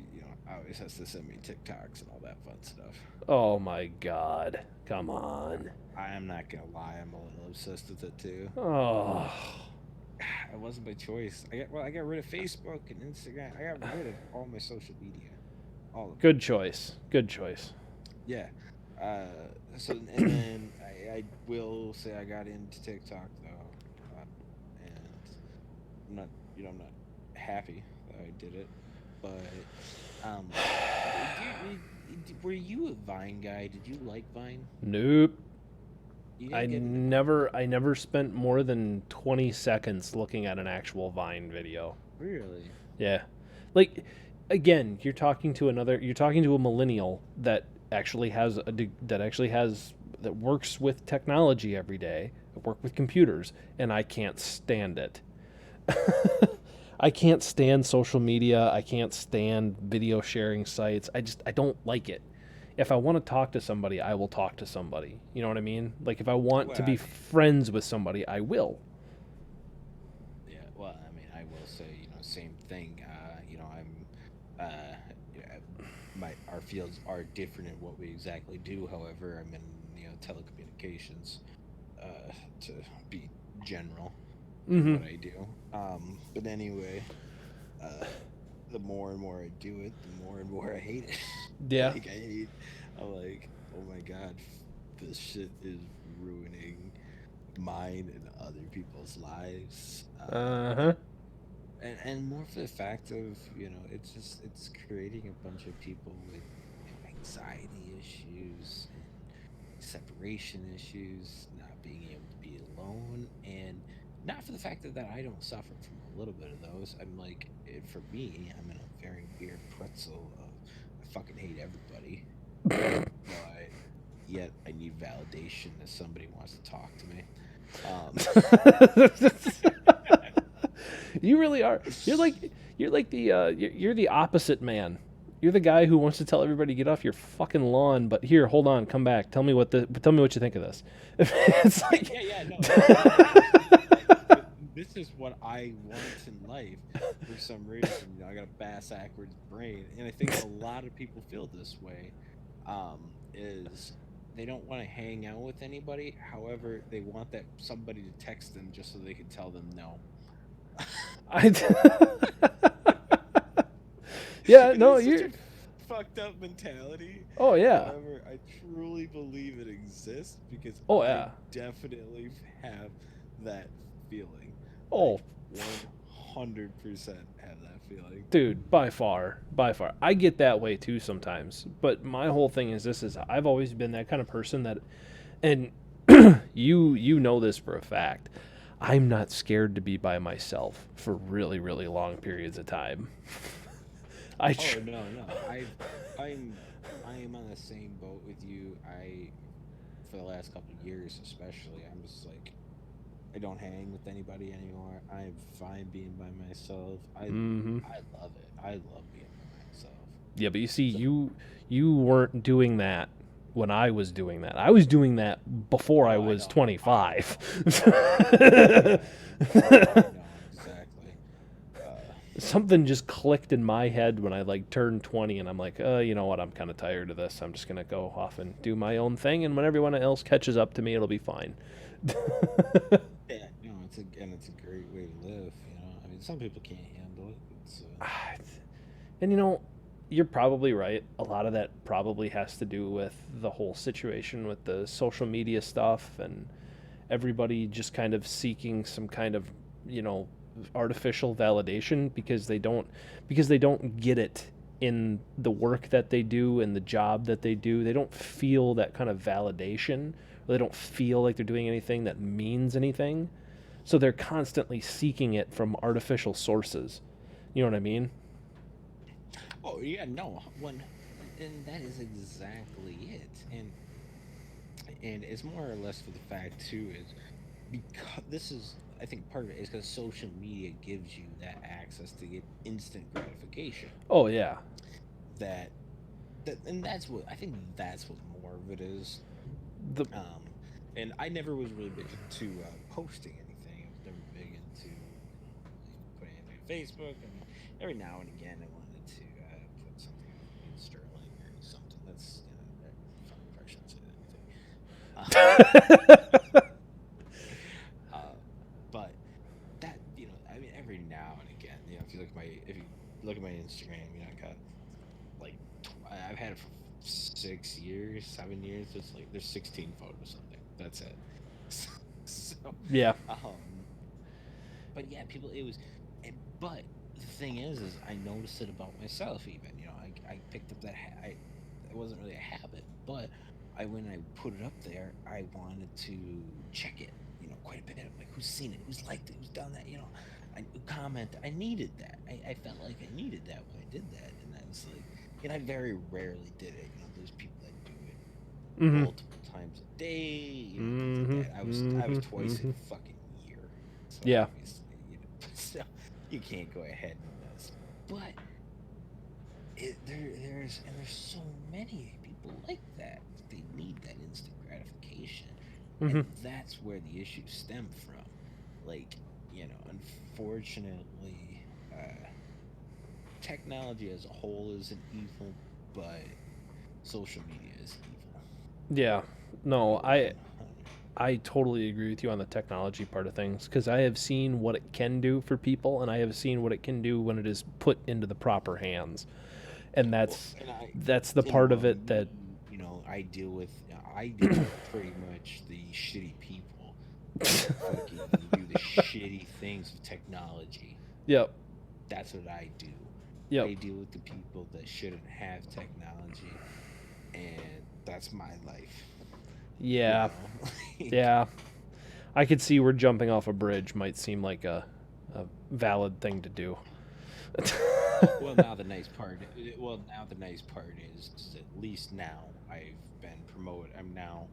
Speaker 2: always has to send me TikToks and all that fun stuff.
Speaker 1: Oh my God. Come on.
Speaker 2: I am not gonna lie, I'm a little obsessed with it too.
Speaker 1: Oh.
Speaker 2: It wasn't by choice. I got rid of Facebook and Instagram. I got rid of all my social media, all of it.
Speaker 1: Good choice. Good choice.
Speaker 2: Yeah. So and then I will say I got into TikTok though, and I'm not happy that I did it, but were you a Vine guy? Did you like Vine?
Speaker 1: Nope.
Speaker 2: You
Speaker 1: I
Speaker 2: didn't get into
Speaker 1: never spent more than 20 seconds looking at an actual Vine video.
Speaker 2: really?
Speaker 1: Yeah. Like again, you're talking to a millennial that actually has that works with technology every day, that work with computers, and I can't stand it. I can't stand social media. I can't stand video sharing sites. I don't like it. If I want to talk to somebody, I will talk to somebody. You know what I mean? Like if I want to
Speaker 2: Well,
Speaker 1: be friends with somebody, I will.
Speaker 2: yeah. Well, I mean, I will say, same thing. Our fields are different in what we exactly do. However, I'm in telecommunications, to be general in what I do. But anyway, uh, the more and more I do it, the more and more I hate it.
Speaker 1: Yeah.
Speaker 2: I'm like, oh my god, this shit is ruining mine and other people's lives.
Speaker 1: Uh-huh.
Speaker 2: And more for the fact of it's creating a bunch of people with anxiety issues and separation issues, not being able to be alone, and not for the fact that I don't suffer from a little bit of those. I'm like, for me, I'm in a very weird pretzel of I fucking hate everybody, but yet I need validation that somebody wants to talk to me.
Speaker 1: You really are. You're like you're the opposite man. You're the guy who wants to tell everybody to get off your fucking lawn, but here, hold on, come back. Tell me what you think of this. It's like
Speaker 2: Yeah, no. This is what I want in life. For some reason, I got a bass-backwards brain, and I think a lot of people feel this way. Is they don't want to hang out with anybody. However, they want that somebody to text them just so they can tell them no.
Speaker 1: I Yeah, no,
Speaker 2: It's
Speaker 1: you're
Speaker 2: such a fucked up mentality.
Speaker 1: Oh yeah.
Speaker 2: However, I truly believe it exists because
Speaker 1: Oh,
Speaker 2: I
Speaker 1: yeah.
Speaker 2: definitely have that feeling.
Speaker 1: Oh,
Speaker 2: 100% have that feeling.
Speaker 1: dude, by far. I get that way too sometimes. But my whole thing is I've always been that kind of person that, and you know this for a fact, I'm not scared to be by myself for really, really long periods of time.
Speaker 2: Oh no, I am on the same boat with you. For the last couple of years especially, I'm just like, I don't hang with anybody anymore. I'm fine being by myself. I love it. I love being by myself.
Speaker 1: Yeah, but you see, you weren't doing that when I was doing that. I was doing that before I was
Speaker 2: know.
Speaker 1: 25.
Speaker 2: I know exactly.
Speaker 1: Something just clicked in my head when I turned 20, and I'm like, you know what? I'm kind of tired of this. I'm just gonna go off and do my own thing, and when everyone else catches up to me, it'll be fine.
Speaker 2: Yeah, it's a great way to live. I mean, mean, some people can't handle it. It's
Speaker 1: And you're probably right. A lot of that probably has to do with the whole situation with the social media stuff and everybody just kind of seeking some kind of, you know, artificial validation because they don't get it in the work that they do and the job that they do. They don't feel that kind of validation, or they don't feel like they're doing anything that means anything. So they're constantly seeking it from artificial sources. You know what I mean?
Speaker 2: oh yeah, no, one, and that is exactly it. And it's more or less for the fact too is because this is, I think part of it is because social media gives you that access to get instant gratification.
Speaker 1: Oh yeah.
Speaker 2: That and that's what I think that's what more of it is.
Speaker 1: The
Speaker 2: Um, and I never was really big into posting anything. I was never big into putting anything on Facebook, and every now and again I wanted to put something in Sterling or something. That's fuck, I probably shouldn't say anything. Uh, but that I mean, every now and again, if you look at my Instagram, I got like I've had it for 6 years, 7 years. It's like there's 16 photos on there. That's it. So,
Speaker 1: yeah.
Speaker 2: um, but yeah, people. It was, but the thing is I noticed it about myself. Even I picked up that it wasn't really a habit, but when I put it up there, I wanted to check it. Quite a bit. I'm like, who's seen it? Who's liked it? Who's done that? I comment. I needed that. I felt like I needed that when I did that, and I was like, I very rarely did it. There's people that do it
Speaker 1: Mm-hmm.
Speaker 2: multiple times a day, things
Speaker 1: Mm-hmm.
Speaker 2: like that. I was twice
Speaker 1: Mm-hmm.
Speaker 2: a fucking year, so
Speaker 1: Yeah.
Speaker 2: obviously, so you can't go ahead and but there's so many people like that. They need that instant gratification,
Speaker 1: Mm-hmm.
Speaker 2: and that's where the issues stem from. Like, unfortunately, technology as a whole isn't evil, but social media is evil.
Speaker 1: Yeah. No, I
Speaker 2: 100.
Speaker 1: I totally agree with you on the technology part of things because I have seen what it can do for people, and I have seen what it can do when it is put into the proper hands, and
Speaker 2: Well, and
Speaker 1: that's the part of it
Speaker 2: me,
Speaker 1: that
Speaker 2: I deal with pretty much the shitty people that fucking do the shitty things with technology.
Speaker 1: yep,
Speaker 2: That's what I do.
Speaker 1: yep,
Speaker 2: I deal with the people that shouldn't have technology, and that's my life. You
Speaker 1: yeah,
Speaker 2: know, like,
Speaker 1: yeah. I could see where jumping off a bridge might seem like a valid thing to do.
Speaker 2: well, now the nice part. Well, now the nice part is at least now I've been promoted. I'm now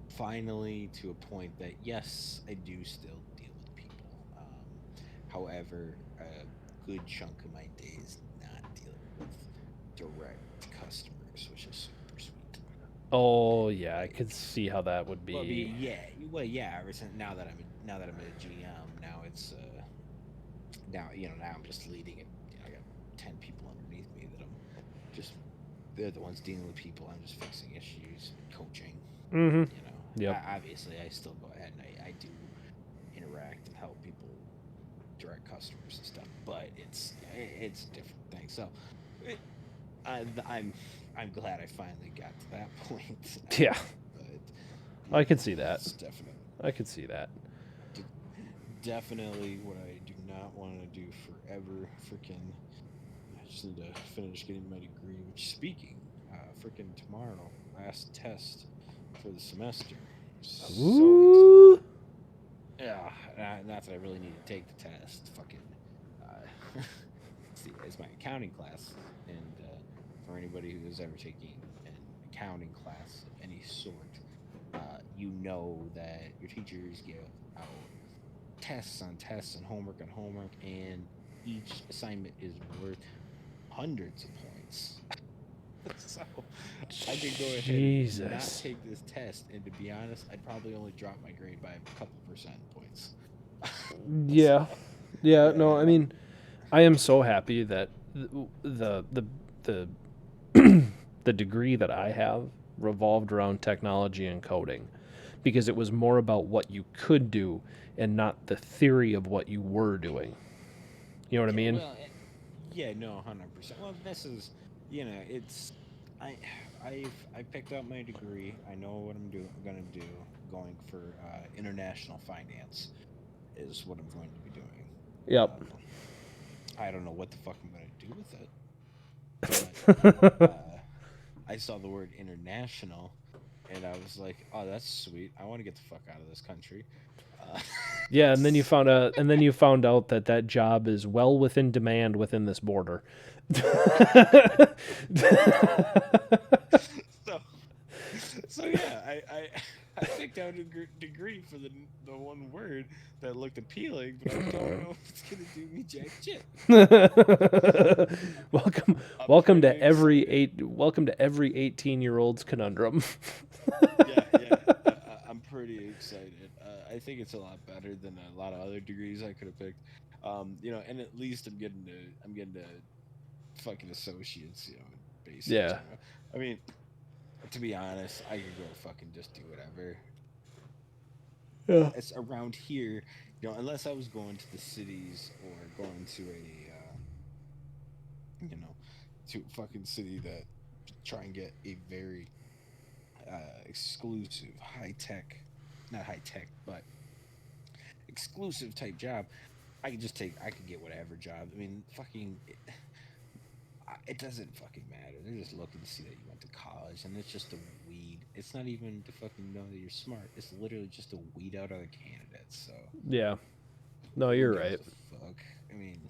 Speaker 2: finally to a point that yes, I do still deal with people. However, a good chunk of my day is not dealing with direct customers, which is super sweet.
Speaker 1: Oh yeah, I could see how that would
Speaker 2: Well,
Speaker 1: be.
Speaker 2: yeah. Ever since now that I'm a GM, now it's now I'm just leading it. I got 10 people underneath me that I'm just they're the ones dealing with people. I'm just fixing issues, coaching.
Speaker 1: Mm-hmm. Yep.
Speaker 2: Obviously, I still go ahead and I do interact and help people, direct customers and stuff, but it's a different thing. So it, I'm I'm glad I finally got to that point.
Speaker 1: Yeah,
Speaker 2: But
Speaker 1: I could see that.
Speaker 2: it's definitely
Speaker 1: I could see that.
Speaker 2: definitely what I do not want to do forever. Freaking, I just need to finish getting my degree. Which, speaking, freaking tomorrow, last test for the semester. So
Speaker 1: Ooh.
Speaker 2: yeah, not that I really need to take the test. Fucking, it's my accounting class, and for anybody who is ever taking an accounting class of any sort, you know that your teachers give out tests and homework on homework, and each assignment is worth hundreds of points. So I could go ahead and not
Speaker 1: Jesus.
Speaker 2: take this test, and to be honest, I'd probably only drop my grade by a couple percent points.
Speaker 1: Yeah.
Speaker 2: So,
Speaker 1: Yeah.
Speaker 2: yeah,
Speaker 1: No, I mean, I am so happy that the the degree that I have revolved around technology and coding because it was more about what you could do and not the theory of what you were doing. You know what I
Speaker 2: Yeah,
Speaker 1: mean?
Speaker 2: well, yeah, no, 100%. Well, this is, it's I I picked up my degree. I know what gonna do. Going for international finance is what I'm going to be doing.
Speaker 1: Yep.
Speaker 2: I don't know what the fuck I'm gonna do with it, but I saw the word international, and I was like, oh, that's sweet. I want to get the fuck out of this country. Uh,
Speaker 1: Yeah, and then you found out, that that job is well within demand within this border.
Speaker 2: so so yeah, I picked out a degree for the one word that looked appealing, but I don't know if it's gonna do me jack shit.
Speaker 1: welcome,
Speaker 2: I'm pretty excited.
Speaker 1: welcome to every 18-year-old's conundrum.
Speaker 2: Yeah, I'm pretty excited. I think it's a lot better than a lot of other degrees I could have picked. And at least I'm getting to fucking associates, in basics.
Speaker 1: Yeah.
Speaker 2: I mean, to be honest, I could go fucking just do whatever.
Speaker 1: Yeah.
Speaker 2: It's around here, unless I was going to the cities or going to you know, to a fucking city that try and get a very exclusive, high tech, not high tech, but exclusive type job. I could get whatever job. I mean, it doesn't fucking matter. They're just looking to see that you went to college, and it's just a weed. It's not even to fucking know that you're smart. It's literally just to weed out other candidates. So
Speaker 1: Yeah. No,
Speaker 2: who
Speaker 1: you're
Speaker 2: gives
Speaker 1: right.
Speaker 2: a fuck? I mean,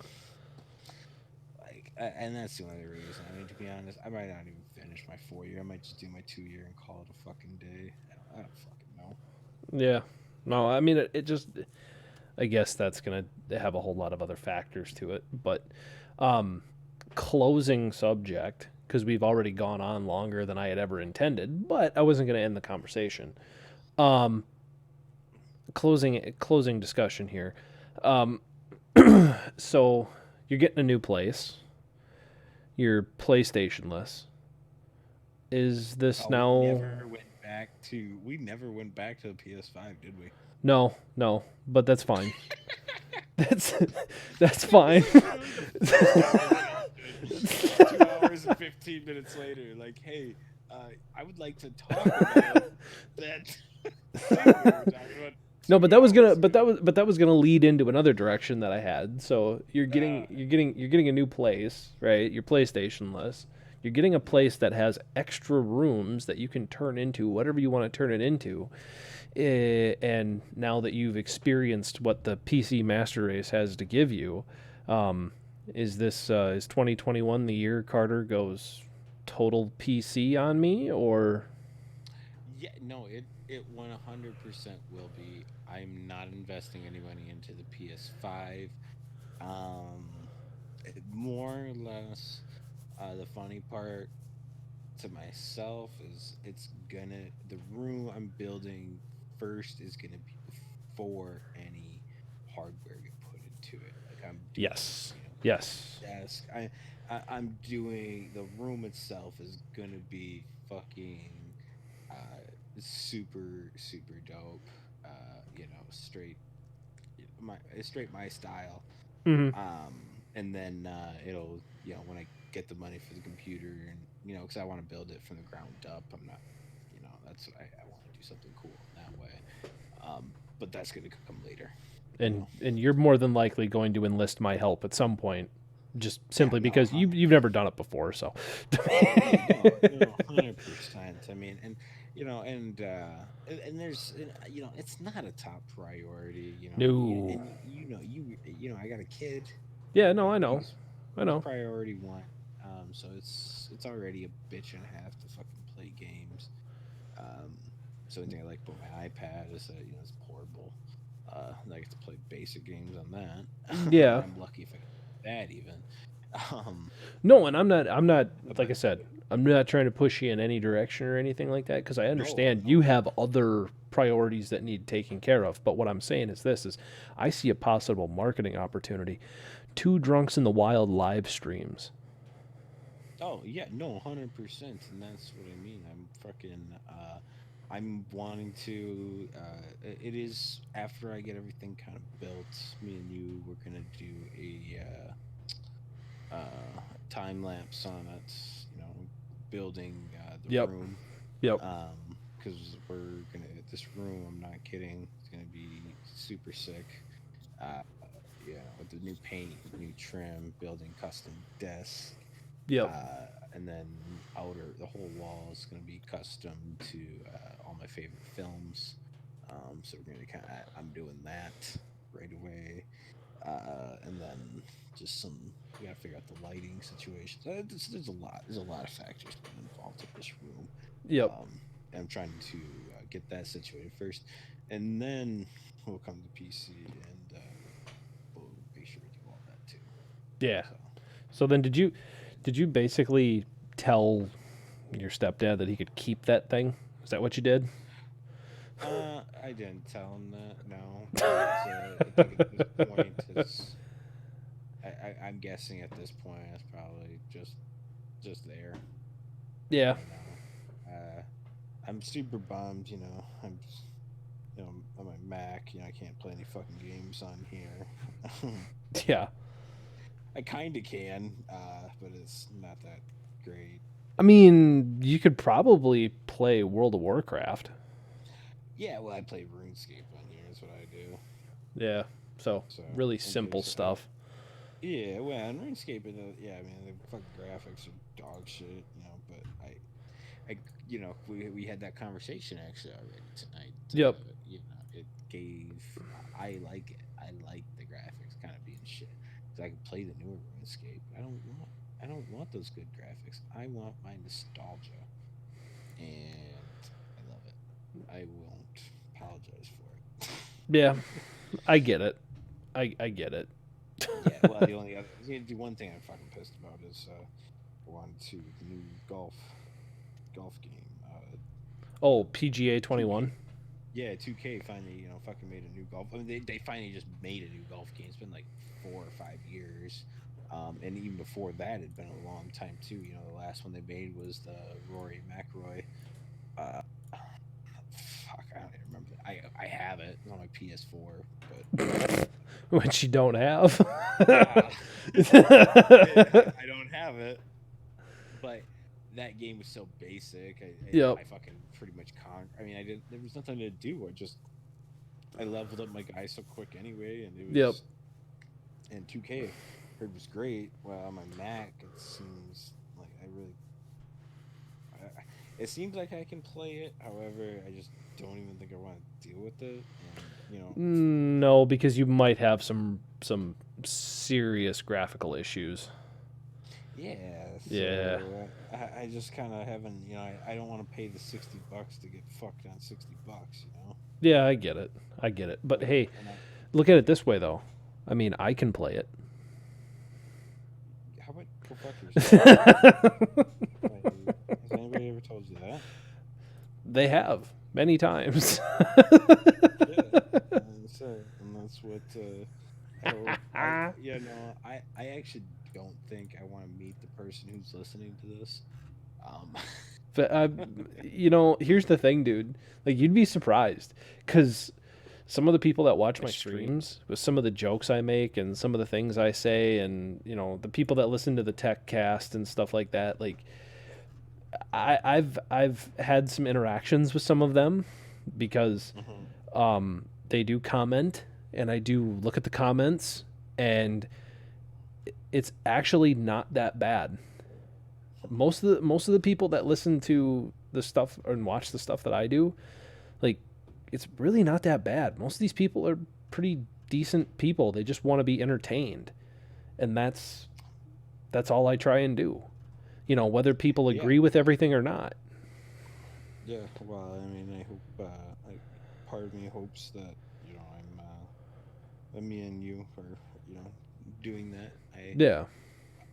Speaker 2: and that's the only reason. I mean, to be honest, I might not even finish my 4 year. I might just do my 2 year and call it a fucking day. I don't fucking know.
Speaker 1: Yeah. No, I mean it just I guess that's going to have a whole lot of other factors to it, but um closing subject because we've already gone on longer than I had ever intended, but I wasn't going to end the conversation. Um closing discussion here. Um so you're getting a new place. You're PlayStationless. Is this
Speaker 2: Oh,
Speaker 1: now?
Speaker 2: we never went back to the PS5, did we?
Speaker 1: No, no, but that's fine. That's that's
Speaker 2: That was
Speaker 1: fine.
Speaker 2: like literally the first time I went into it. 2 hours and 15 minutes later, like, hey, I would like to talk about that thing we were talking about
Speaker 1: No, but
Speaker 2: 2 hours ago.
Speaker 1: that was gonna lead into another direction that I had. So
Speaker 2: Uh,
Speaker 1: you're getting a new place, right? You're PlayStationless. You're getting a place that has extra rooms that you can turn into whatever you want to turn it into. And now that you've experienced what the PC Master Race has to give you, um, is 2021 the year Carter goes total PC on me, or
Speaker 2: yeah, no, it 100% will be. I'm not investing any money into the PS5. More or less, the funny part to myself is the room I'm building first is gonna be before any hardware get put into it. Like I'm doing,
Speaker 1: yes, yes,
Speaker 2: desk. I'm doing the room itself is gonna be fucking super dope. Straight my style.
Speaker 1: hmm
Speaker 2: And then it'll when I get the money for the computer and because I want to build it from the ground up. I'm not that's what I want to do something cool in that way. But that's gonna come later. You know.
Speaker 1: and you're more than likely going to enlist my help at some point, just
Speaker 2: Yeah,
Speaker 1: simply
Speaker 2: no,
Speaker 1: because you've never done it before. So,
Speaker 2: yeah, no, 100%. I mean, and and there's, it's not a top priority.
Speaker 1: no,
Speaker 2: And I got a kid.
Speaker 1: yeah, no, I know,
Speaker 2: He's
Speaker 1: I know,
Speaker 2: priority one. So it's already a bitch and a half to fucking play games. Um, so anything I like about my iPad is that it's portable. I get to play basic games on that, and
Speaker 1: yeah.
Speaker 2: I'm lucky if I get that even. Um,
Speaker 1: No, and I'm not
Speaker 2: but
Speaker 1: like I said, I'm not trying to push you in any direction or anything like that because I
Speaker 2: no,
Speaker 1: understand you
Speaker 2: no.
Speaker 1: have other priorities that need taken care of. But what I'm saying is this is I see a possible marketing opportunity. Two Drunks in the Wild live streams.
Speaker 2: Oh yeah, no, 100%, and that's what I mean. I'm fucking. I'm wanting to. It is after I get everything kind of built. Me and you, we're gonna do time lapse on it. You know, building the
Speaker 1: Yep.
Speaker 2: room.
Speaker 1: Yep.
Speaker 2: Because we're gonna this room. I'm not kidding. It's gonna be super sick. Uh, yeah, with the new paint, new trim, building custom desks,
Speaker 1: Yep.
Speaker 2: uh, and then the whole wall is going to be custom to all my favorite films. So we're going to I'm doing that right away, and then just we got to figure out the lighting situations. There's a lot of factors involved in this room.
Speaker 1: Yep.
Speaker 2: And I'm trying to get that situated first, and then we'll come to PC and we'll make sure we do all that too.
Speaker 1: Yeah.
Speaker 2: So.
Speaker 1: So then did you basically tell your stepdad that he could keep that thing? Is that what you did?
Speaker 2: I didn't tell him that. No, I think at this point, I'm guessing at this point it's probably just there.
Speaker 1: Yeah.
Speaker 2: You know, I'm super bummed. You know, on my Mac. You know, I can't play any fucking games on here.
Speaker 1: Yeah.
Speaker 2: I kind of can, but it's not that great.
Speaker 1: I mean, you could probably play World of Warcraft.
Speaker 2: Yeah, well, I play RuneScape on here. Is what I do.
Speaker 1: Yeah. So,
Speaker 2: So
Speaker 1: really
Speaker 2: and
Speaker 1: simple
Speaker 2: there's
Speaker 1: stuff.
Speaker 2: yeah, well, and RuneScape, yeah, I mean, the fucking graphics are dog shit, you know. But you know, we had that conversation actually already tonight.
Speaker 1: Yep.
Speaker 2: You know, it gave. I like it. I like the graphics kind of being shit because I can play the newer RuneScape. I don't want those good graphics. I want my nostalgia, and I love it. I won't apologize for it.
Speaker 1: Yeah. I get it. I get it.
Speaker 2: Yeah, well, the one thing I'm fucking pissed about is one to the new golf game.
Speaker 1: Oh, PGA 21.
Speaker 2: Yeah, 2K finally fucking made a new golf. I mean, they finally just made a new golf game. It's been like 4 or 5 years, and even before that, it'd been a long time too. You know, the last one they made was the Rory McIlroy. Uh, Fuck, I don't even remember. I have it on my PS4, but
Speaker 1: Which you don't have.
Speaker 2: I don't have it. But that game was so basic.
Speaker 1: Yep.
Speaker 2: I fucking pretty much I mean, I didn't. There was nothing to do. I leveled up my guy so quick anyway, and it was.
Speaker 1: Yep.
Speaker 2: And 2K, heard was great. Well, on my Mac, it seems like it seems like I can play it. However, I just don't even think I want to deal with it. And, you know.
Speaker 1: No, because you might have some serious graphical issues.
Speaker 2: Yeah. So
Speaker 1: Yeah.
Speaker 2: I just kind of haven't. You know, I don't want to pay the $60 to get fucked on $60. You know.
Speaker 1: Yeah, I get it. But hey, look at it this way though. I mean, I can play it.
Speaker 2: How about go fuck yourself? Has anybody ever told you that?
Speaker 1: They have many times.
Speaker 2: And that's what. I actually don't think I want to meet the person who's listening to this.
Speaker 1: But here's the thing, dude. Like, you'd be surprised because some of the people that watch my streams, with some of the jokes I make and some of the things I say, and the people that listen to the tech cast and stuff like that, like I've had some interactions with some of them because they do comment and I do look at the comments, and it's actually not that bad. Most of the people that listen to the stuff and watch the stuff that I do, like, it's really not that bad. Most of these people are pretty decent people. They just want to be entertained, and that's all I try and do. Whether people agree with everything or not.
Speaker 2: Yeah, well, I mean, I hope. Part of me hopes that that me and you are doing that.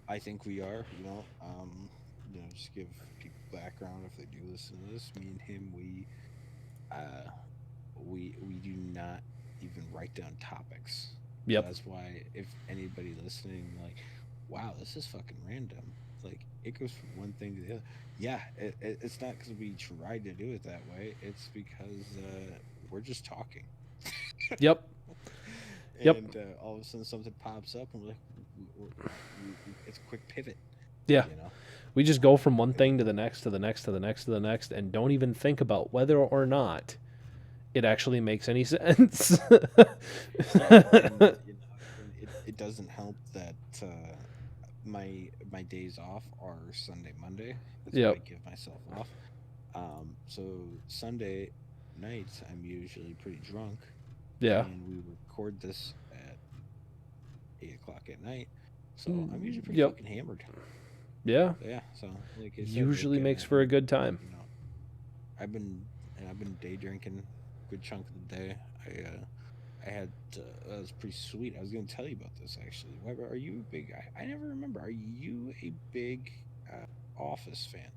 Speaker 2: I think we are. Just give people background if they do listen to this. Me and him, we do not even write down topics.
Speaker 1: Yep.
Speaker 2: That's why if anybody listening, like, wow, this is fucking random. Like it goes from one thing to the other. Yeah, it's not because we tried to do it that way. It's because we're just talking,
Speaker 1: Yep. Yep.
Speaker 2: and all of a sudden something pops up, and we're like, it's a quick pivot,
Speaker 1: Yeah.
Speaker 2: you know.
Speaker 1: We just go from one thing to the next, to the next, to the next, to the next, and don't even think about whether or not it actually makes any sense.
Speaker 2: Yeah, and it doesn't help that my days off are Sunday, Monday. That's what I
Speaker 1: Yep.
Speaker 2: give myself off. So Sunday nights I'm usually pretty drunk,
Speaker 1: Yeah.
Speaker 2: and we record this at 8 o'clock at night. So I'm usually pretty
Speaker 1: Yep.
Speaker 2: fucking hammered.
Speaker 1: Yeah.
Speaker 2: So, yeah. So like I said,
Speaker 1: Usually
Speaker 2: like
Speaker 1: makes for a good time.
Speaker 2: you know, I've been day drinking a good chunk of the day. I had that was pretty sweet. I was going to tell you about this actually. Weber, are you a big? I never remember. Are you a big Office fan?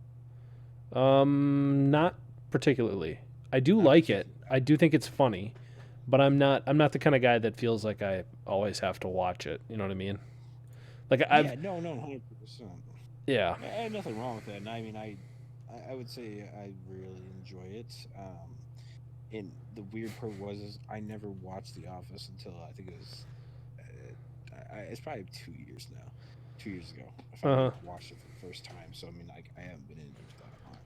Speaker 1: Not particularly. I do
Speaker 2: Not
Speaker 1: like it.
Speaker 2: particularly.
Speaker 1: I do think it's funny, but I'm not the kind of guy that feels like I always have to watch it. You know what I mean? Like I've
Speaker 2: Yeah, no, 100%.
Speaker 1: yeah.
Speaker 2: I had nothing wrong with that. And I mean, I would say I really enjoy it. And the weird part was is I never watched The Office until I think it was it's probably 2 years now. 2 years ago, I finally
Speaker 1: Uh-huh.
Speaker 2: like watched it for the first time. So I mean, like I haven't been into it that long.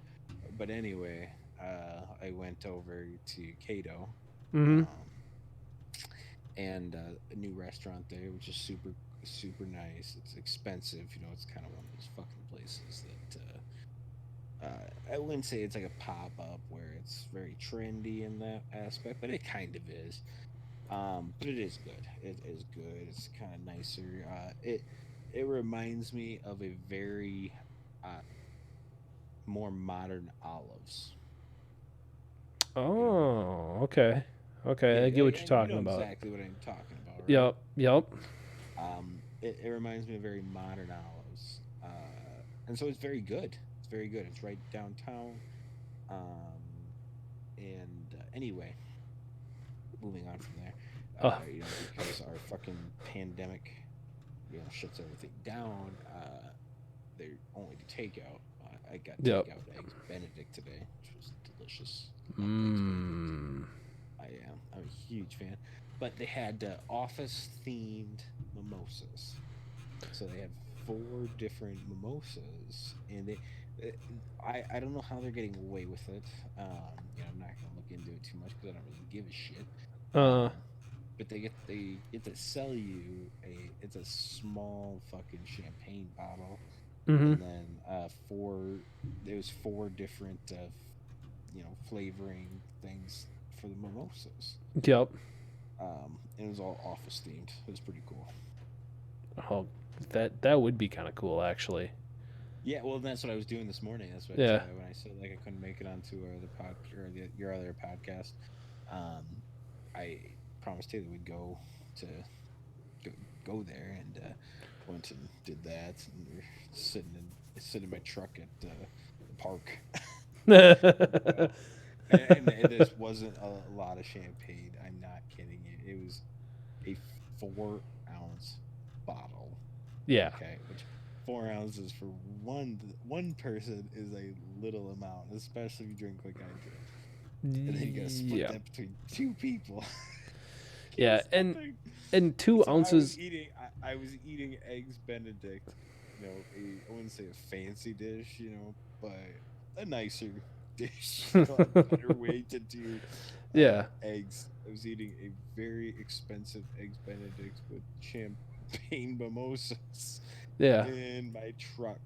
Speaker 2: But anyway, I went over to Cato,
Speaker 1: Mhm.
Speaker 2: um, and a new restaurant there, which is super nice. It's expensive, you know. It's kind of one of those fucking places that. I wouldn't say it's like a pop up where it's very trendy in that aspect, but it kind of is. But it is good. It is good. It's kind of nicer. It reminds me of a very uh, more modern Olives. You know,
Speaker 1: Oh, okay.
Speaker 2: yeah,
Speaker 1: Okay, I get what you're
Speaker 2: and you
Speaker 1: talking
Speaker 2: know
Speaker 1: about.
Speaker 2: exactly what I'm talking about, right?
Speaker 1: Yep. Yep.
Speaker 2: It reminds me of very modern Olives, and so it's very good. It's very good. It's right downtown. Um, and anyway, moving on from there,
Speaker 1: Uh,
Speaker 2: because our fucking pandemic, shuts everything down. They're only to takeout. I got
Speaker 1: yep.
Speaker 2: takeout eggs Benedict today, which was delicious. Love eggs Benedict.
Speaker 1: Mmm.
Speaker 2: I am. I'm a huge fan. But they had office themed mimosas. So they had four different mimosas, and uh, I don't know how they're getting away with it. I'm not gonna look into it too much because I don't really give a shit.
Speaker 1: Uh.
Speaker 2: Um, but they get to sell you it's a small fucking champagne bottle,
Speaker 1: Mhm.
Speaker 2: and then there's four different flavoring things for the mimosas.
Speaker 1: Yep.
Speaker 2: And it was all office themed. It was pretty cool.
Speaker 1: Oh, that would be kind of cool, actually.
Speaker 2: Yeah, well, that's what I was doing this morning. That's what
Speaker 1: Yeah.
Speaker 2: when I said like I couldn't make it onto your other podcast. Um, I promised Taylor we'd to go, go there, and went and did that. And we're sitting in my truck at the park, and this wasn't a lot of champagne. I'm not kidding you. It was a 4 ounce bottle.
Speaker 1: Yeah.
Speaker 2: Okay, which 4 ounces for one person is a little amount, especially if you drink like I drink. And then you gotta split
Speaker 1: Yeah.
Speaker 2: that between two people.
Speaker 1: Yeah,
Speaker 2: It's
Speaker 1: and
Speaker 2: nothing.
Speaker 1: and two
Speaker 2: So
Speaker 1: ounces.
Speaker 2: I was eating eggs Benedict, I wouldn't say a fancy dish, but a nicer dish, a better way to do
Speaker 1: Yeah.
Speaker 2: eggs. I was eating a very expensive eggs Benedict with champagne mimosas
Speaker 1: Yeah.
Speaker 2: in my truck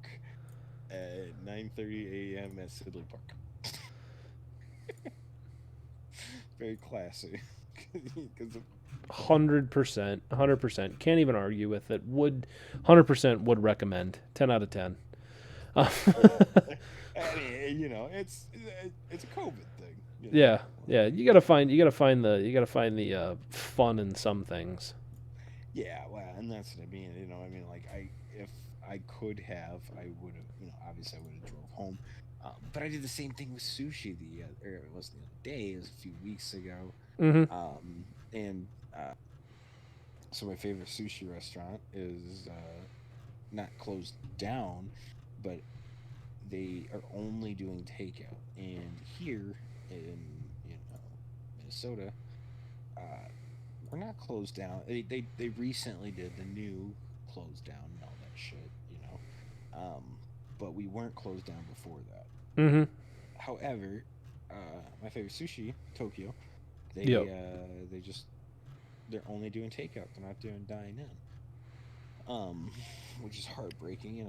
Speaker 2: at 9:30 a.m. at Sidley Park. Very classy. Because
Speaker 1: 100%. 100%. Can't even argue with it. 100% would recommend. 10 out of 10.
Speaker 2: I mean, it's a COVID thing.
Speaker 1: Yeah. Yeah. You gotta find the fun in some things.
Speaker 2: Yeah, well, and that's what I mean. Like if I could have, I would have. Obviously, I would have drove home. But I did the same thing with sushi. Or it wasn't the other day. It was a few weeks ago.
Speaker 1: Mm-hmm.
Speaker 2: And so my favorite sushi restaurant is not closed down, but they are only doing takeout. And here in Minnesota, uh, we're not closed down. They recently did the new closed down and all that shit, but we weren't closed down before that.
Speaker 1: Mm-hmm.
Speaker 2: However, my favorite sushi, Tokyo,
Speaker 1: Yep.
Speaker 2: they just they're only doing takeout. They're not doing dine in, which is heartbreaking. And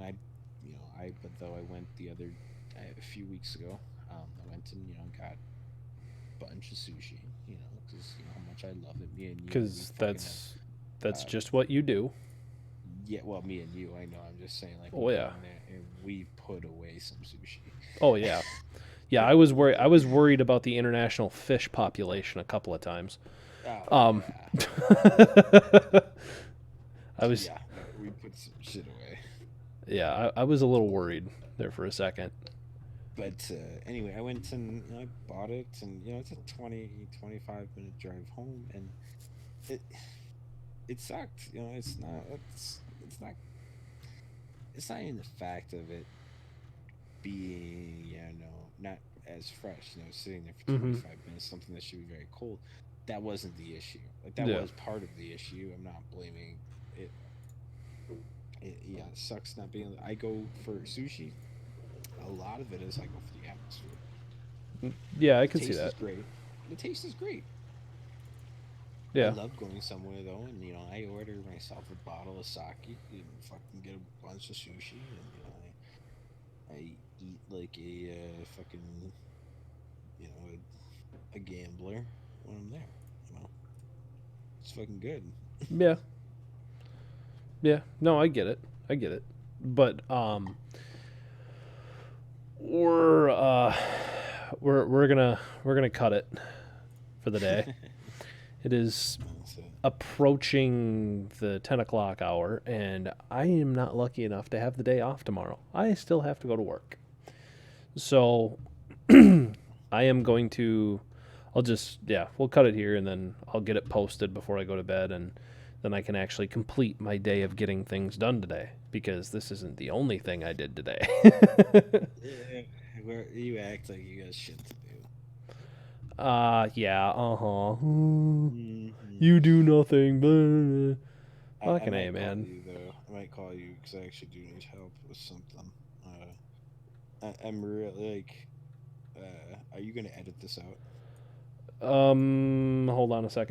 Speaker 2: but though I went a few weeks ago, I went and got a bunch of sushi, because how much I love it. Me and you, we
Speaker 1: Because
Speaker 2: fucking have,
Speaker 1: that's
Speaker 2: uh,
Speaker 1: just what you do.
Speaker 2: yeah. Well, me and you, I know. I'm just saying, like,
Speaker 1: Oh
Speaker 2: we go
Speaker 1: yeah.
Speaker 2: in there and we put away some sushi.
Speaker 1: Oh yeah. Yeah, I was worried. I was worried about the international fish population a couple of times.
Speaker 2: Oh
Speaker 1: Um,
Speaker 2: yeah,
Speaker 1: I was,
Speaker 2: yeah. No, we put some shit away.
Speaker 1: yeah, I was a little worried there for a second.
Speaker 2: But anyway, I went and I bought it, and it's a 25 minute drive home, and it it sucked. It's not even the fact of it being not as fresh. Sitting there for
Speaker 1: Mm-hmm.
Speaker 2: 25 minutes, something that should be very cold. That wasn't the issue. Like, that
Speaker 1: Yeah.
Speaker 2: was part of the issue. I'm not blaming it. Yeah, it sucks not being. I go for sushi. A lot of it is I go for the atmosphere.
Speaker 1: Yeah, I
Speaker 2: The
Speaker 1: can see
Speaker 2: taste is
Speaker 1: that.
Speaker 2: great. The taste is great. I
Speaker 1: Yeah.
Speaker 2: love going somewhere though, and I order myself a bottle of sake and fucking get a bunch of sushi, and I eat like a fucking a gambler when I'm there. You know, it's fucking good.
Speaker 1: Yeah. Yeah. No, I get it. I get it. But we're uh we're gonna cut it for the day. It is
Speaker 2: That's it.
Speaker 1: approaching the 10 o'clock hour, and I am not lucky enough to have the day off tomorrow. I still have to go to work. So I am going to, yeah, we'll cut it here and then I'll get it posted before I go to bed, and then I can actually complete my day of getting things done today, because this isn't the only thing I did today.
Speaker 2: Yeah, where you act like you got shit to do.
Speaker 1: Yeah, uh-huh.
Speaker 2: Hmm.
Speaker 1: You do nothing. Blah.
Speaker 2: I
Speaker 1: Fucking A,
Speaker 2: might call
Speaker 1: man.
Speaker 2: you though. I might call you because I actually do need help with something. I'm really like. Are you gonna edit this out?
Speaker 1: Hold on a second.